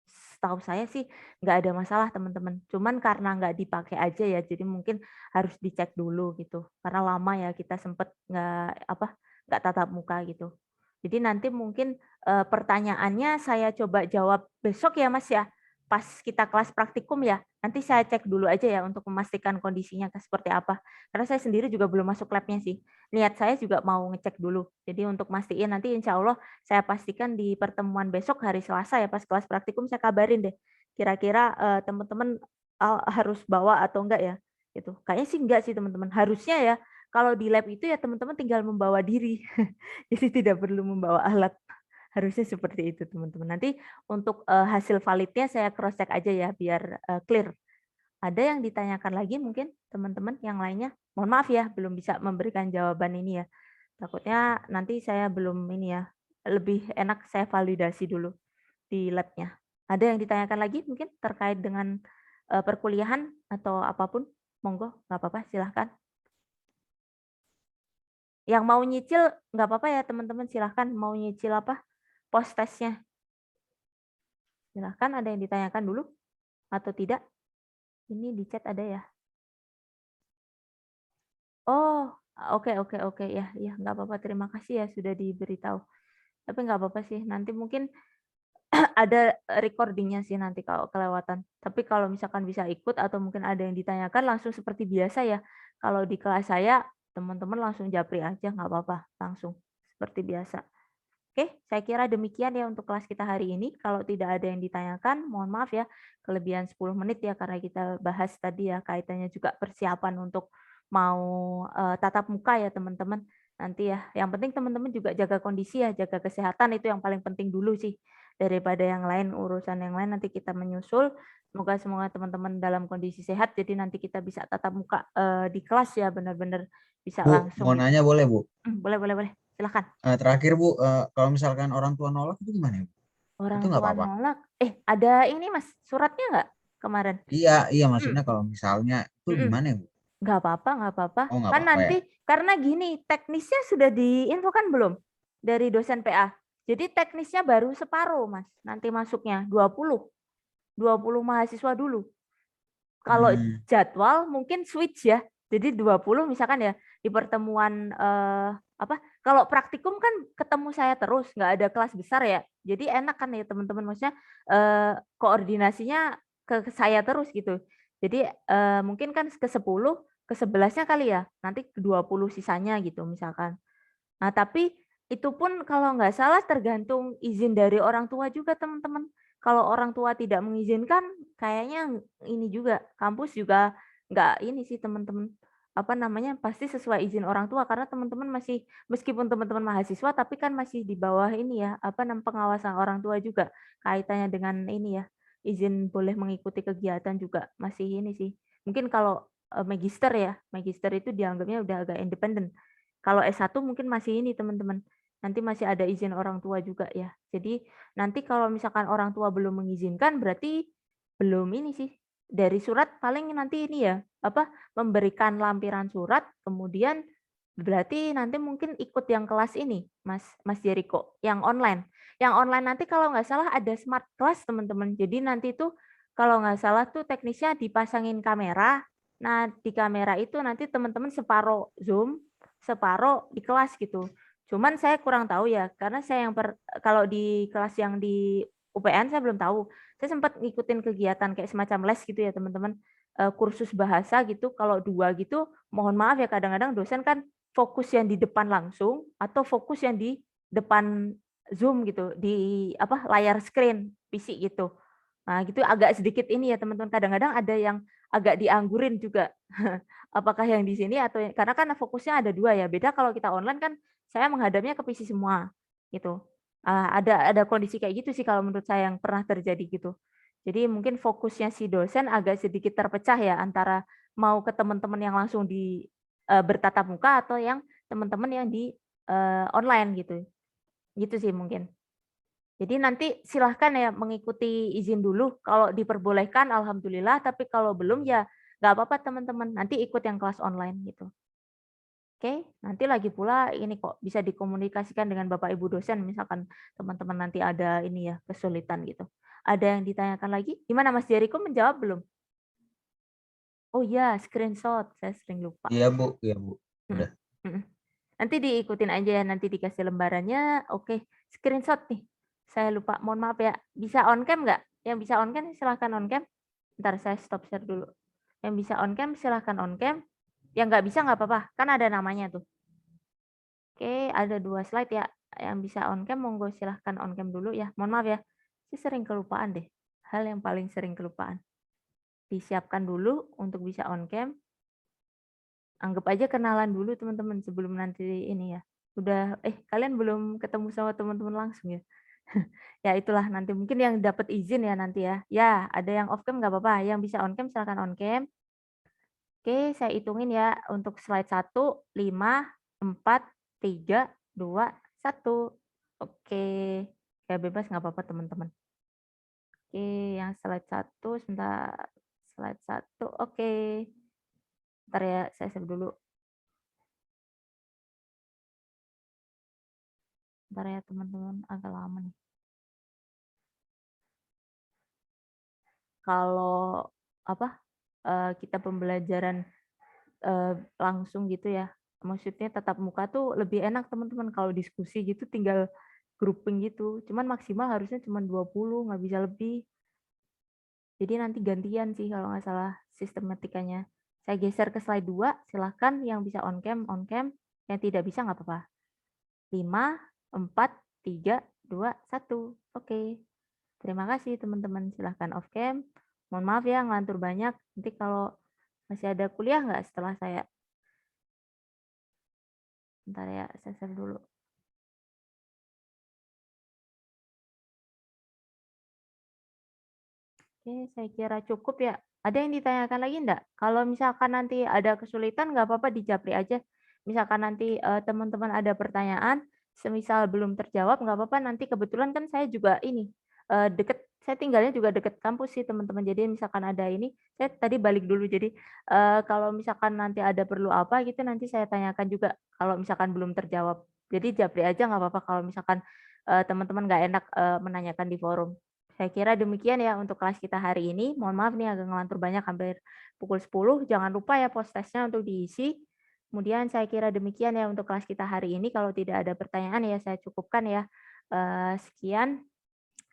Speaker 1: setahu saya sih nggak ada masalah teman-teman. Cuman karena nggak dipakai aja ya. Jadi mungkin harus dicek dulu gitu. Karena lama ya kita sempet nggak tatap muka gitu. Jadi nanti mungkin pertanyaannya saya coba jawab besok ya Mas ya, pas kita kelas praktikum ya. Nanti saya cek dulu aja ya untuk memastikan kondisinya seperti apa. Karena saya sendiri juga belum masuk labnya sih. Niat saya juga mau ngecek dulu. Jadi untuk mastiin nanti insya Allah saya pastikan di pertemuan besok hari Selasa ya pas kelas praktikum saya kabarin deh. Kira-kira teman-teman harus bawa atau enggak ya. Gitu. Kayaknya sih enggak sih teman-teman. Harusnya ya. Kalau di lab itu ya teman-teman tinggal membawa diri. Jadi tidak perlu membawa alat. Harusnya seperti itu teman-teman. Nanti untuk hasil validnya saya cross check aja ya biar clear. Ada yang ditanyakan lagi mungkin teman-teman yang lainnya? Mohon maaf ya belum bisa memberikan jawaban ini ya. Takutnya nanti saya belum ini ya. Lebih enak saya validasi dulu di labnya. Ada yang ditanyakan lagi mungkin terkait dengan perkuliahan atau apapun? Monggo, nggak apa-apa silahkan. Yang mau nyicil nggak apa-apa ya teman-teman, silahkan mau nyicil post testnya. Silahkan, ada yang ditanyakan dulu atau tidak? Ini di chat ada ya. Oh, oke ya nggak apa-apa, terima kasih ya sudah diberitahu. Tapi nggak apa-apa sih, nanti mungkin ada recordingnya sih nanti kalau kelewatan. Tapi kalau misalkan bisa ikut atau mungkin ada yang ditanyakan langsung seperti biasa ya. Kalau di kelas saya teman-teman langsung japri aja, nggak apa-apa, langsung seperti biasa. Oke, saya kira demikian ya untuk kelas kita hari ini. Kalau tidak ada yang ditanyakan, mohon maaf ya, kelebihan 10 menit ya, karena kita bahas tadi ya, kaitannya juga persiapan untuk mau tatap muka ya teman-teman. Nanti ya, yang penting teman-teman juga jaga kondisi ya, jaga kesehatan, itu yang paling penting dulu sih. Daripada yang lain, urusan yang lain nanti kita menyusul. Semoga teman-teman dalam kondisi sehat, jadi nanti kita bisa tatap muka di kelas ya, benar-benar bisa
Speaker 3: Bu,
Speaker 1: langsung.
Speaker 3: mau nanya boleh Bu?
Speaker 1: Boleh. Silahkan.
Speaker 3: Terakhir Bu, kalau misalkan orang tua nolak itu gimana ya Bu?
Speaker 1: Orang
Speaker 3: itu nggak
Speaker 1: tua
Speaker 3: apa-apa?
Speaker 1: nolak. Ada ini Mas, suratnya nggak kemarin?
Speaker 3: Iya maksudnya kalau misalnya itu gimana ya Bu?
Speaker 1: Nggak apa-apa.
Speaker 3: Oh, nggak
Speaker 1: Kan
Speaker 3: apa-apa
Speaker 1: nanti,
Speaker 3: ya?
Speaker 1: karena gini, teknisnya sudah diinfokan belum dari dosen PA? Jadi teknisnya baru separuh Mas, nanti masuknya 20 mahasiswa dulu. Kalau jadwal mungkin switch ya. Jadi 20 misalkan ya di pertemuan kalau praktikum kan ketemu saya terus, nggak ada kelas besar ya. Jadi enak kan ya teman-teman, maksudnya koordinasinya ke saya terus gitu. Jadi mungkin kan ke 10, ke 11-nya kali ya. Nanti ke 20 sisanya gitu misalkan. Nah, tapi itu pun kalau nggak salah tergantung izin dari orang tua juga teman-teman. Kalau orang tua tidak mengizinkan, kayaknya ini juga kampus juga nggak ini sih teman-teman. Pasti sesuai izin orang tua, karena teman-teman masih, meskipun teman-teman mahasiswa tapi kan masih di bawah ini ya, pengawasan orang tua juga, kaitannya dengan ini ya, izin boleh mengikuti kegiatan juga masih ini sih. Mungkin kalau magister ya, magister itu dianggapnya udah agak independen. Kalau S1 mungkin masih ini teman-teman, nanti masih ada izin orang tua juga ya. Jadi nanti kalau misalkan orang tua belum mengizinkan, berarti belum ini sih. Dari surat paling nanti ini ya, memberikan lampiran surat, kemudian berarti nanti mungkin ikut yang kelas ini, Mas Jericho, yang online. Yang online nanti kalau nggak salah ada smart class teman-teman. Jadi nanti itu kalau nggak salah tuh teknisnya dipasangin kamera. Nah, di kamera itu nanti teman-teman separuh Zoom, separuh di kelas gitu. Cuman saya kurang tahu ya, karena saya kalau di kelas yang di UPN saya belum tahu. Saya sempat ngikutin kegiatan kayak semacam les gitu ya teman-teman, kursus bahasa gitu. Kalau 2 gitu, mohon maaf ya kadang-kadang dosen kan fokus yang di depan langsung atau fokus yang di depan Zoom gitu, di layar screen PC gitu. Nah, gitu agak sedikit ini ya teman-teman, kadang-kadang ada yang agak dianggurin juga. Apakah yang di sini atau karena kan fokusnya ada 2 ya, beda kalau kita online kan saya menghadapnya ke PC semua, gitu. Ada kondisi kayak gitu sih kalau menurut saya yang pernah terjadi gitu. Jadi mungkin fokusnya si dosen agak sedikit terpecah ya antara mau ke teman-teman yang langsung bertatap muka atau yang teman-teman yang di online gitu. Gitu sih mungkin. Jadi nanti silahkan ya mengikuti izin dulu. Kalau diperbolehkan alhamdulillah, tapi kalau belum ya nggak apa-apa teman-teman. Nanti ikut yang kelas online gitu. Oke, nanti lagi pula ini kok bisa dikomunikasikan dengan Bapak Ibu dosen misalkan teman-teman nanti ada ini ya kesulitan gitu. Ada yang ditanyakan lagi? Gimana Mas Jericho menjawab belum? Oh iya, screenshot. Saya sering lupa.
Speaker 3: Iya Bu, iya Bu. Udah.
Speaker 1: Nanti diikutin aja ya, nanti dikasih lembarannya. Oke, screenshot nih. Saya lupa, mohon maaf ya. Bisa on cam nggak? Yang bisa on cam silahkan on cam. Ntar saya stop share dulu. Yang bisa on cam silahkan on cam. Yang nggak bisa nggak apa-apa, kan ada namanya tuh. Oke, ada 2 slide ya. Yang bisa on cam, monggo silahkan on cam dulu ya. Mohon maaf ya, saya sering kelupaan deh. Hal yang paling sering kelupaan. Disiapkan dulu untuk bisa on cam. Anggap aja kenalan dulu teman-teman sebelum nanti ini ya. Udah, kalian belum ketemu sama teman-teman langsung ya. Ya itulah nanti mungkin yang dapat izin ya nanti ya. Ya, ada yang off cam nggak apa-apa. Yang bisa on cam silakan on cam. Oke, saya hitungin ya untuk slide 1, 5, 4, 3, 2, 1. Oke, ya bebas nggak apa-apa teman-teman. Oke, yang slide 1 sebentar. Slide 1, oke. Bentar ya, saya save dulu. Bentar ya teman-teman, agak lama nih. Kalau kita pembelajaran langsung gitu ya, maksudnya tatap muka tuh lebih enak teman-teman. Kalau diskusi gitu tinggal grouping gitu, cuman maksimal harusnya cuma 20, nggak bisa lebih. Jadi nanti gantian sih kalau nggak salah sistematikanya. Saya geser ke slide 2, silahkan yang bisa on cam, yang tidak bisa nggak apa-apa. 5, 4, 3, 2, 1. Oke. Terima kasih teman-teman. Silahkan off cam. Mohon maaf ya ngelantur banyak. Nanti kalau masih ada kuliah nggak setelah saya? Bentar ya, saya share dulu. Oke, saya kira cukup ya. Ada yang ditanyakan lagi enggak? Kalau misalkan nanti ada kesulitan nggak apa-apa dijapri aja. Misalkan nanti teman-teman ada pertanyaan, semisal belum terjawab nggak apa-apa. Nanti kebetulan kan saya juga ini deket, saya tinggalnya juga deket kampus sih teman-teman. Jadi misalkan ada ini, saya tadi balik dulu. Jadi kalau misalkan nanti ada perlu apa gitu nanti saya tanyakan juga. Kalau misalkan belum terjawab, jadi japri aja nggak apa-apa. Kalau misalkan teman-teman nggak enak menanyakan di forum. Saya kira demikian ya untuk kelas kita hari ini. Mohon maaf nih agak ngelantur banyak hampir pukul 10. Jangan lupa ya post testnya untuk diisi. Kemudian saya kira demikian ya untuk kelas kita hari ini. Kalau tidak ada pertanyaan ya saya cukupkan ya. Sekian.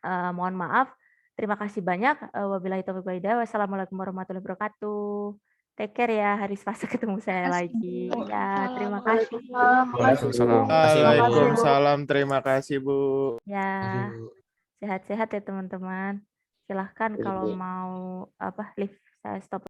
Speaker 1: Mohon maaf. Terima kasih banyak. Wabillahi taufiq wal hidayah. Wassalamualaikum warahmatullahi wabarakatuh. Take care ya. Hari Selasa ketemu saya lagi. Ya, terima kasih.
Speaker 9: Waalaikumsalam. Terima kasih Bu.
Speaker 1: Ya. Sehat-sehat ya teman-teman. Silahkan kalau mau live saya stop.